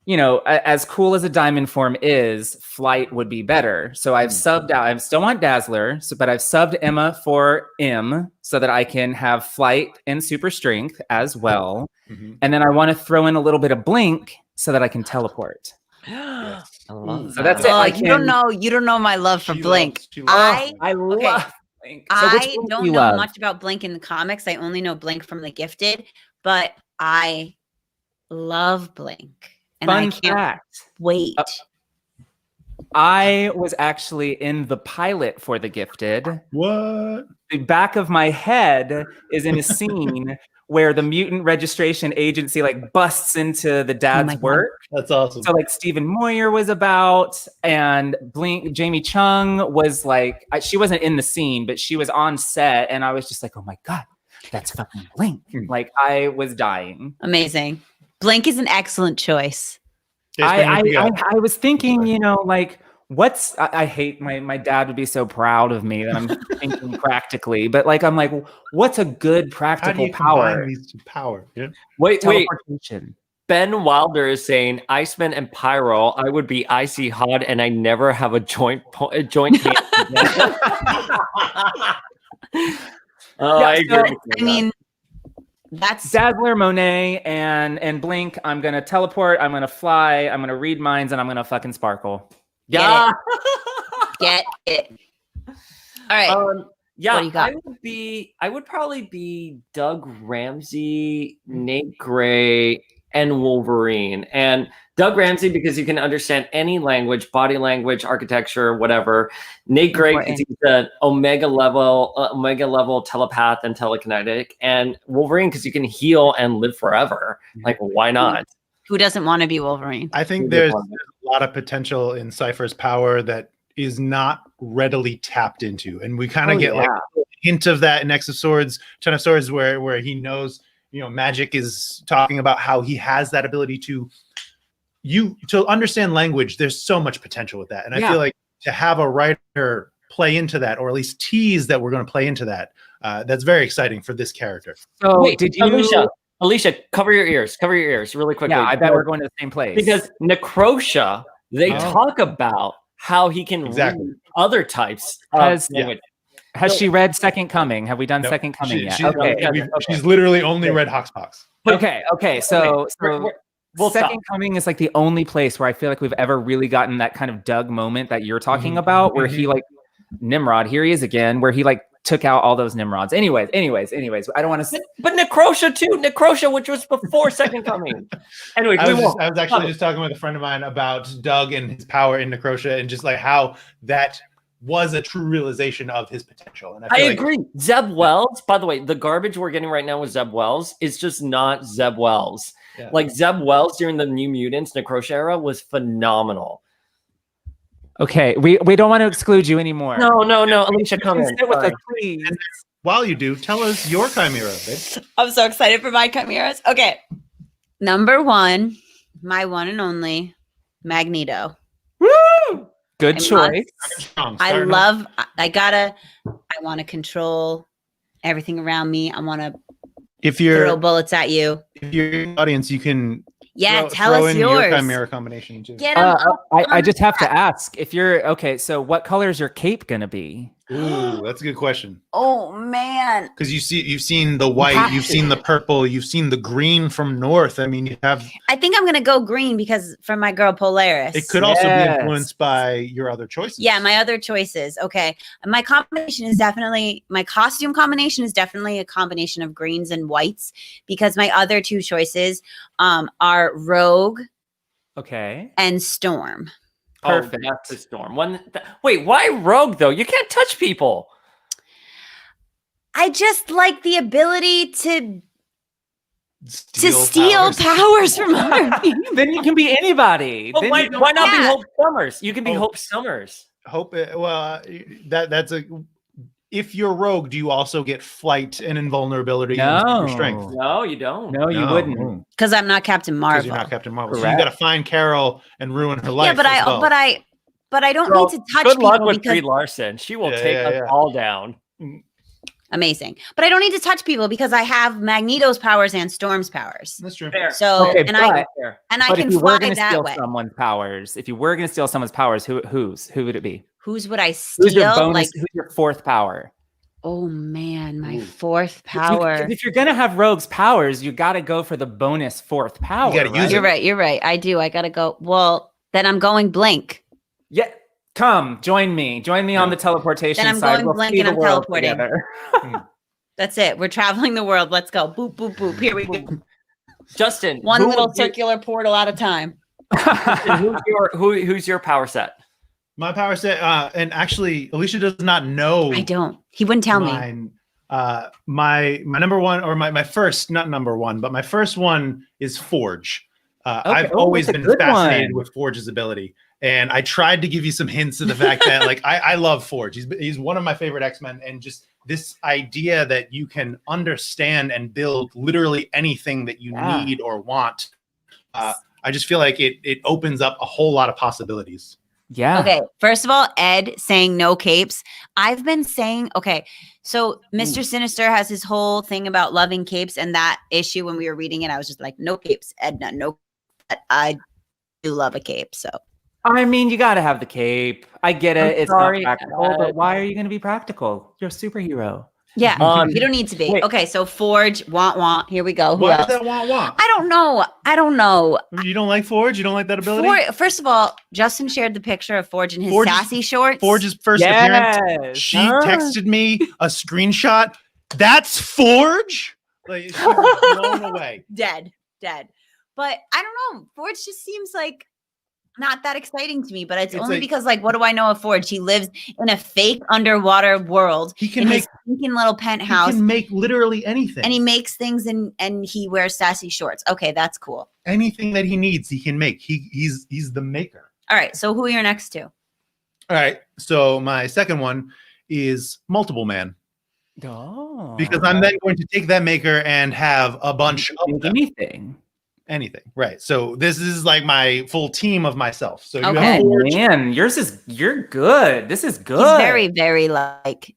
as cool as a diamond form is, flight would be better. So I've subbed out. I still want Dazzler, but I've subbed Emma for M so that I can have flight and super strength as well. Mm-hmm. And then I want to throw in a little bit of blink so that I can teleport. I love that. So that's it. You don't know my love for Blink. I love Blink. So I don't know much about Blink in the comics. I only know Blink from The Gifted, but I love Blink. And I can't wait. I was actually in the pilot for The Gifted. What? The back of my head is in a scene where the mutant registration agency like busts into the dad's work. That's awesome. So like Stephen Moyer was about, and Jamie Chung was like, she wasn't in the scene, but she was on set, and I was just like, oh my God, that's fucking Blink. Like I was dying. Amazing. Blink is an excellent choice. I was thinking, like I hate my dad would be so proud of me that I'm thinking practically, but like I'm like, what's a good practical power? These 2 power. Yeah. Wait. Ben Wilder is saying Iceman and Pyro. I would be icy hot, and I never have a joint hand. I agree. I mean, that's Dazzler, Monet, and Blink. I'm gonna teleport. I'm gonna fly. I'm gonna read minds, and I'm gonna fucking sparkle. Yeah. Get it. All right. Yeah, what do you got? I would probably be Doug Ramsey, Nate Gray, and Wolverine. And Doug Ramsey because you can understand any language, body language, architecture, whatever. Nate Gray because he's an omega level telepath and telekinetic, and Wolverine because you can heal and live forever. Like, why not? Who doesn't want to be Wolverine? I think there's a lot of potential in Cypher's power that is not readily tapped into, and we kind of get like a hint of that in X of Swords, Ten of Swords, where he knows, Magic is talking about how he has that ability to understand language. There's so much potential with that, and I feel like to have a writer play into that, or at least tease that we're going to play into that, that's very exciting for this character. So, did you? Alicia, cover your ears really quickly. Yeah, I bet we're going to the same place. Because Necrotia, they Oh. talk about how he can Exactly. read other types Has- of language. Has she read Second Coming? Have we done No, Second Coming yet? She, Okay. She's literally only read Hoxpox. Okay. So We'll Second stop. Coming is like the only place where I feel like we've ever really gotten that kind of Doug moment that you're talking about, where he like Nimrod. Here he is again, where he like took out all those Nimrods. Anyways. I don't want to. But Necrotia too. Necrotia, which was before Second Coming. Anyway, I we was won't. actually just talking with a friend of mine about Doug and his power in Necrotia, and just like how that was a true realization of his potential. And I feel like agree. Zeb Wells, by the way, the garbage we're getting right now with Zeb Wells is just not Zeb Wells. Yeah. Like Zeb Wells during the New Mutants Necrotia era was phenomenal. Okay, we don't want to exclude you anymore. No, Alicia, come in. Sit with us, Sorry. please. while you do, tell us your chimera, babe. I'm so excited for my chimeras. Okay. Number 1, my one and only Magneto. Woo! Good I choice. Strong, I starting love, I want to control everything around me. I want to If throw you're bullets at you. in the audience, you can Yeah, tell throw us in yours. your chimera combination too. Get 'em up I on just have to track. ask if you're okay. So, what color is your cape gonna be? Ooh, that's a good question. Oh man. Because you've seen the white, you've seen the purple, you've seen the green from North. I mean, you have. I think I'm gonna go green because for my girl Polaris. It could also be Yes. influenced by your other choices. Yeah, my other choices. Okay. My combination is definitely, my costume combination is definitely a combination of greens and whites because my other 2 choices are Rogue Okay. and Storm. Perfect. Oh, that's the storm. Wait, why Rogue though? You can't touch people. I just like the ability to powers. steal powers from other people. Then you can be anybody. Well, Then why you don't- not be Yeah. Hope Summers? You can be Oh. Hope Summers. Hope. That's a. If you're Rogue, do you also get flight and invulnerability and super strength? No, you don't. No, you No. wouldn't. Because I'm not Captain Because Marvel. you're not Captain Marvel. So Correct. you got to find Carol and ruin her life. Yeah, but as well. I don't Girl, need to touch Good luck people with Brie because Larson. She will Yeah, take yeah, us yeah. all down. amazing. But I don't need to touch people because I have Magneto's powers and Storm's powers. That's true. Fair. So Okay, and I but- and I But can if you fly were going to that steal way. someone's powers, who would it be? Whose would I Who's your steal? bonus? Like, Who's your 4th power? oh man, my Ooh. 4th power. If you're gonna have Rogue's powers, you got to go for the bonus 4th power. gotta use right? You're right. I do. I gotta go. Well, then I'm going Blink. Yeah. Come, join me. Join me on the teleportation Then I'm side. going We'll blank see and the I'm world teleporting. together. That's it. We're traveling the world. Let's go. Boop, boop, boop. Here we go. Justin, One who little would you- circular portal at a time. who's your power set? My power set, and actually, Alicia does not know. I don't. He wouldn't tell me. mine. My number one, or my first, not number one, but my first one is Forge. I've Oh, always that's a been good fascinated one. with Forge's ability, and I tried to give you some hints of the fact that, like, I love Forge. He's one of my favorite X-Men, and just this idea that you can understand and build literally anything that you Yeah. need or want. I just feel like it opens up a whole lot of possibilities. Yeah. Okay, first of all, Ed saying no capes. I've been saying, okay, so Mr. Sinister has his whole thing about loving capes, and that issue when we were reading it, I was just like, no capes, Edna, no. I do love a cape, so. I mean, you got to have the cape. I get it. I'm It's sorry, not practical, Ed. but why are you going to be practical? You're a superhero. Yeah, Um, you don't need to be. wait. Okay, so Forge, want. Here we go. Who Why else? is that want? I don't know. You don't like Forge? You don't like that ability? First of all, Justin shared the picture of Forge in his Forge is- sassy shorts. Forge's first appearance. Yes. She texted me a screenshot. That's Forge. Like, she was blown away. dead. But I don't know. Forge just seems like not that exciting to me. But it's only like- because, like, what do I know of Forge? He lives in a fake underwater world He can in make his stinking little he penthouse, can make literally anything. and he makes things and he wears sassy shorts. Okay, that's cool. Anything that he needs, he can make. He's the maker. All right. So who are you next to? All right. So my second one is Multiple Man, Oh. because I'm then going to take that maker and have a bunch of Do them. anything. Right. So this is like my full team of myself. So you Okay. have Oh Forge. man, you're good. This is good. He's very, very like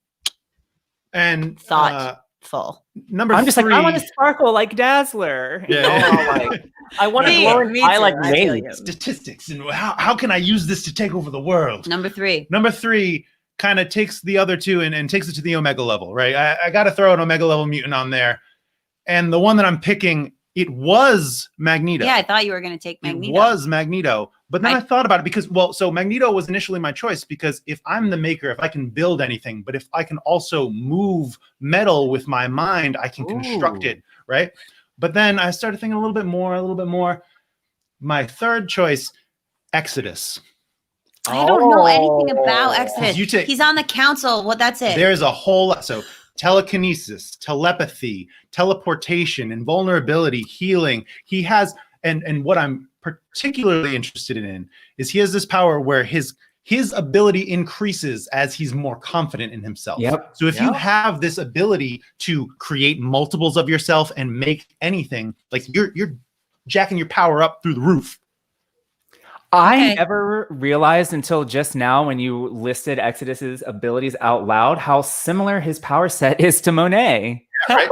And Thought. full. Number I'm just three. like, I want to sparkle like Dazzler. Yeah. Oh, like, I want to Me- glow in me eye too. like I feel Nate. you. Statistics and how can I use this to take over the world? Number 3. Number 3 kind of takes the other two and takes it to the Omega level, right? I got to throw an Omega level mutant on there. And the one that I'm picking, it was Magneto. Yeah, I thought you were going to take Magneto. It was Magneto. But then I thought about it because, so Magneto was initially my choice because if I'm the maker, if I can build anything, but if I can also move metal with my mind, I can construct it, right? But then I started thinking a little bit more. My third choice, Exodus. I don't know anything about Exodus. He's on the council. What? That's it. There's a whole lot. So telekinesis, telepathy, teleportation, invulnerability, healing. He has, and what I'm particularly interested in is he has this power where his ability increases as he's more confident in himself. Yep. So if you have this ability to create multiples of yourself and make anything, like you're jacking your power up through the roof. I never realized until just now when you listed Exodus's abilities out loud how similar his power set is to Monet. Right?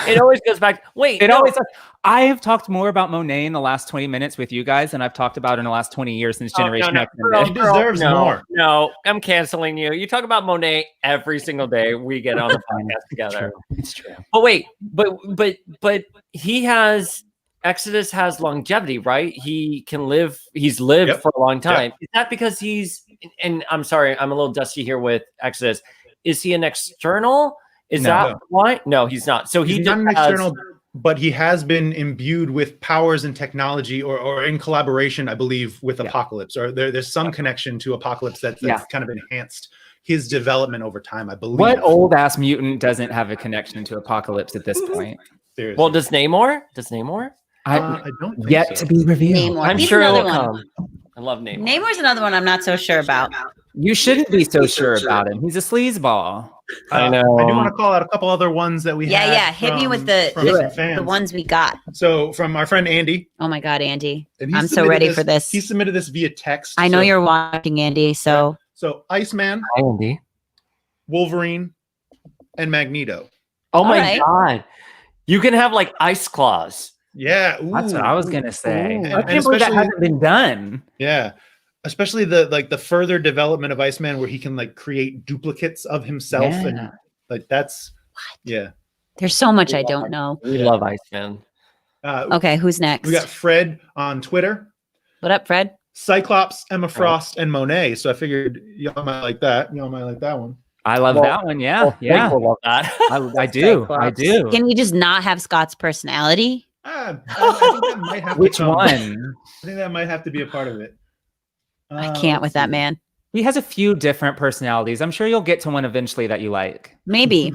It always goes back. Wait, always. I have talked more about Monet in the last 20 minutes with you guys than I've talked about in the last 20 years since Generation X. He deserves more. No, I'm canceling you. You talk about Monet every single day we get on the podcast together. It's true. But wait, but he has. Exodus has longevity, right? He can live. He's lived for a long time. Is that because he's? And I'm sorry, I'm a little dusty here with Exodus. Is he an external? Is that why? No, he's not. So he's not an external, but he has been imbued with powers and technology, or in collaboration, I believe, with Apocalypse. Or there's some connection to Apocalypse that's kind of enhanced his development over time, I believe. What old ass mutant doesn't have a connection to Apocalypse at this point? Seriously. Well, does Namor? I don't think yet so. to be revealed. Namor. I'm He's sure another it'll one. come. I love Namor. Namor's another one I'm not so sure about. You shouldn't be so sure about him. He's a sleazeball. I know. I do want to call out a couple other ones that we had. Yeah. Hit me with the ones we got. So from our friend Andy. Oh my God, Andy. And I'm so ready for this. He submitted this via text. I know you're watching, Andy. So Iceman, Hi, Andy. Wolverine, and Magneto. Oh my God. You can have like ice claws. Yeah. That's what I was gonna say. Ooh. I can't believe that hasn't been done. Yeah. Especially the further development of Iceman where he can like create duplicates of himself and like that's there's so much I don't know. We love Iceman. Okay, who's next? We got Fred on Twitter. What up, Fred? Cyclops, Emma Frost, and Monet. So I figured y'all might like that. Y'all might like that one. I love that one. Yeah. I love that. I do. I do. Can we just not have Scott's personality? I think that might have Which to come. one? I think that might have to be a part of it. I can't with that man. He has a few different personalities. I'm sure you'll get to one eventually that you like. Maybe.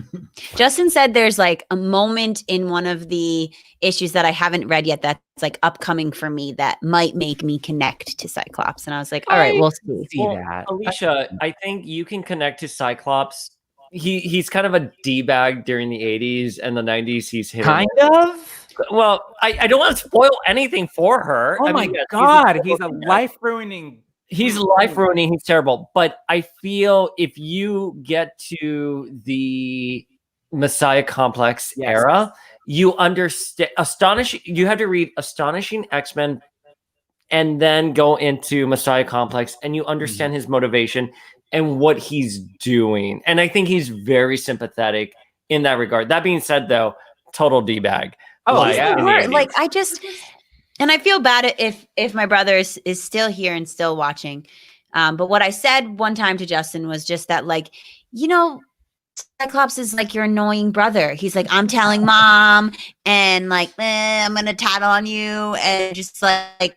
Justin said there's like a moment in one of the issues that I haven't read yet that's like upcoming for me that might make me connect to Cyclops. And I was like, all right, we'll see. That. Alicia, I think you can connect to Cyclops. He's kind of a D-bag during the 80s and the 90s. He's hit Kind of? Well, I don't want to spoil anything for her. Oh I my mean, God. He's a life-ruining. He's life-ruining. He's terrible. But I feel if you get to the Messiah Complex era, you understand. You have to read Astonishing X-Men and then go into Messiah Complex, and you understand his motivation and what he's doing. And I think he's very sympathetic in that regard. That being said, though, total D-bag. Oh, like I just, and I feel bad if my brother is still here and still watching. But what I said one time to Justin was just that, like, you know, Cyclops is like your annoying brother. He's like, I'm telling mom, and like, I'm gonna tattle on you, and just like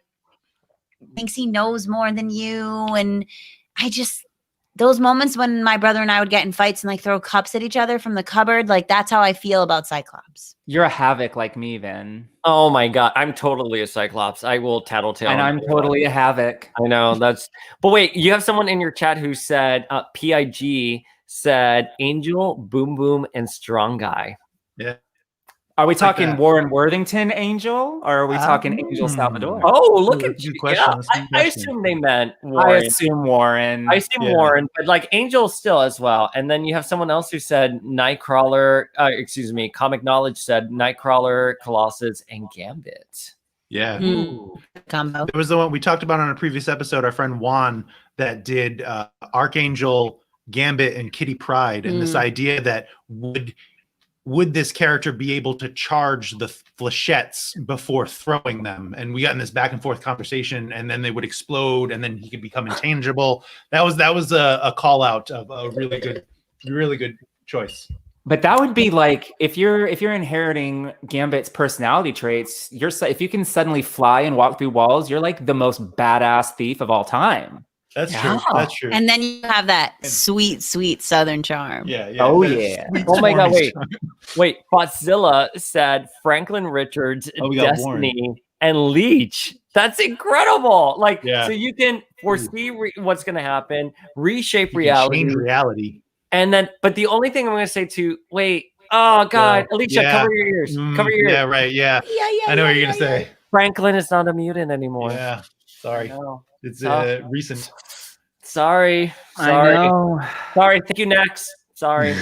thinks he knows more than you. And I just, those moments when my brother and I would get in fights and like throw cups at each other from the cupboard, like that's how I feel about Cyclops. You're a Havoc like me, then. Oh my God, I'm totally a Cyclops. I will tattletale. And I'm totally a Havoc. I know that's. But wait, you have someone in your chat who said PIG said Angel, Boom Boom, and Strong Guy. Yeah. Are we talking that. Warren Worthington Angel, or are we talking Angel Salvador? Oh, look Ooh, at good you. question. Yeah, That's a good I question. assume they meant I Warren. assume Warren. I assume Yeah. Warren, but like Angel still as well. And then you have someone else who said Nightcrawler. Excuse me. Comic Knowledge said Nightcrawler, Colossus, and Gambit. Yeah. Combo. There was the one we talked about on a previous episode, our friend Juan, that did Archangel, Gambit, and Kitty Pryde, and this idea that would this character be able to charge the flechettes before throwing them? And we got in this back and forth conversation, and then they would explode, and then he could become intangible. That was a call out of a really good choice. But that would be like if you're inheriting Gambit's personality traits, if you can suddenly fly and walk through walls, you're like the most badass thief of all time. That's true. That's true. And then you have that sweet Southern charm. Yeah. Oh, That yeah. sweet, Oh my God! swarmy Wait. Botzilla said Franklin Richards, Oh, we got Destiny, and Leech. That's incredible. Like, Yeah. so you can foresee what's going to happen, reshape You can reality, change reality. and then. But the only thing I'm going to say oh God, Alicia, Yeah. cover your ears. Cover your ears. Yeah, right. Yeah. I know what you're gonna say. Franklin is not a mutant anymore. Yeah. Sorry. No. It's Tough. recent. Sorry. I know. Sorry. Thank you. Next. Sorry.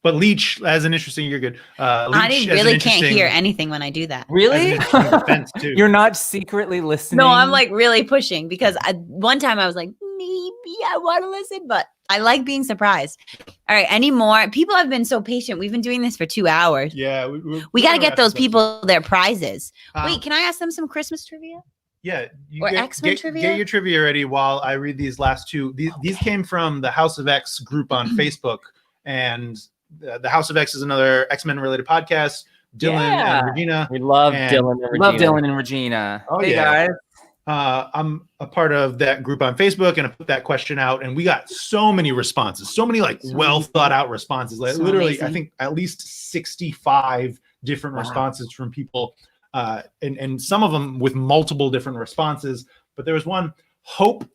But Leech as an interesting, you're good. Leech I as an really can't interesting- hear anything when I do that. as an Really? interesting defense, too. You're not secretly listening. No, I'm like really pushing because one time I was like, maybe I want to listen, but I like being surprised. All right, any more? People have been so patient. We've been doing this for 2 hours. Yeah. We got to get those people their prizes. Um, Wait, can I ask them some Christmas trivia? Yeah, you Or X-Men trivia? Get your trivia ready while I read these last two. These came from the House of X group on Facebook, and the House of X is another X-Men related podcast. Dylan Yeah. and Regina. We love And- Dylan and Regina. love Dylan and Regina. Oh, Hey yeah. guys. I'm a part of that group on Facebook, and I put that question out, and we got so many responses, so many like well thought out responses. Like So literally, amazing. I think at least 65 different responses from people, and some of them with multiple different responses. But there was one, Hope,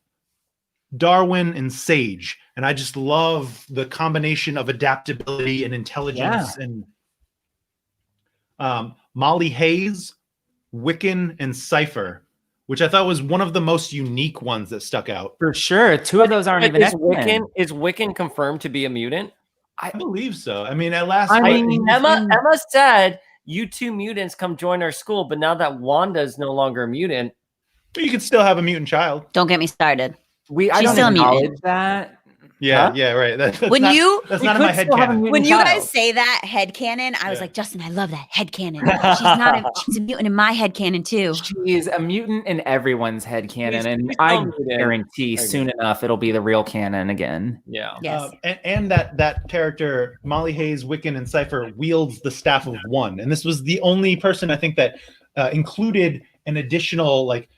Darwin, and Sage, and I just love the combination of adaptability and intelligence. And Molly Hayes, Wiccan, and Cypher, which I thought was one of the most unique ones that stuck out. For sure. Two of those aren't But even is X-Men. Wiccan confirmed to be a mutant? I believe so. I mean, at last, I what- mean, Emma said, "You two mutants come join our school," but now that Wanda is no longer a mutant, you could still have a mutant child. Don't get me started. I She's don't still a mutant. acknowledge that. Yeah, Huh? yeah, right. That's When not, you- that's We not in could my head still have a canon. mutant When you child. guys say that headcanon, I was Yeah. like, Justin, I love that headcanon. She's not she's a mutant in my headcanon too. She is a mutant in everyone's head canon, She's and still I a mutant. guarantee There you soon enough it'll be the real canon again. yeah. Yes. And that character, Molly Hayes, Wiccan, and Cypher wields the staff of one. And this was the only person I think that included an additional like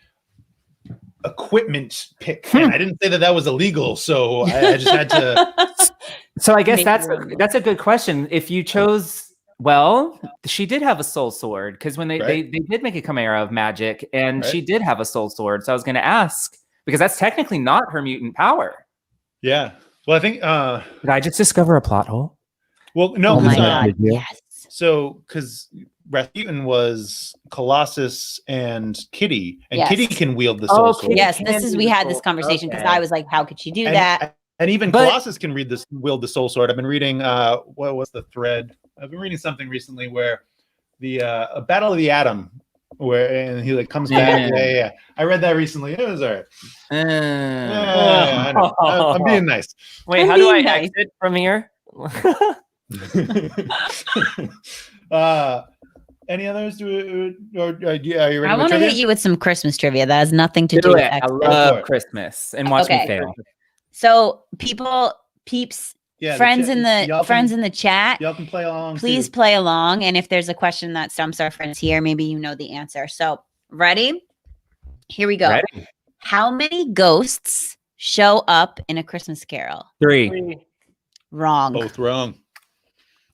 equipment pick. And I didn't say that was illegal, so I just had to. So I guess Make that's a good question. If you chose, well, she did have a soul sword because when they did make a chimera of magic, and Right. she did have a soul sword. So I was going to ask because that's technically not her mutant power. Yeah. Well, I think. Did I just discover a plot hole? Well, no. Oh my 'cause, god. yeah. Yes. So, because Rasputin was Colossus and Kitty, and Yes. Kitty can wield the soul Oh, sword. Kitty Yes, can this is do we the had this soul- conversation because okay. I was like, how could she do And, that? and even But- Colossus can wield the soul sword. I've been reading what was the thread? I've been reading something recently where the a Battle of the Atom, where and he like comes back. Yeah. I read that recently. It was all right. Yeah, I know. I'm being nice. Wait, I'm how do I being nice. exit from here? Any others? Are you ready? I with want to trivia? hit you with some Christmas trivia that has nothing to do Do with it. I X-Men. for love it. Christmas and watch Okay. me fail. So peeps, Yeah, friends chat- in the y'all friends can, in the chat, y'all can play along. please too. play along. And if there's a question that stumps our friends here, maybe you know the answer. So ready? Here we go. Ready? How many ghosts show up in A Christmas Carol? 3. Wrong. Both wrong.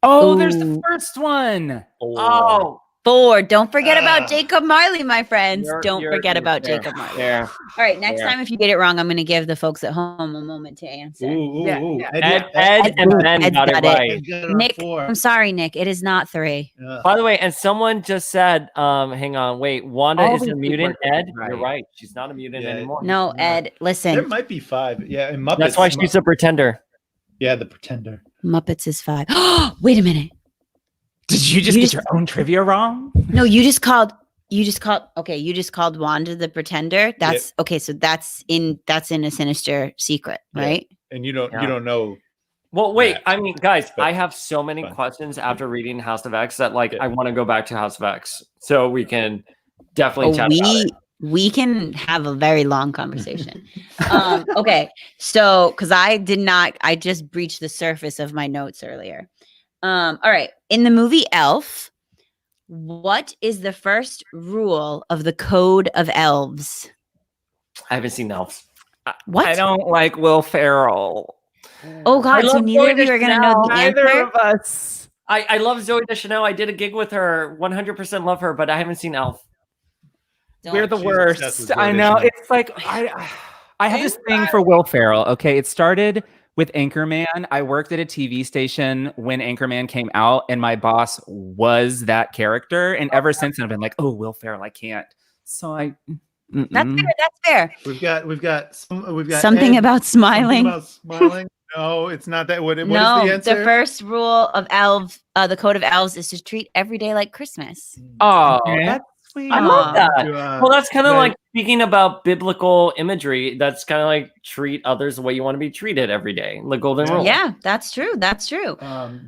Oh, there's the Ooh. first one. Oh, 4. Don't forget about Jacob Marley, my friends. Don't forget about there, Jacob Marley. there. All right, next time if you get it wrong, I'm going to give the folks at home a moment to answer. Ed and Ben Ed's got it got it. right. Nick, I'm sorry, Nick. It is not 3. By the way, and someone just said, hang on, wait, Wanda All is a these mutant. people are Ed, right. you're right. She's not a mutant anymore. No, Ed, There listen. might be 5. Yeah, and Muppets. That's why she's a pretender. Yeah, the pretender. Muppets is 5. Wait a minute. Did you just get your own trivia wrong? No, you just called Wanda the pretender. That's okay, so that's in a Sinister Secret, right? And you don't know. Well, wait. Yeah. I mean, guys, But- I have so many fine. questions after reading House of X that Yeah. I want to go back to House of X, so we can definitely chat about it. We can have a very long conversation. Okay, so because I just breached the surface of my notes earlier. All right, in the movie Elf, what is the first rule of the Code of Elves? I haven't seen Elves. What? I don't like Will Ferrell. Oh God! So love neither of Zoe you are gonna know the Neither answer. of us. I love Zoe Deschanel. I did a gig with her. 100% love her, but I haven't seen Elf. We're the She's obsessed worst. with Zoe I know. Deschanel. It's like I have this thing for Will Ferrell. Okay, it started with Anchorman. I worked at a TV station when Anchorman came out, and my boss was that character. And ever since then, I've been like, "Oh, Will Ferrell, I can't." So That's fair. That's fair. We've got Something Ed, about smiling. Something about smiling. No, it's not that. What is No, the answer? the first rule of Elves, the Code of Elves, is to treat every day like Christmas. Oh, Okay. that's sweet. I love that. To, Well, that's kind of but- like speaking about biblical imagery. That's kind of like treat others the way you want to be treated every day. The golden Yeah. rule. Yeah, that's true. That's true.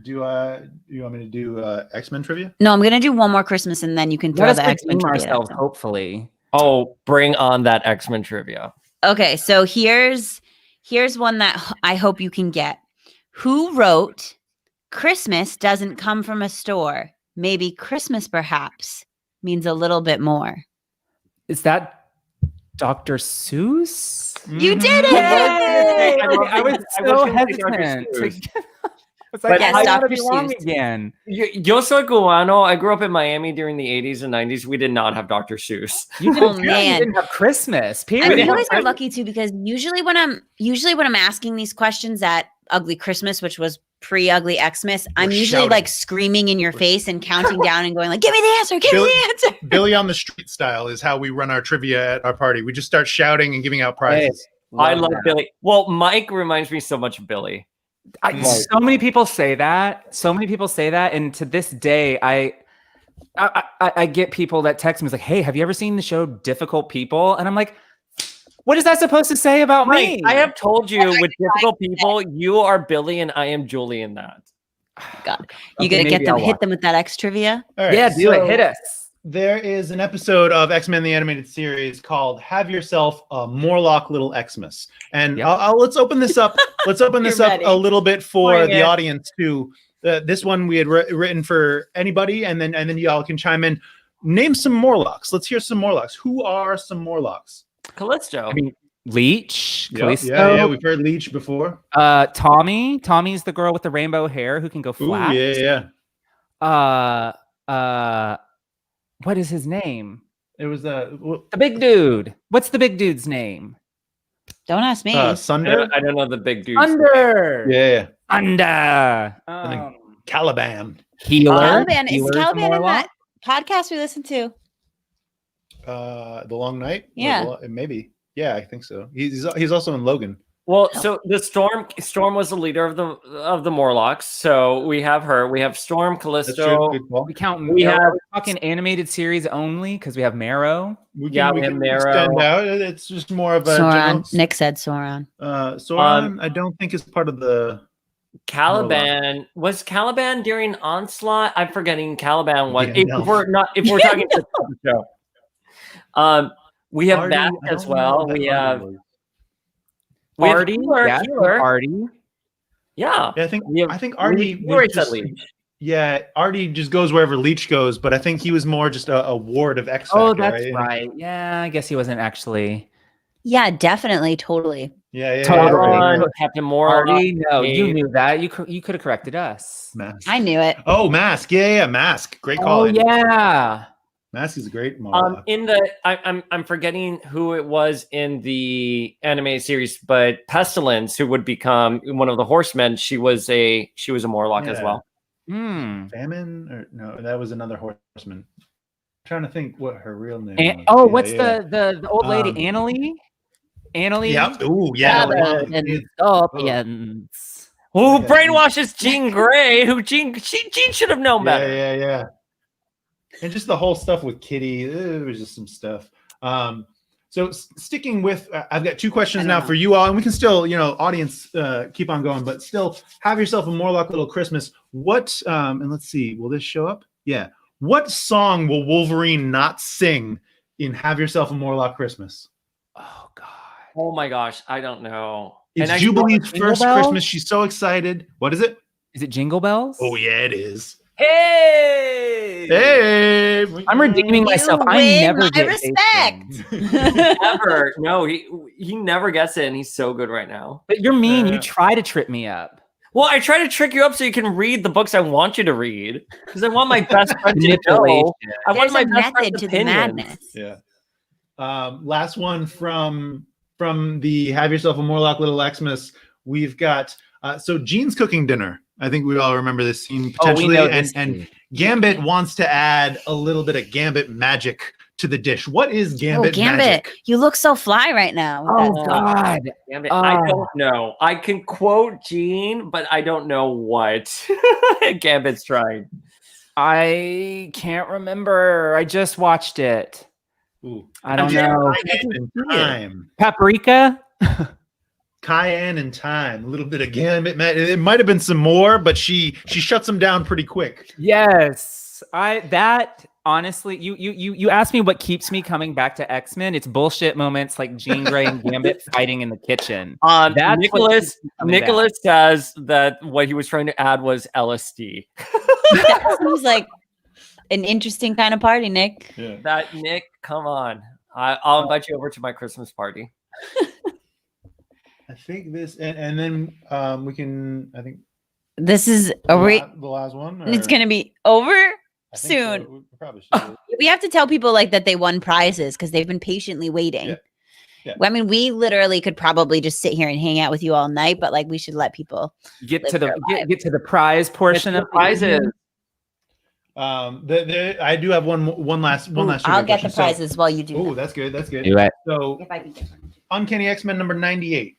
do you want me to do X-Men trivia? No, I'm gonna do one more Christmas, and then you can throw Let us the X-Men redeem trivia. ourselves, hopefully. Oh, bring on that X-Men trivia. Okay, so here's one that I hope you can get. Who wrote "Christmas doesn't come from a store"? Maybe Christmas, perhaps, means a little bit more. Is that Dr. Seuss? You did it! Yay! I love I was I so was gonna say Dr. hesitant. Seuss. It's like, Yes, I want to Dr. be wrong Seuss. again. Yo soy cubano. I grew up in Miami during the 80s and 90s. We did not have Dr. Seuss. You Oh, didn't, man. you didn't have Christmas, I period. mean, you guys are lucky too, because usually when I'm asking these questions at Ugly Christmas, which was pre-Ugly Xmas, I'm We're usually shouting. like screaming in your face and counting down and going like, "Give me the answer! Give me the answer!" Billy on the street style is how we run our trivia at our party. We just start shouting and giving out prizes. I love that. Billy. Well, Mike reminds me so much of Billy. So many people say that. So many people say that, and to this day, I get people that text me like, "Hey, have you ever seen the show Difficult People?" And I'm like, "What is that supposed to say about me?" Mike, I have told you with difficult people, you are Billy and I am Julie in that. God, you Okay, gonna get maybe them, I'll hit watch them with that X trivia? All right, Yeah, do so it. Hit us. There is an episode of X-Men the Animated Series called "Have Yourself a Morlock Little Xmas," and Yep. let's open this up. Let's open this You're up ready. a little bit for Bring the it. audience too. This one we had written for anybody, and then y'all can chime in. Name some Morlocks. Let's hear some Morlocks. Who are some Morlocks? Callisto. I mean, Leech, Yeah, Callisto, we've heard Leech before. Tommy. Tommy's the girl with the rainbow hair who can go Ooh, flat. yeah. What is his name? It was The big dude. What's the big dude's name? Don't ask me. Sunder. I don't know the big dudes. Thunder. Yeah, Thunder. Caliban. Healer. Caliban, is Healer's a Caliban in Morlock? that podcast we listened to? The Long Night. Yeah. Maybe. Yeah, I think so. He's also in Logan. Well, so the Storm was the leader of the Morlocks. So we have her. We have Storm, That's Callisto. true. Good call. We count. We have- we're talking animated series only because we have Marrow. We Yeah, can, we we have can Marrow. extend out. It's just more of a Sauron. general. Nick said Sauron. Sauron, I don't think is part of the. Caliban was Caliban during Onslaught. I'm forgetting Caliban was. Yeah, If we're talking about the show. We have Artie, that I don't as know well. who that We Artie have was. Artie. Healer, Yeah, Healer. Artie. Yeah. Yeah, I think We have- Artie. we already was said just, Leech. yeah, Artie just goes wherever Leech goes, but I think he was more just a ward of X. Oh, Factor, that's right. Yeah, I guess he wasn't actually. Yeah, definitely, totally. Yeah, Totally. Captain Morlock. Artie, no, you Dave. knew that. You could have corrected us. Mask. I knew it. Oh, Mask. Yeah, Mask. Great call. Oh Andy. yeah. Mask is a great Morlock. I'm forgetting who it was in the anime series, but Pestilence, who would become one of the Horsemen, she was a Morlock as Yeah. well. Famine? Or no, that was another horseman. I'm trying to think what her real name And, was. oh, Yeah, what's yeah. the old lady? Annalie? Annalie? Yep. Ooh, yeah. And scorpions. Who Yeah. brainwashes Jean Grey? Jean should have known better. Yeah. And just the whole stuff with Kitty, it was just some stuff. So sticking with, I've got two questions now for you all, and we can still, audience, keep on going, but still have yourself a Morlock little Christmas. What, and let's see, will this show up? Yeah. What song will Wolverine not sing in Have Yourself a Morlock Christmas? Oh God. Oh my gosh, I don't know. It's And Jubilee's first Bells? Christmas. She's so excited. What is it? Is it Jingle Bells? Oh yeah, it is. Hey, I'm redeeming myself. I win never my get respect. never. No, he never gets it, and he's so good right now. But you're mean. You try to trip me up. Well, I try to trick you up so you can read the books I want you to read because I want my best friend to Manipulation. know. I want There's my a best friend's method to the opinion. madness. Yeah. Last one from the Have Yourself a Morlock Little Xmas. We've got so Jean's cooking dinner. I think we all remember this scene potentially, and Gambit wants to add a little bit of Gambit magic to the dish. What is Gambit magic? You look so fly right now. with that stuff. God. Damn it. I don't know. I can quote Jean, but I don't know what Gambit's trying. I can't remember. I just watched it. Ooh. I don't know. Cayenne and thyme. Paprika? Cayenne and thyme. A little bit of Gambit magic. It might have been some more, but she shuts them down pretty quick. Yes. Honestly, you asked me what keeps me coming back to X-Men. It's bullshit moments like Jean Grey and Gambit fighting in the kitchen. That's Nicholas says that what he was trying to add was LSD. That seems like an interesting kind of party, Nick. Yeah. That Nick, come on. I'll invite you over to my Christmas party. I think this, and then we can. I think This is the last one. it's gonna be over I think soon. so. We probably should. We have to tell people that they won prizes because they've been patiently waiting. Yeah. Well, I mean, we literally could probably just sit here and hang out with you all night, but we should let people Get live to their lives. the prize portion of prizes. I do have one last. I'll trivia get the question. prizes while you do. Oh, that. that's good. That's good. Do it. So, If I can get one. Uncanny X-Men number 98.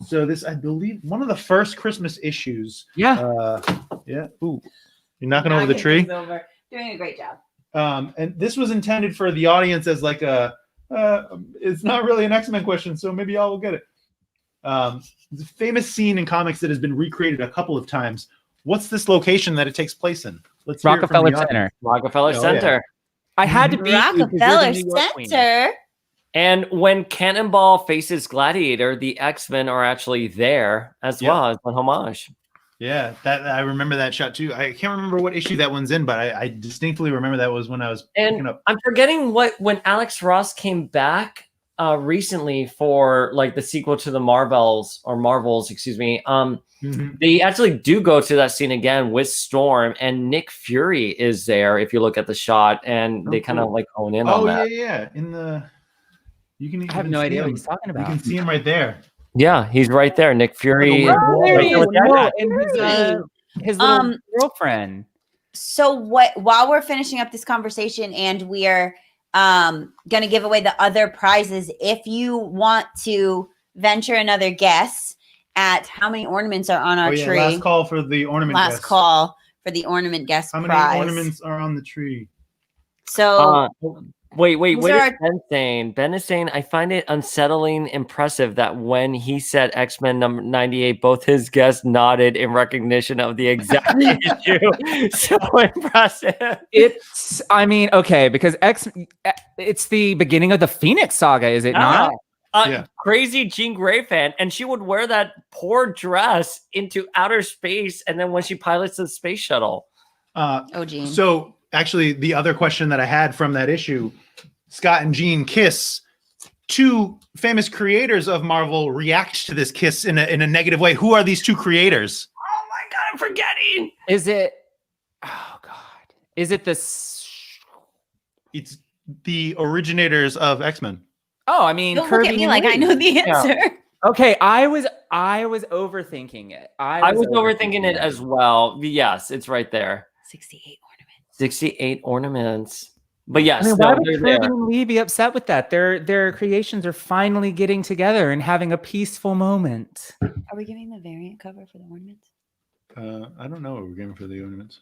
So this, I believe, one of the first Christmas issues. Yeah. Yeah. Ooh, you're knocking over the tree. Doing a great job. And this was intended for the audience as like a. It's not really an X-Men question, so maybe y'all will get it. It's a famous scene in comics that has been recreated a couple of times. What's this location that it takes place in? Let's hear it from Rockefeller the audience. Center. Rockefeller Oh, Center. yeah. I had to beat you 'cause you're the Rockefeller New York queen. Center. And when Cannonball faces Gladiator, the X-Men are actually there as Yep. well as a homage. Yeah, that I remember that shot too. I can't remember what issue that one's in, but I distinctly remember that was when I was picking And up. I'm forgetting when Alex Ross came back recently for the sequel to the Marvels, excuse me. They actually do go to that scene again with Storm, and Nick Fury is there if you look at the shot, and they kind of hone in on that. Yeah. In the I have no idea what he's talking You about. can see him right there. Yeah, he's right there. Nick Fury. Oh, there he is. Right there with that. And his little girlfriend. So while we're finishing up this conversation and we are going to give away the other prizes, if you want to venture another guess at how many ornaments are on our tree. Last call for the ornament. Last guess. call for the ornament guess How many prize. ornaments are on the tree? So Wait, These what is are- Ben saying? Ben is saying, I find it unsettlingly impressive that when he said X-Men number 98, both his guests nodded in recognition of the exact issue. So impressive. Okay, because it's the beginning of the Phoenix saga, is it not? Yeah. Crazy Jean Grey fan, and she would wear that poor dress into outer space, and then when she pilots the space shuttle. Gene. So actually, the other question that I had from that issue, Scott and Jean kiss two famous creators of Marvel react to this kiss in a negative way. Who are these two creators? Oh my god, I'm forgetting. Is it? Oh God! Is it It's the originators of X-Men. Oh, I mean, Don't look at Kirby me and like I Lee. know the answer. Okay, I was overthinking it. I was overthinking it as well. Yes, it's right there. 68 ornaments. 68 ornaments. But yes, I mean, no, why would they're Kirby there. and Lee be upset with that? Their creations are finally getting together and having a peaceful moment. Are we giving the variant cover for the ornaments? I don't know what we're getting for the ornaments.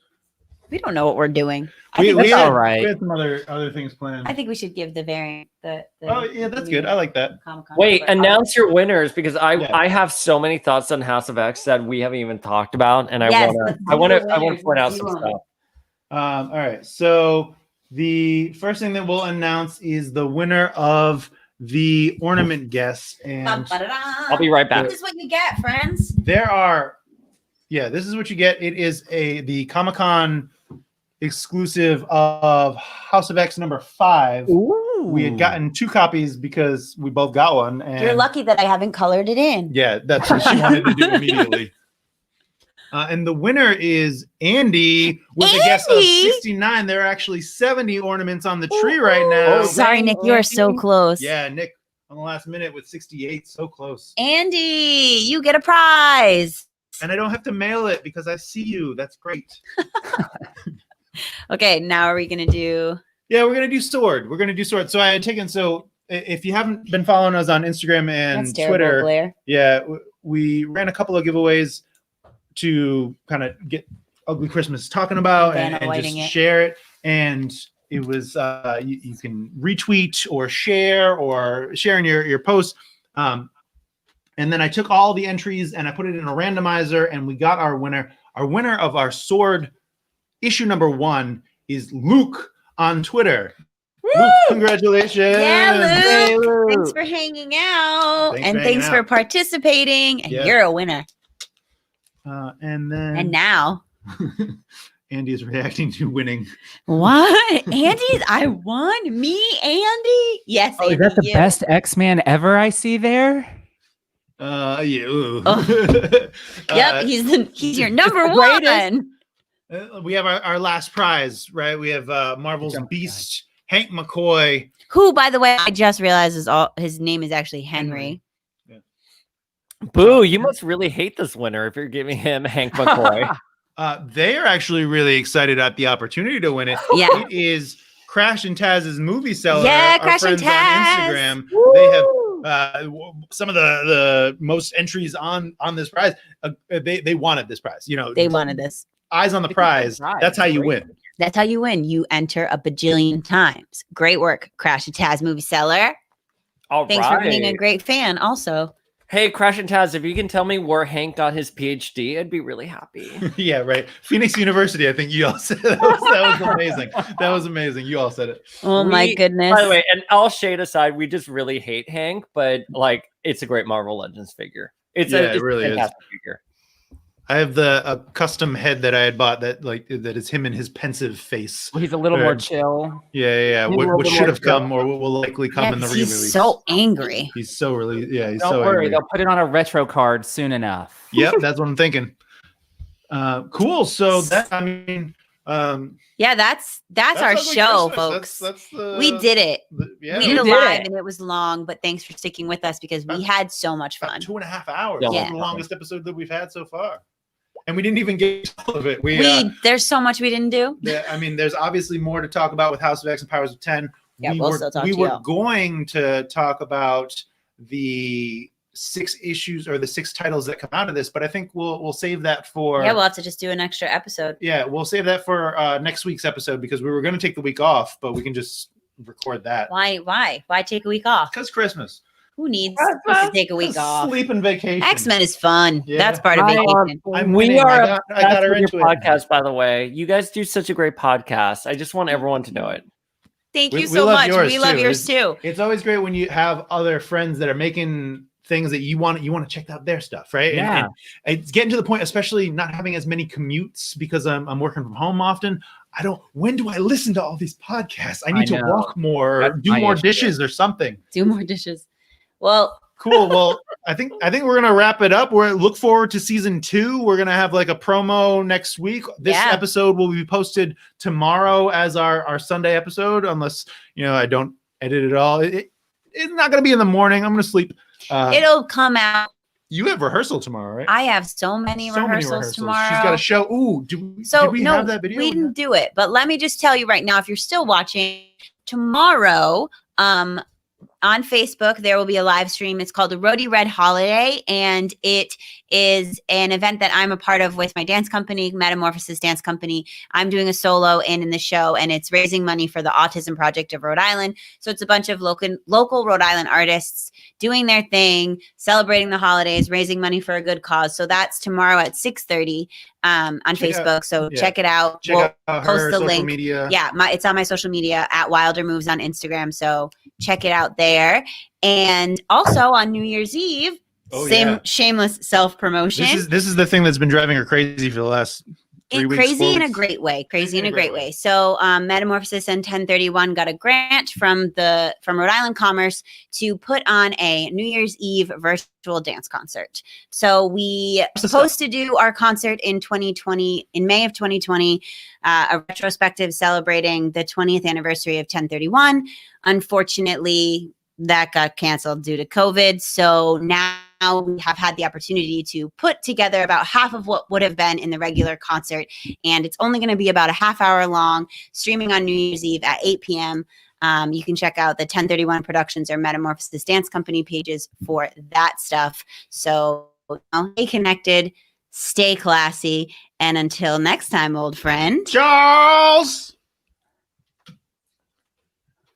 We don't know what we're doing. We that's had, all right. We had some other things planned. I think we should give the variant the Oh yeah, that's good. I like that. Comic-Con Wait, cover. announce your winners because I Yeah. I have so many thoughts on House of X that we haven't even talked about, and Yes, I want let's do to the winners. point out Let's some do 'em. stuff. All right. So the first thing that we'll announce is the winner of the ornament guess, and I'll be right back. This is what you get, friends. there are. Yeah, this is what you get. It is the Comic-Con exclusive of House of X number 5. Ooh. We had gotten 2 copies because we both got one. And You're lucky that I haven't colored it in. Yeah, that's what she wanted to do immediately. And the winner is Andy with a guess of Andy? 69. There are actually 70 ornaments on the tree right now. Sorry, Nick, you are so close. Yeah, Nick on the last minute with 68. So close. Andy, you get a prize. And I don't have to mail it because I see you. That's great. Okay, now are we gonna do? Yeah, we're gonna do sword. So I had taken. So if you haven't been following us on Instagram and That's terrible, Twitter, Blair. yeah, we ran a couple of giveaways to kind of get Ugly Christmas talking about Vanna and Whiting just it. share it. And it was you can retweet or share in your post. And then I took all the entries and I put it in a randomizer, and we got our winner. Our winner of our sword issue number 1 is Luke on Twitter. Luke, congratulations. Yeah, Luke. Luke. Thanks for hanging out. Thanks and for thanks hanging for out. participating. And Yeah. you're a winner. And then And now. Andy is reacting to winning. What? Andy's I won? Me, Andy? Yes. Oh, is Andy, that the you. best X-Man ever I see there? Yeah. ooh. Yep, he's your number the greatest. one. We have our last prize, right? We have Marvel's Jump Beast, Hank McCoy. Who, by the way, I just realized his name is actually Henry. Boo! You must really hate this winner if you're giving him Hank McCoy. They are actually really excited at the opportunity to win it. Yeah. It is Crash and Taz's movie seller. Yeah, our Crash and friends Taz. on Instagram. They have some of the most entries on this prize. They wanted this prize. You know, They wanted this. eyes on the prize. prize. That's how you Great. win. That's how you win. You enter a bajillion times. Great work, Crash and Taz movie seller. All Thanks for being a right. great fan. Also, Hey, Crash and Taz, if you can tell me where Hank got his PhD, I'd be really happy. Yeah, right. Phoenix University. I think you all said that was amazing. That was amazing. You all said it. oh my We- goodness. By the way, and all shade aside, we just really hate Hank, but like, it's a great Marvel Legends figure. It's It really a is. fantastic figure. I have a custom head that I had bought that is him in his pensive face. Well, he's a little more Right. chill. Yeah. Maybe a What little should more have come chill. or what will likely come Yeah, in the 'cause re-release. he's so angry. He's so really Don't so worry, angry. they'll put it on a retro card soon enough. Yep, that's what I'm thinking. Cool. So that Yeah, that's our Ugly show, Christmas. folks. That's the, We did it. Yeah, We did it did live it. and it was long, but thanks for sticking with us because we had so much about fun. 2.5 hours. Yeah. That's the longest episode that we've had so far, and we didn't even get to all of it. There's so much we didn't do. There's obviously more to talk about with House of X and Powers of 10. Yeah, we'll still talk we to were y'all. going to talk about the 6 issues or the 6 titles that come out of this, but I think we'll save that for Yeah, we'll have to just do an extra episode. yeah, we'll save that for next week's episode because we were going to take the week off, but we can just record that Why take a week off? because Christmas. Who needs to take a week off? Sleep and vacation. X-Men is fun. Yeah. That's part of I vacation. I'm We winning. are I got That's her your into it. podcast, by the way. You guys do such a great podcast. I just want everyone to know it. Thank We- you we so love much. yours, We love too. yours too. It's always great when you have other friends that are making things that you want to check out their stuff, right? Yeah. And it's getting to the point, especially not having as many commutes because I'm working from home often. When do I listen to all these podcasts? I need to walk more, or do more dishes or something. Do more dishes. Well, cool. Well, I think we're gonna wrap it up. Look forward to season 2. We're gonna have like a promo next week. This episode will be posted tomorrow as our Sunday episode, unless I don't edit it all. It's not gonna be in the morning. I'm gonna sleep. It'll come out. You have rehearsal tomorrow, right? I have so many rehearsals tomorrow. She's got a show. Ooh, did we have that video? We didn't do it. But let me just tell you right now, if you're still watching, tomorrow, on Facebook, there will be a live stream. It's called the Rhody Red Holiday, and it is an event that I'm a part of with my dance company, Metamorphosis Dance Company. I'm doing a solo in the show, and it's raising money for the Autism Project of Rhode Island. So it's a bunch of local Rhode Island artists doing their thing, celebrating the holidays, raising money for a good cause. So that's tomorrow at 6:30 on Facebook. Check it out. Check out post her the social link. media. Yeah, it's on my social media at Wilder Moves on Instagram. So check it out there. And also on New Year's Eve, shameless self-promotion. This is the thing that's been driving her crazy for the last 3 weeks. Crazy in a great way. Crazy in a great way. So Metamorphosis and 1031 got a grant from Rhode Island Commerce to put on a New Year's Eve virtual dance concert. So we are supposed to do our concert in May of 2020, a retrospective celebrating the 20th anniversary of 1031. Unfortunately, that got canceled due to COVID. So now we have had the opportunity to put together about half of what would have been in the regular concert. And it's only going to be about a half hour long, streaming on New Year's Eve at 8 p.m. You can check out the 1031 Productions or Metamorphosis Dance Company pages for that stuff. So stay connected, stay classy. And until next time, old friend. Charles!